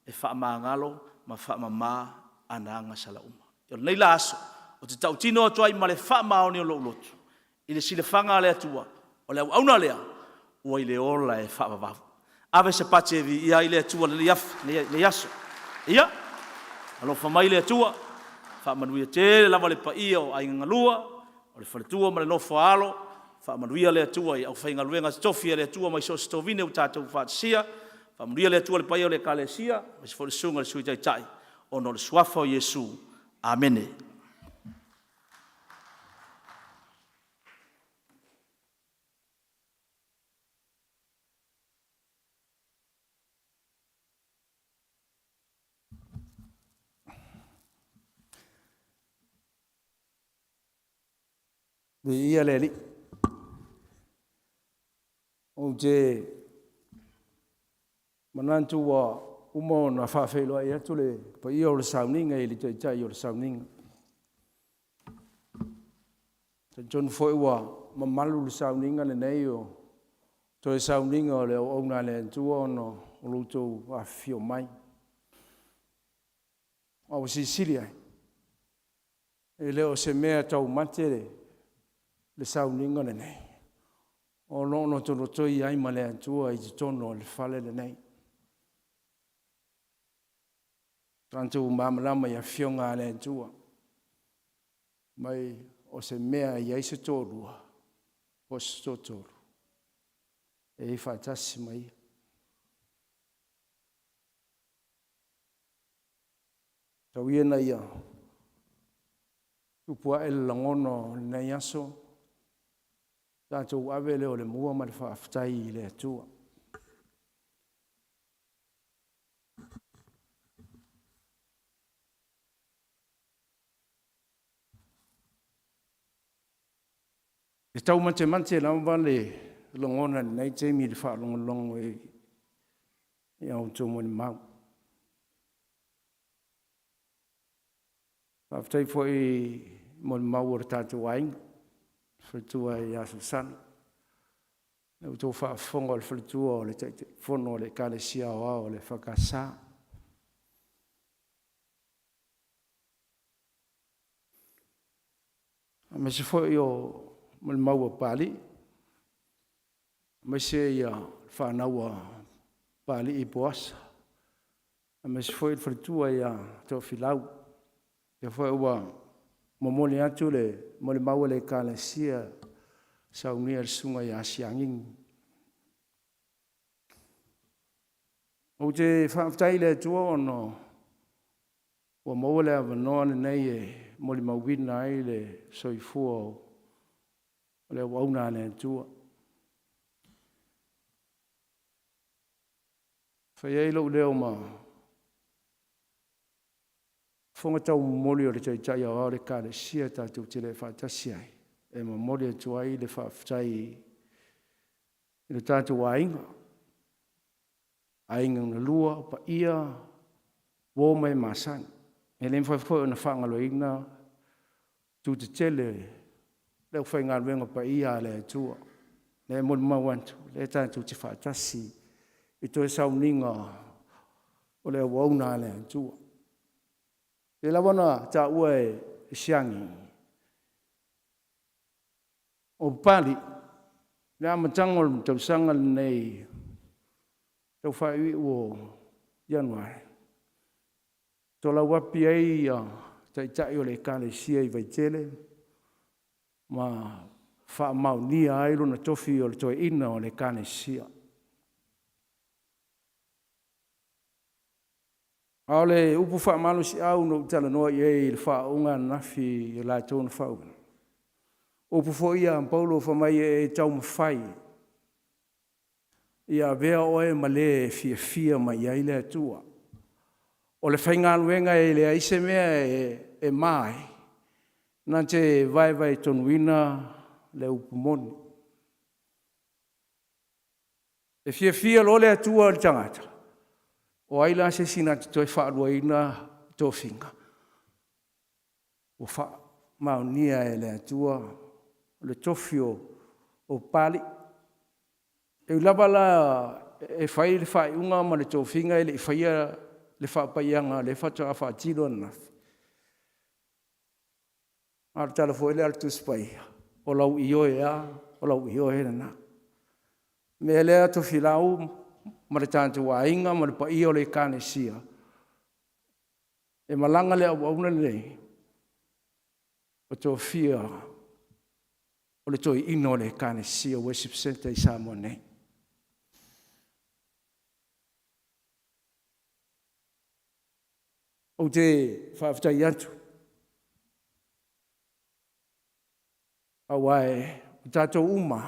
e fa ma ngalo ma fa ma ana nga sala uma yo nei la aso o te tau tino atua i male wha maoni o lo lotu. I le sile whanga le atua. O le au na lea. Ua i le ola e wha wawafu. Awe se pache vi ia i le atua le yaso. Ia. Alo whamai le atua. Wha manuia te lava le pa ia o ai ngalua. O le whaletua ma le nofo alo. Wha manuia le atua i au whai ngaluenga stofia le atua mai so stovine u tātou whaatisia. Wha manuia le atua le pa ia o le kalesia. Ma se fore sunga le sui tai tai. O no le suafa o Yesu. Amene. ia le li. O te manantu wa umo na whawhelo ia tule pa ia o le sauninga i li tai o le sauninga. Te John foi wa mamalu le sauninga le nei o to e sauninga o le o na le antua ono o luto a fio mai. O Sicilia. E leo se mea tau matere le sauninga le nei. O lono tono toi ai ma le antua i te tono le fale le nei. Tanto mamalama ia fionga le antua. Mai o se mea ia se tōrua. O se tōtoru. E i whaatasi mai. Tau ia na ia. Tupua e langono nei aso. Tātou awe leo le mua ma le whaafutai i le atua. E tau mante la wale longona nei teimi le whaalongolongo e au tō mo ni mau. Whaafutai fo i mo ni mau o tātou ainga. Whalitua i aso sana. Nau tō whaafonga o le whalitua o le teite whono o le kale sia o le whakasā. A me se fo i o mo le maua pali. Me se i a whanaua pali i boasa. A me se fo i le whalitua i a tō whilau. Ia fo i ua momoli atu le mo le maua le kalesia saunia le sunga i asianging. O te whaafutai le atua ono ua maua le avanoa nei e mo le mauwina ai le soifua o le wauna le atua. Whaiei lau leo ma fonga tau moli o le tai o le kare sia tātou te le whaatasi ai. E ma moli atu ai le whaafutai i le tātou ainga. Ainga na lua, pa ia, wō mai masan. E le mwhai na whangalo ina, tu te tele, leo whainga wenga pa ia le atua. Le moli mawantu, le tātou te whaatasi, i toi sauninga o le wauna le atua. E lawana ta ua e siangi. O pali, le amatangol tau sanga nei tau whai o Januari. Tō la wapi ai tai o le kale sia i vaitele, ma wha mau nia ailo na tofi o le toi ina o le kale sia. Ao le upu wha malo si au no tala noa i e le wha unga nafi i la tōna whau. Upu fo ia Paulo wha mai e tau mawhai. Ia vea oe ma le fia mai ai le atua. O le whainga luenga e le aise mea e mai. Nā te vai tonuina le upu moni. E fia lo le atua le tangata. O aila se sina te toi whaarua ina tō whinga. O wha maunia e le atua, le tofio o pali. E ulabala e whai le whai unga ma le tō whinga e le whaia le whapaianga, le whata a whaatilo nafi. Ar tala fo ele altu spai, o lau ioe a, o lau ioe na. Me lea to filau, ma le tātou wa inga, ma le pa ia o le kāne sia. E malanga le au auna nei, o tō fia, o le tō ino le kāne sia, worship center i Samoa nei. O te whaafutai atu. Awai, o tātou uma,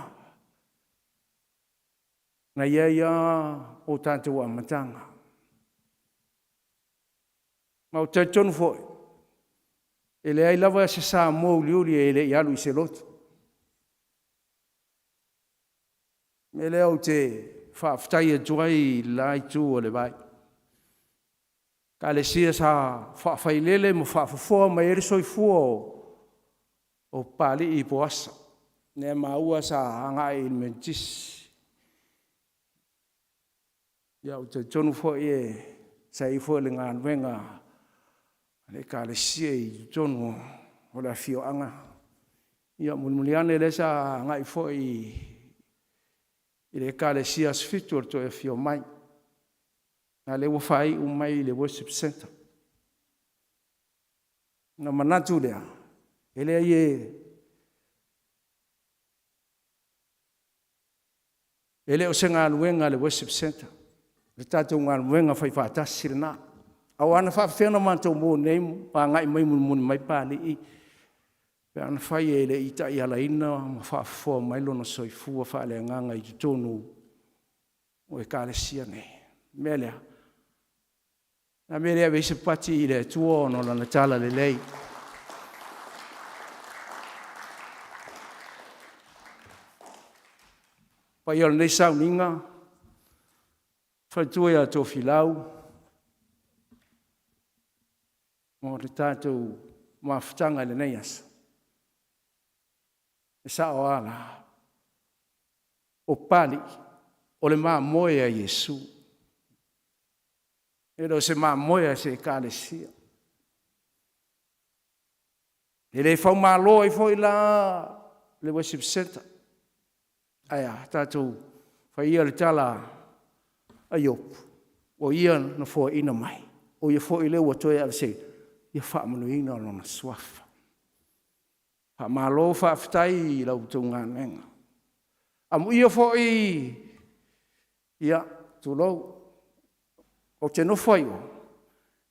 na ia o tātou amatanga. Ma o tātou foi, e le ai lava se sā mō liuri e le ialu i se lotu. Me le au te whaaftai e tuai lai tū o le vai. Ka le sia sa whaafai mo whaafufua mai ere soifua o pali i poasa. Ne maua sa hanga i mentis. Ia o te tonu fo e sa i fo le ngā nuenga le ka le sia i tonu o la fio anga. Ia mulmuliane le sa hanga i fo i le ka le sia sfitu o to e fio mai. Na le wafai umai le worship center. Na manatu lea. Ele Ele o se ngā nuenga le worship center. Le tātou ngā nuenga whai whātasi rena. Au ana whawhena mātou mō nei, pā ngai mai mun mai pāli i. Pe ana whai e le ita i ala ina, ma whawhua mai lona soifua whaale nganga i tonu o e kāle sia nei. Melea. Na melea veise pati i le tua ono lana tala le lei. Pa iol nei sau ninga, whaitua ia tō whilau, mō te tātou mawhitanga le nei asa. E sa o ala, o pali, o le maa moe a Yesu. E do se maa moe a se kāle sia. E le whau maa loa i fo i la le worship center. Aia, tātou whai ia le tala a iopu. O ia na fua ina mai. O ia fua i leo atoe ala se, ia wha manu ina lona swafa. Wha malo wha fitai i lau tau ngā nenga. Amu ia fua i, ia, tu lau, o te no whai o.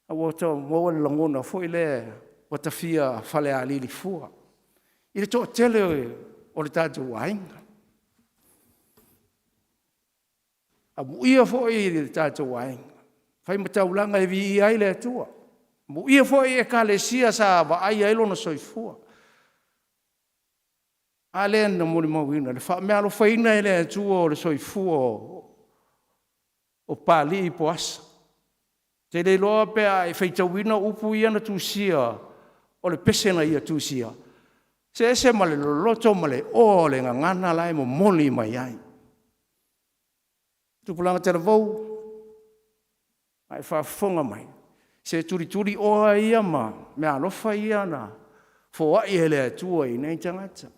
A wata maua le langona fua i le, wata fia whale a lili fua. I le toa tele o le tātou wainga. Amu ia fo i le tātou wainga. Whai mataulanga e vi i ai le atua. Amu ia fo i e ka le sia sa wa ai ailo na soifua. A le na mori mawina. Le wha mea lo whaina e le atua o le soifua o pali i poasa. Te le loa pea e whaitawina upu ia na tūsia o le pesena ia tūsia. Se ma le loloto ma le o le ngangana lai mo moli mai ai. Tupulanga te ravou, ai whaafonga mai. Se turi oa ia ma, mea alofa ia na, fo ai ele atua i nei tangata.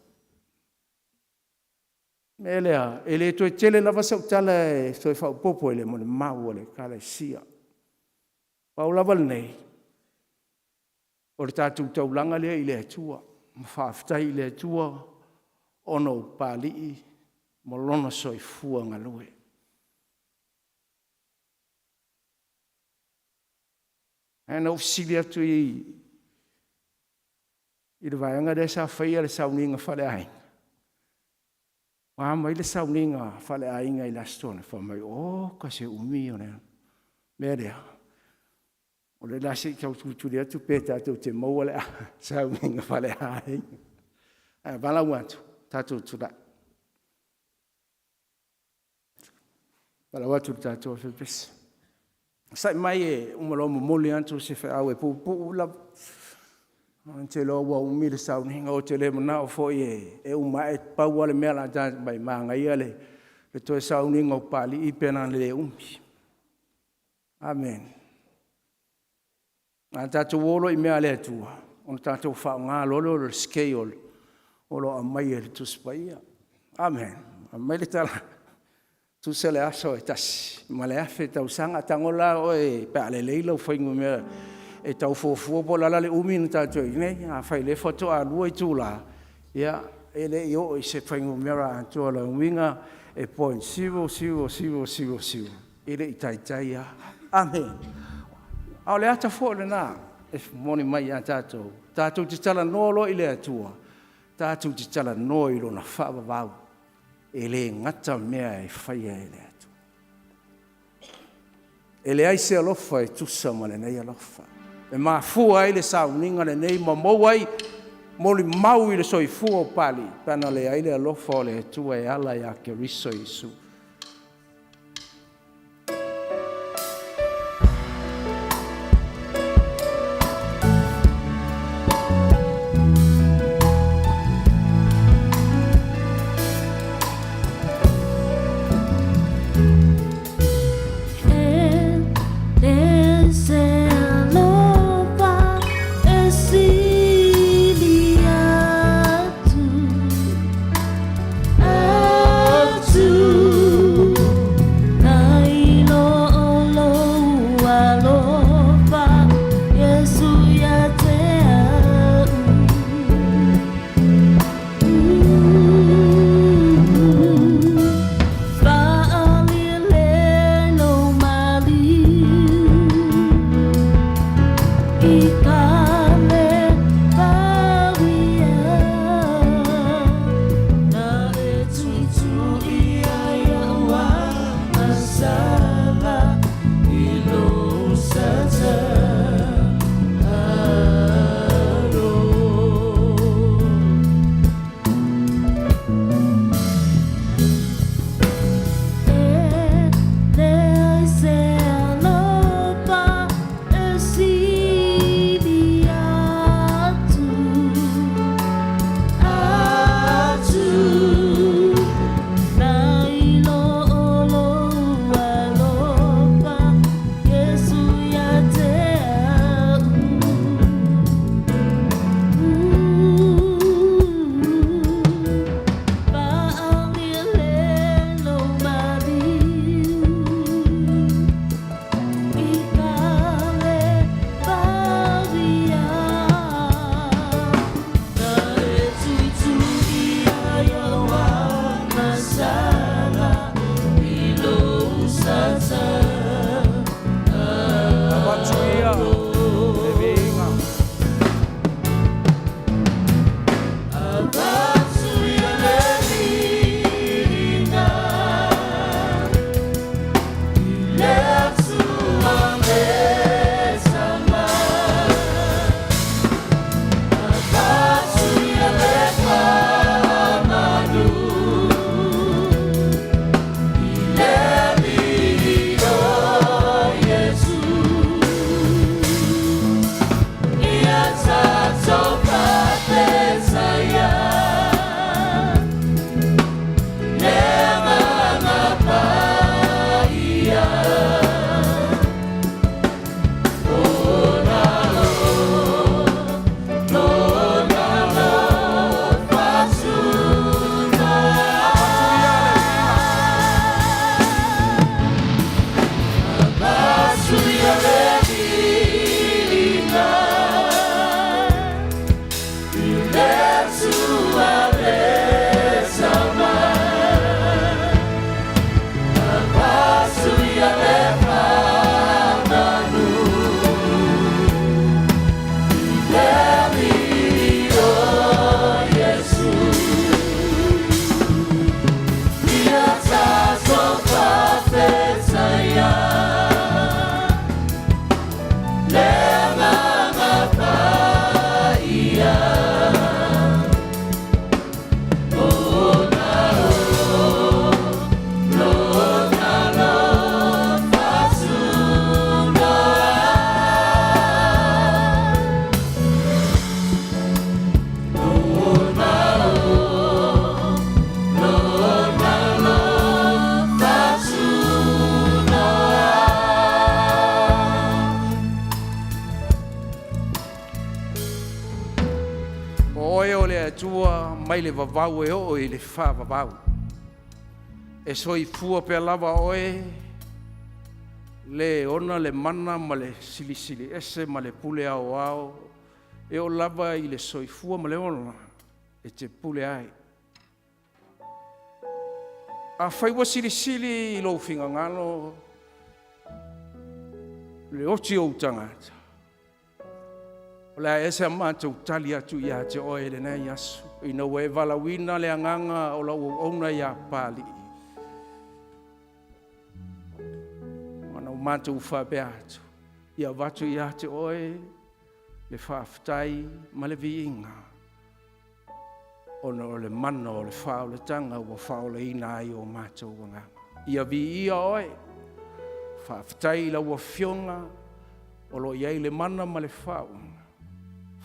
Melea, ele toi tele lava sau tala e soi whau popo ele mo le mau le kala sia. Pau lava nei, o le tātou taulanga lea i le atua, ma whaaftai i le atua, ono pali i, mo lona soi fua ngalue. Ana ofisili atu i le vaianga de sa whaia le sauninga whale ainga. Mai le sauninga whale ainga i lastone. Whamai, ka se umi o nea. Merea. O le lasi kau tuturi atu pēta atu te maua le sauninga whale ainga. Wala watu, tātou tura. Wala watu tātou whipesi. Sai mai e umalo mo moli antu se fa awe pu la ante lo wa umile sa ninga o tele na o foi e uma e pa wale mela ja mai manga ile le to sa ninga o pali i pena le umi. Amen. Anta tu wolo i mea le tua. On tato fa nga lolo le scale o lo amai e tu spaia. Amen. Amai le tala. Tu se le aso e tasi. Ma le afe tau sanga tangola o e pe ale leila o whaingu mea e tau fofua po lala le umi na tātou i nei. A whai le foto a lua i tūla. Ia, e le i o i se whaingu mea a tua la uminga e point sivo. I le i taitai a. Amen. Au le ata fo le nā. E moni mai a tātou. Tātou te tala nolo i le atua. Tātou te tala no i lona whaava vau. E le ngata mea e whaia e le atu. E le aise alofa e tusa ma le nei alofa. E maa fua ai le sauninga le nei ma mou ai Moli mau i le soifua o pali, pana le aile alofa o le atua e ala ia Keriso Iesu. mai le vavau e o i le wha vavau. E soi fua pe lava oe, le ona le mana ma le sili sili ese ma le pule ao ao, e o lava i le soi fua ma le ona, e te pule ai. A whaiwa sili sili i lo finga ngalo, le oti o tangata. O le ese mātou tali atu ia te oe le nei asu. Ina we valawina le anganga o la uona ia pali. Mana o mātou whape atu. Ia watu ia te oe le whaftai ma le viinga. ona o le mana o le whaoletanga ua whaoleina ai o mātou wanga. Ia vi ia oe, whaafitai la ua fionga, o lo iai le mana ma le whaunga.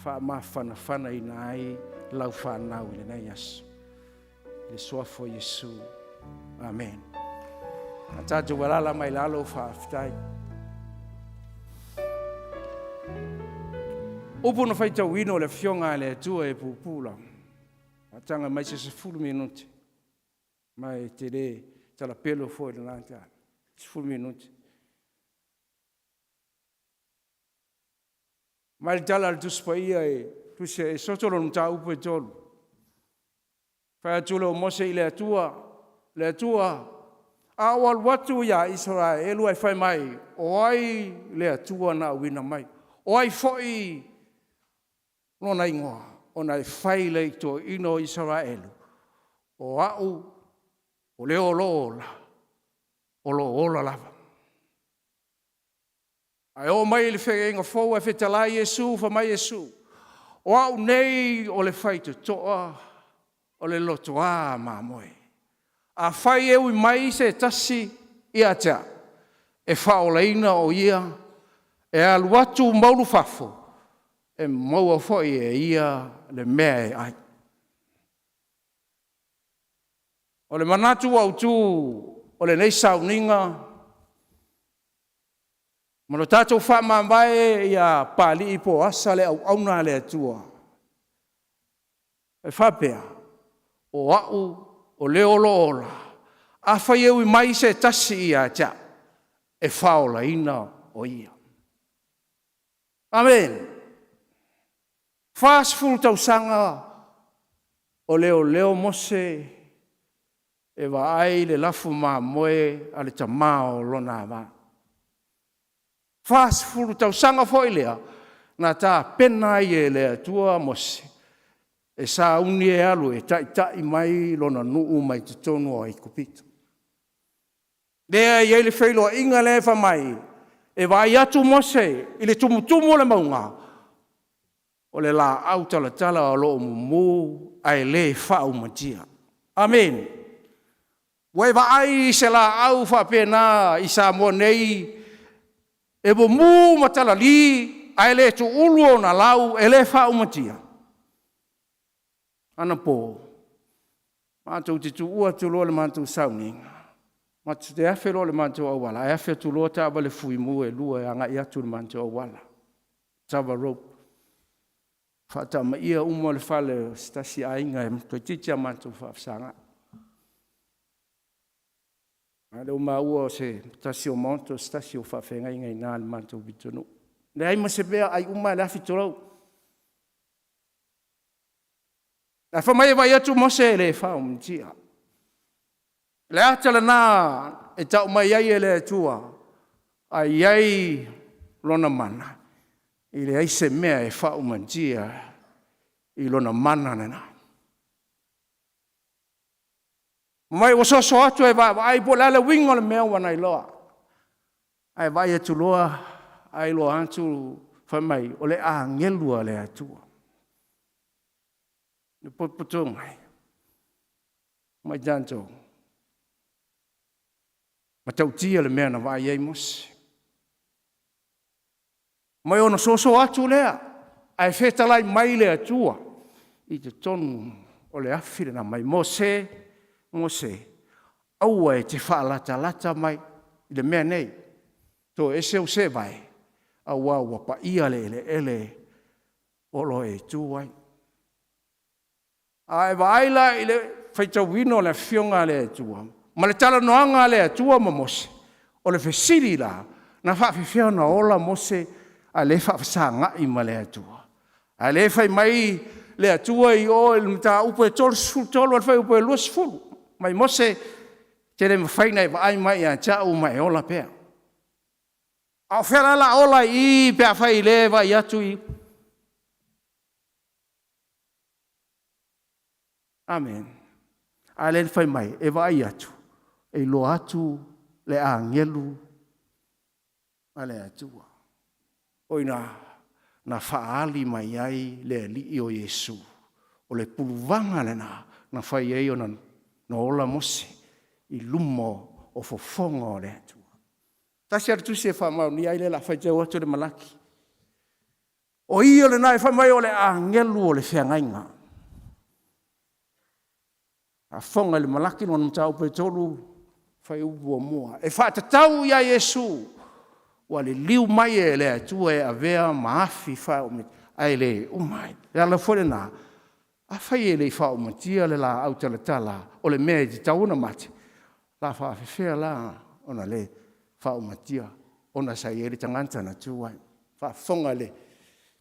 Wha ma whana ina ai, lau whanau i le nei asu. Le soafo Yesu. Amen. A tātou walala mai lalo whaafitai. Upu na whaitau ino le fionga le atua e pupula. A tanga mai se 10 minuti. Mai te re tala pelo fo le nanta. 10 minuti. Mai tala le tuspaia e tuse e sotolo nta upu e tolu. Whai tulo mose i le atua. Awal watu ya Israelu ai whai mai. O ai le atua na wina mai. O ai foi nona ingoa. O nai whai le to ino Israelu. O au o leo loola. O lo ola lava. Ai o mai le whege inga fau e whetalai Yesu wha mai Yesu. O au nei o le whai te toa. O le lotoa ma moe. A whai eui mai se tasi i atea. E whaoleina o ia. E aluatu maulu fafo. E maua foi e ia le mea e ai. O le manatu au tu. O le nei sauninga. Mano tātou whamambae ia pali i po asa le au auna le atua. E whapea. O au, o leolo ola, a whai eui mai se tasi i a tia, e whaola ina o ia. Amen. Whaasfulu tau sanga, o leo mose, e wa ai le lafu maa moe, a le tamao lona ma. Whaasfulu tau sanga foi lea, na tā pena i e lea tua mose. E sa uni e alu e tai mai lona nuu mai te tonu o i kupito. Lea i eile whailo inga lefa mai, e vai atu mose, i le tumutumu le maunga, o le la au tala o lo mumu, ai le whau matia. Amen. Wai vai se la au whapena i sa mo nei, e bo mu matala li, ai le tu ulu o na lau, e le whau matia. Ana po. Mātou te tu ua tu lo le mātou sauninga. Mātou te awhi lo le mātou awala. E awhi tu lo te awa le fui mu e lua e anga i atu le mātou awala. Tawa rope. Whata ma ia umo le whale stasi ainga e mtoi titia mātou whaafsanga. Ale o ua se stasi o mātou stasi o whaafenga inga i nā le mātou bitonu. Le aima se bea ai uma le awhi torau. La famai vai atu mose le whao mtia. Le atala nā e tau mai ai e le tua. Ai ai lona mana. I le aise mea e whao mtia. I lona mana nena. Mai o so atu e vai po lala wingo le mea wana i loa. Ai vai atu loa. Ai loa atu famai o le a ngelua le atua. Le potong mai janto ma tau tia le mea na vai ai mos mai ona so atu lea ai fetalai mai le atua i te tonu o le afire na mai mose au e te whaalata mai i le mea nei to ese o se vai au pa ia le ele o lo e tuai. Ai vai la ile faitawino le fionga le atua. Ma le tala noanga le atua ma mose. O le fesiri la na whaafifiona ola mose a le whaafasanga i ma le atua. A le fai mai le atua i o il mta upo e tolu al fai upo e luas fulu. Mai mose te le mawhaina i vai mai a tau mai ola pea. Au whera la ola i pea fai le vai atu i. Amen. A le fai mai, e vai atu. E lo atu le angelu. A le atua. Oina, na faali mai ai le li o Yesu. o le puluvanga le na whai ei o na ola mose i lumo o fofonga o le atua. Tasi ar tusi e whamau ni aile la whai jau atu le malaki. O i o le nai whamai o le angelu o le whiangainga. A whonga le malaki no mtau pe tolu whai ubu o mua. E whaatatau ia Yesu. Wa le liu mai e le atua e avea maafi whao me. Ai le umai. E ala fwere na. A whai e le whao matia le la au tala o le mea di tauna mate. La whaafewhea la ona le whao matia. Ona sai e le tanganta na tuai. Whaafonga le.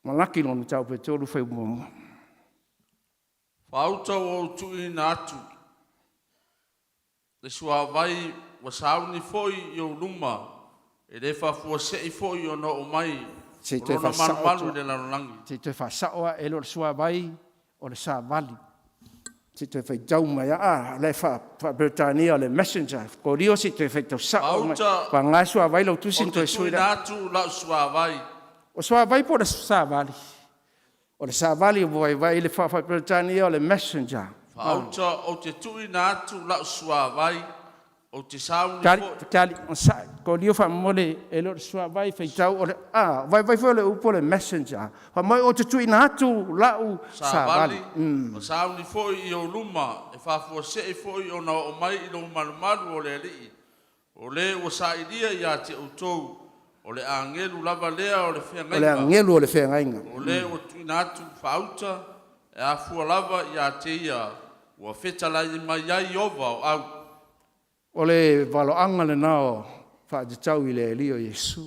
Malaki no tau pe tolu whai mua. Whautau o tui na atu. Le sua vai wa sauni foi i o luma. E le whafua sei foi o no o mai. Se te Rona malu le larangi. Se te whasaoa e lo sua vai o le sa vali. Se te whai jau mai le wha Britania le messenger. Ko rio se te whai tau sao mai. Wa ngai sua vai lau tusin to e sui da. O te tui na atu lau sua vai. O sua vai po le sa vali. O le sa vali o vai le wha Britania o le messenger. Whaauta o te tui na atu lau sua vai. O te sauni Kali, ko rio wha mole e lo sua vai whai tau o le, vai fo le upo le messenger. Wha mai o te tui na atu lau sa vali. O sauni foi i o luma, e whafua se foi o na o mai i lo malu o le alii. O le o sa idia i a te utou, o le angelu lava lea o le whiangainga. O le angelu o le whiangainga. O le o tui na atu whauta, e a fua lava i a te ia, ua whetalai mai ai ova o au. O le waloanga le nao whaatitau i le lio Yesu.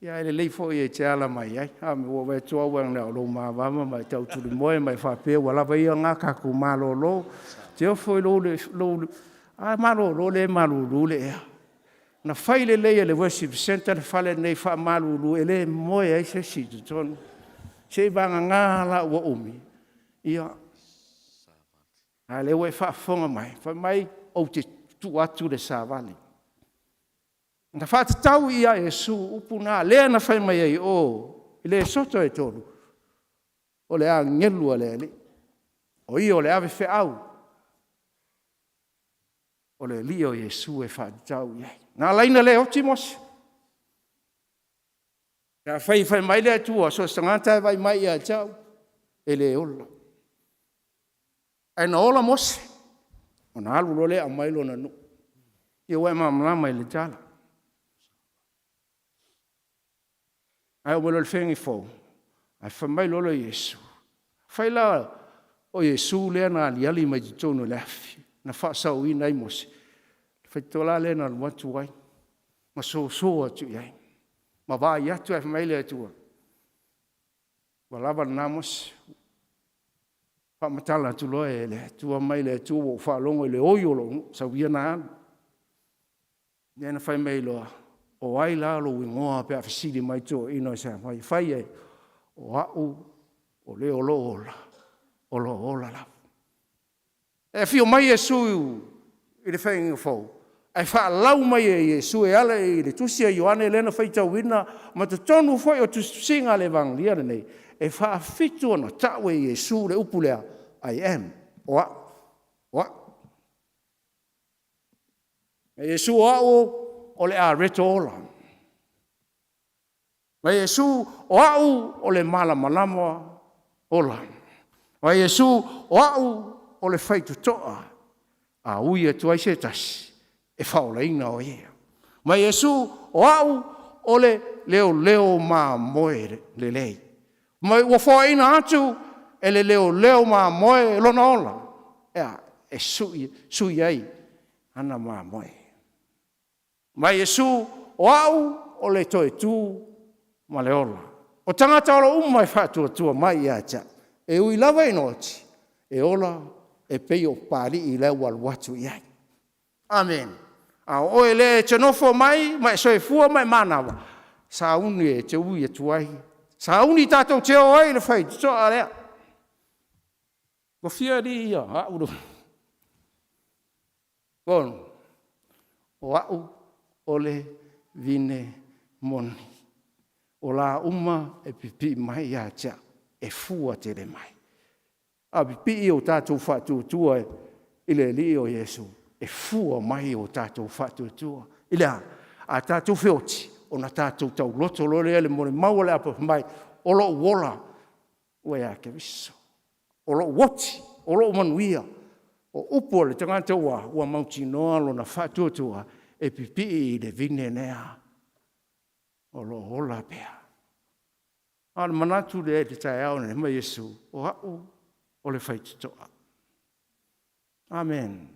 Ia ele leifo i e te ala mai ai. Ha me ua tua wang na o lo mawama mai tau tuli moe mai whapea. Wala vai ngā kaku malo lo. Te ofo i lo le. Malo lo le malo lo le ea. Na whai le leia le worship center le whale nei wha malo lo. Ele moe ai se situ tonu. Se banga ngā la ua umi. Ia. Ha le ue whaafonga mai. Wha mai au te tu atu le sa vali. Na whaatau ia Yesu upuna lea na whai mai ai o i le soto e tolu. O le a ngelua le li. O i o le ave wheau. O le li o Yesu e whaatau iai. Nā laina le oti mosi. Nā whai mai le atua so stangata vai mai ia tau. E le ola. Ai na ola mosi. O na alu lole a mailo na nu. Ia wai mamlama i le tala. Ai o wala le whengi fōu. Ai whamai lolo Yesu. Whai la o Yesu lea na aliali mai te tono le afi. Na whaasau i nai mosi. Whai tola lea na watu wai. Ma so atu iai. Ma vai atu ai whamai lea tua. Walava na mosi. Whamatala tu loa e le tua mai le tua o whaalongo i le oiolo sa wia na anu. Nena whai mai loa. O ai la lo wingoa pe a whisiri mai tō ino i sa mai. Whai e o au o le olo ola. Olo ola la. E fio mai e sui i le whaingi o fau. E wha lau mai e Yesu e ala i le tusia Ioane lena whai tau wina. Ma te tonu whai o tu singa le vang lia nei. E wha fitu ana tawe Yesu le upulea. I am. Oa. Oa. E Yesu au o le a reto ola. Ma Yesu o au o le malama ola. Ma Yesu o au o le whaitu toa. A ui e tuai se tasi. E whaola ina o ia. Ma Yesu o au o le leo ma moe le lei. Ma ua whaola ina atu e le leo ma moe lona ola. Ea e sui ai. Ana ma moe. Ma Yesu o au o le toe tu ma le ola. O tangata ola umai whatua tua mai ia tia. E ui lawa inoti. E ola e pei o pari i leo waluatu iai. Amen. A o e le te nofo mai, mai soe fua mai manawa. Sa uni e te ui e tuai. Sa uni tātou te o ai le whai. So a lea. Ko fia ri ia. Ha uru. Kono. O au. Ole vine moni. O la uma e pipi mai ia tia. E fua te le mai. a pipi o tātou whātuatua i le li o Iesu. E fua mai o tātou whātuatua. I lea, a tātou whioti, o na tātou tau loto lore le more maua le apa mai, o lo wola, ua ea ke viso. O lo woti, o lo manuia, o upo le tangata ua mauti noa lo na whātuatua, e pipi i le vine nea. O lo ola pea. Ala manatu le te tae au ne ma Yesu, o hau, o le whaititoa. Amen.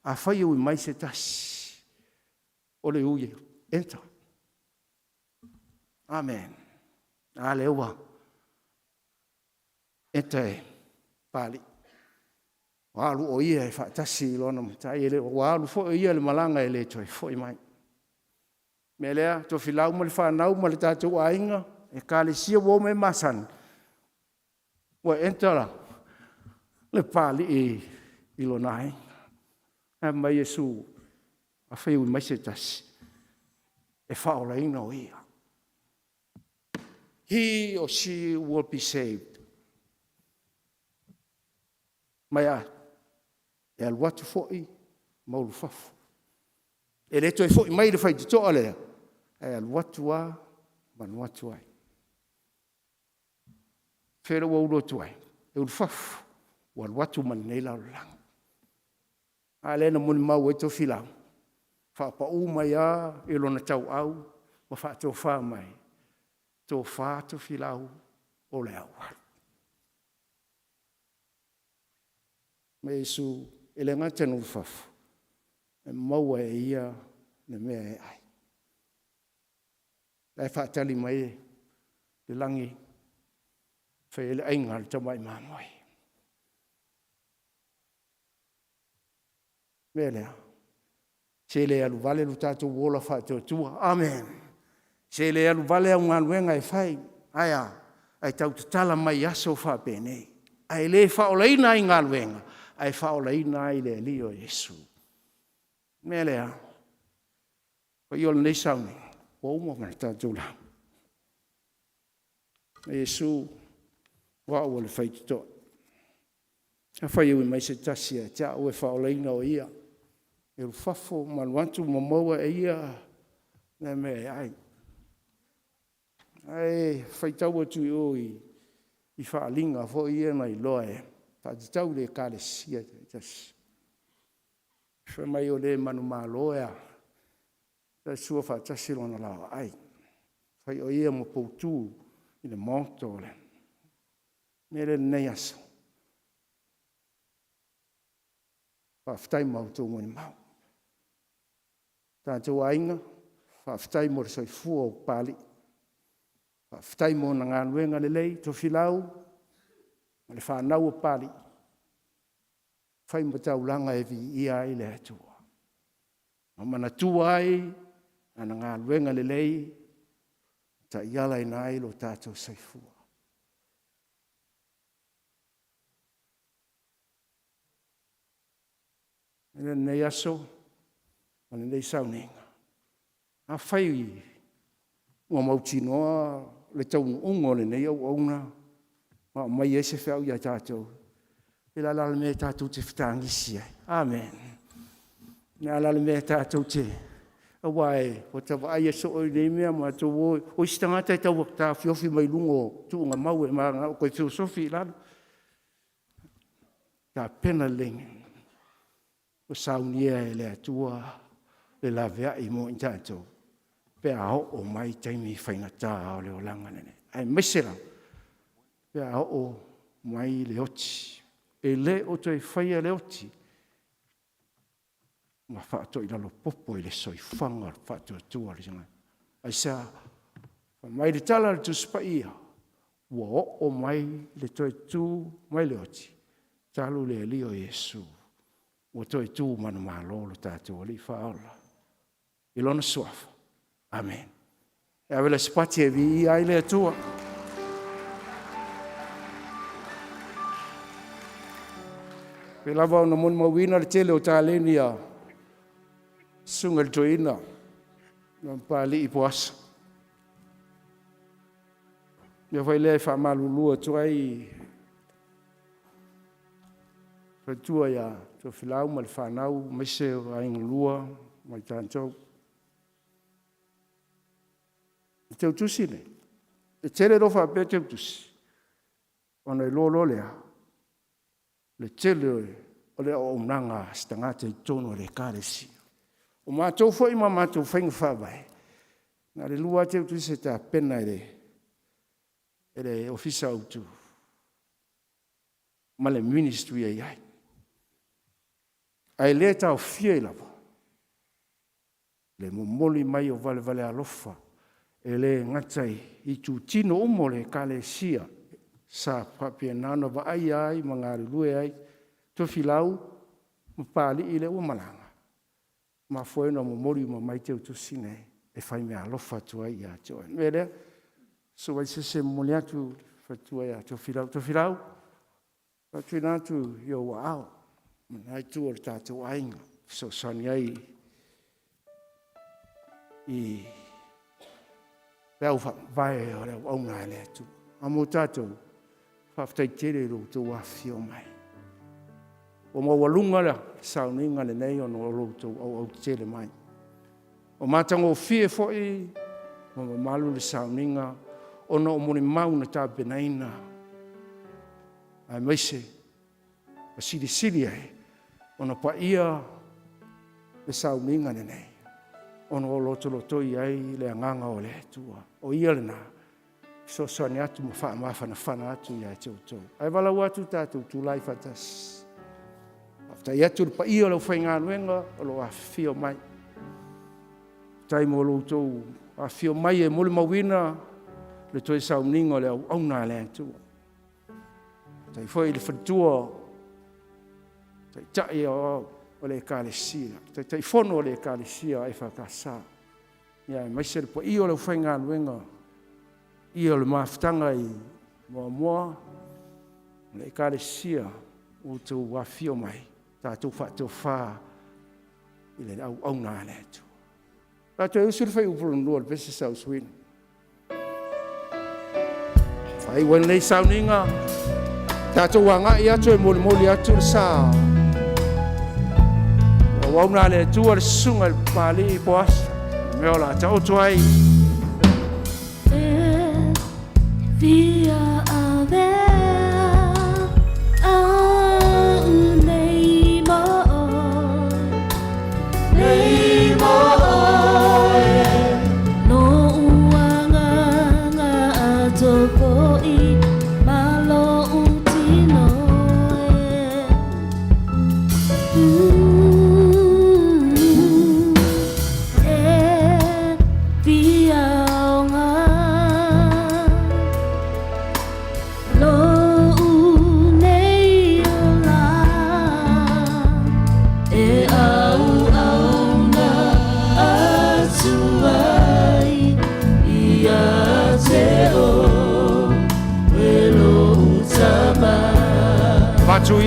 A whai ui mai se tasi, o le uye, enta. Amen. A le ua, enta e, pali. O alu o ia e whaatasi lona mutai, o alu fo ia le malanga e le toi, fo i mai. Me lea, to filau ma le whanau ma le tātou ainga, e kāle sia wō me masan. Wa entara, le pāli i lo nai. E mai Yesu, a whaiu mai se tasi. E whaola ina o ia. He or she will be saved. Mai a, e al watu fōi, maulu fafu. E le toi fōi mai le whai te toa lea. E al watu a, man watu ai. Whera wa uro tuai. E uru fafu. Wal watu man nei lau lang. A lena muni mau e to filau. Whapa u mai a, e lona tau au. Ma wha to wha mai. To wha to filau. O le au. Me Yesu, e le ngata uru fafu. E maua e ia, ne mea e ai. E whaatali mai e, le langi. Whai ele ainga le tamai māmai. Melea. Se le alu vale lu tātou wola whātua. Amen. Se le alu vale au nganuenga e whai. Aia. Ai tau te tala mai aso whāpenei. Ai le whaoleina i nganuenga. Ai whaoleina i le li o Yesu. Melea. Ko i ole nei sauni. O umo mana tātou la. Yesu. Wa o le whaitito. A whai ui mai se tasia, tia o e whaoleina o ia. E u whafo manuantu mamaua e ia. Nā me ai. Ai, whaitau atu i oi. I whaalinga fo ia mai loa e. Whaatitau le kāle sia te tasi. Whai mai o le manu mā loa. Ta sua whaatasi lona lao ai. Whai o ia mo poutu i le monto le. Mere nei aso. Whaftai mau tō ngoni mau. Tātou ainga, whaftai mo resoi fua o pāli. Whaftai mo na ngānuenga le lei, tō whilau, ma le whanau o pāli. Whai mo tau langa e vi ia i le atua. Ma mana tua ai, ana ngānuenga le lei, ta iala i nai lo tātou saifua. Ene nei aso, ane nei sauninga. A whai, ua mauti noa, le tau ungo le nei au auna, ma mai ese whiau ia tātou. E la lala mea tātou te whitangisi ai. Amen. Nā lala mea tātou te, awai, o tawa ai aso oi nei mea, ma tō oi, o isi tangata i tau wakta whiofi mai lungo, tu unga mau e maa ngā, o koe filosofi lalo. Ka pena lengi. O saunia e le atua, le la vea i mo intato. Pe a o mai taimi whaingata o le o langa nene. Ai mesera. Pe a o mai le oti. E le o toi whaia le oti. Ma whaato i lalo popo i le soi whanga whaato atua le jangai. Ai sa, mai le tala le tu spaia. Ua o mai le toi tu mai le oti. Talu le lio Yesu. O toi tū manu mālolo tātou ali whaola. I lona suafa. Amen. E awela spati e vi i aile atua. Pe lava o na moni mawina le tele o tāleni a sunga le toina. Na mpali i poasa. Ia whailea i wha malulua tuai Whatua ia to filau ma le whanau mese o aingulua mai tātou. Te utusi ne. E tere rofa pe te utusi. Ona i lolo lea. Le tele o le o unanga stangata i tono le karesi. O mātou fo ima mātou whainga whawai. Nā le lua te utusi ta pena ele ofisa utu. Ma le ministry ai ai. Ai le tau fia i lava. Le momoli mai o vale vale alofa. E le ngatai i tu tino umo le kale sia. Sa papia nana va ai mangari lue ai. To filau mpali i le ua malanga. Ma foi no momoli ma mai te utu sine. E fai mea alofa tu ai a joa. Mele, so vai se moli atu fatua ia to filau. To filau. Patu natu yo wow. Manai tu o tātou ainga. So sani ai i leo vai o leo aunga lea tu. Amo tātou whaftai tere ro tō wafio mai. O mawalunga la sauninga le nei ono o tō au tere mai. O mātango fie foi o malu le sauninga ono o moni mauna tā benaina. Ai maise a siri ai. Ona pa ia le sauninga nei. Ona o loto i ai le anganga o le tua. O ia le na. So soani atu ma whana atu i ai tau. Ai wala watu tātou tu lai fatas. Afta i atu pa ia le whainga nuenga o lo a fio mai. Tai mo loto a fio mai e mole mawina le toi sauninga le au na le tua. Tai foi le fatua. Tai o le ekalesia. Tai fono o le ekalesia e whakasa. Ia, mai se po i o le whainga nuenga. I o le maftanga i mua. Le ekalesia o tō wafio mai. Tātou whātou whā. I le au nā le atu. Tātou e usur whai upurun lua le pese sau suina. Whai wan nei sauninga. Tātou wanga i atu e moli atu le sao. Wau nā le tua le sunga le pāli i poasa. Meo la ta otu ai. Via avea au nei mo no uanga atoko i malo utino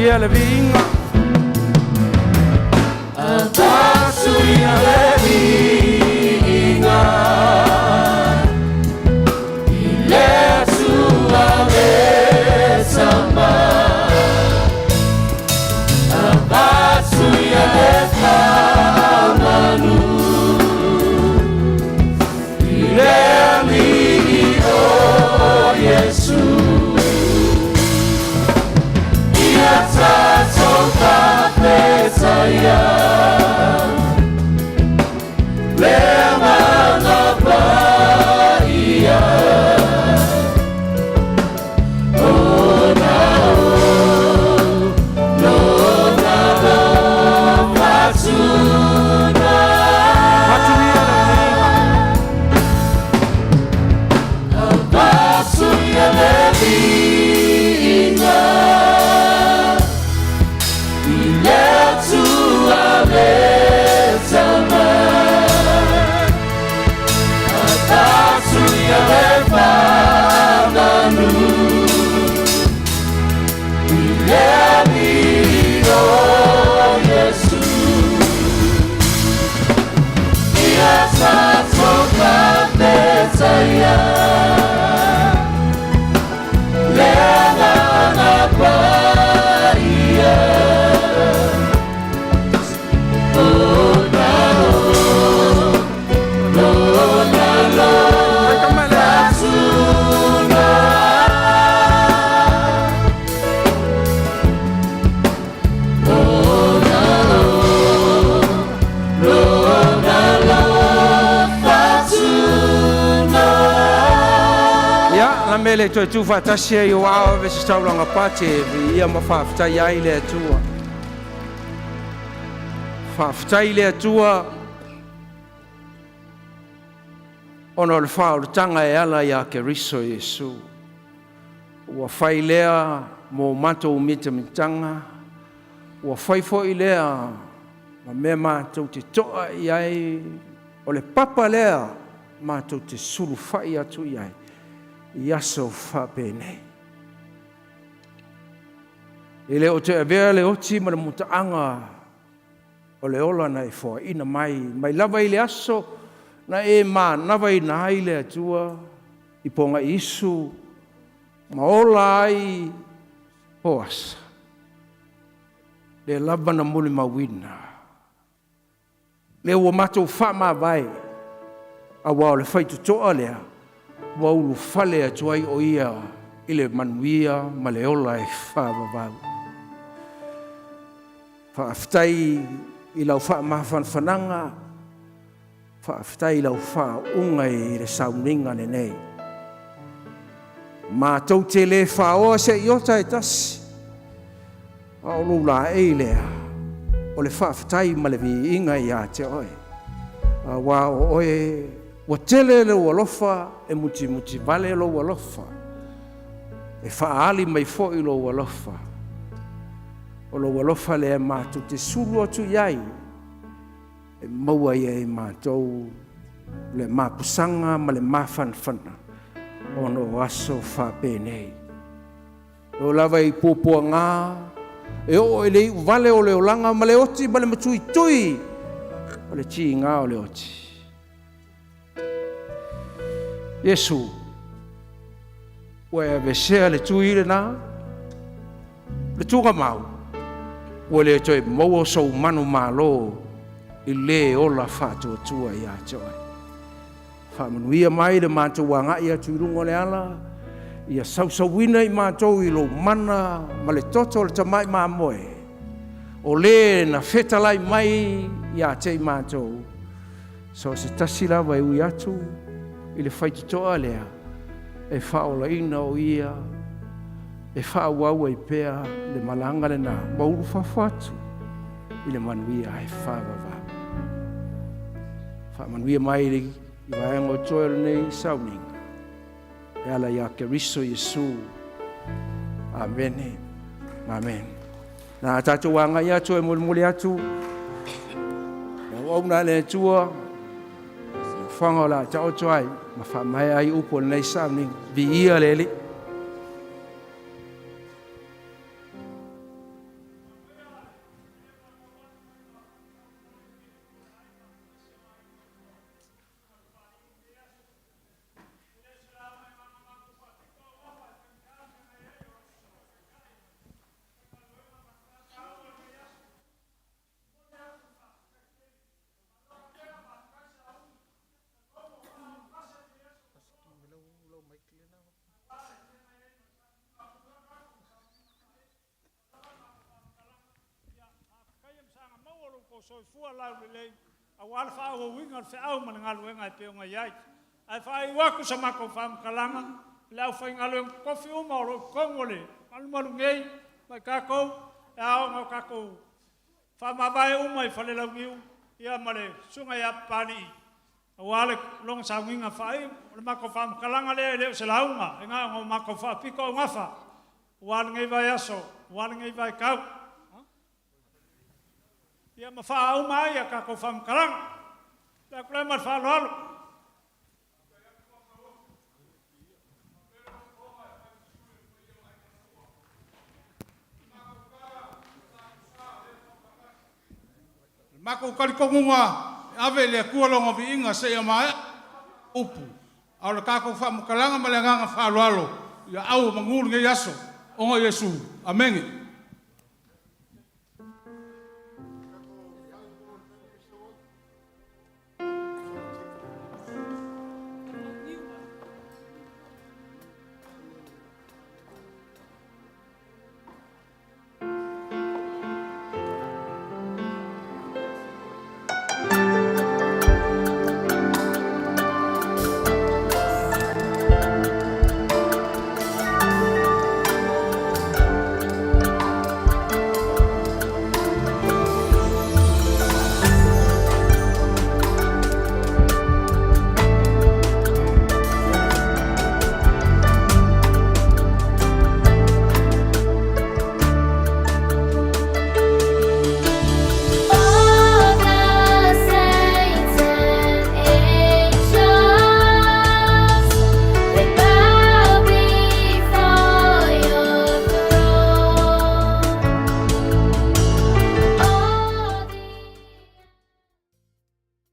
Ia le vinga Abasu ia le vinga I le sua me sama Abasu ia le tamanu I le amini o Yesu Solta pesaya le manga paia oh no fatsuna abasu ya levinga Let's le toi tu fa tasia yo wa ve se tau langa pate ia ma fa ftai ai le tua. Fa ftai le tua. Ono le fa o tanga e ala ya ke riso Yesu. Ua fai lea mo mato umita mitanga. Ua fai fo i lea ma mea mātou te toa i ai. O le papa lea mātou te suru fai atu i ai. I aso wha pēnei. I le o te avea le oti ma le mutaanga. O le ola na e fo ina mai. Mai lava i le aso. Na e mā nawa i na haile atua. I ponga isu. Ma ola ai hoasa. Le lava na muli mawina. Le ua matou wha mā vai. A wao le whaitu toa lea. Wa ulu fale atu ai o ia. I le manuia ma le ola e whawawau. Whaaftai i lau wha mawhanwhananga. Whaaftai i lau wha unga i le sauninga ne nei. Mātou te le whaoa se iota e tasi. A olu la e lea. O le whaaftai ma le vi inga i a te oe. A wā o oe. Wa tele le walofa e muti vale lo walofa. E whaali mai fo i lo walofa. O lo walofa le mātou te suru atu iai. E maua iai mātou le māpusanga ma le māwhanwhana. Ono aso whapēnei. O lava i pōpua ngā. E o e le vale o le olanga ma le oti ma le matui tui. O le ti ngā o le oti. Yesu, ua e avesea le tui le nā, le tuga mau, ua le toi maua sou manu mālo i le ola whātua tua i a toi. Whamanuia mai le mātou wanga i a tuirungo le ala, i a sausawina i mātou i lo mana ma le toto le tamai mā moe. O le na whetalai mai i a te mātou, so se tasila vai ui atu, i le whaitu toa lea, e whaola ina o ia, e whaawau ai pēa le malanga le nā, mauru whawhatu, i le manuia e whawawa. Whamanuia mai i waenga o toa nei sauninga, e ala ia ke riso Yesu. Amen. Amen. Nā tātou wanga ia toa e muli atu, na wauna le tua, whanga la tau toai, ma wha mai ai upo nei sauning, vi ia lele. So fua lau le a wala fa o winga fe au man ngalu nga pe nga yai ai fa i waku sa mako fam kalanga lau fa ngalu kofi o mo kongole al malu ngei mai kako au nga kako fa ma vai o mai fa le lau ngiu ia male sunga ya pani a wala long sa winga fa i mako fam kalanga le se launga nga ngo mako fa piko nga fa wala ngei vai aso wala ngei vai kau. Ia ma wha au mai a kako whamkarang. Ia kule mat wha lalo. Mako karikongunga ave le kualonga vi inga se ia mai upu. Au le kako whamkaranga ma le nganga wha lalo. Ia au mangulu nge yaso. Onga Yesu. Amengi.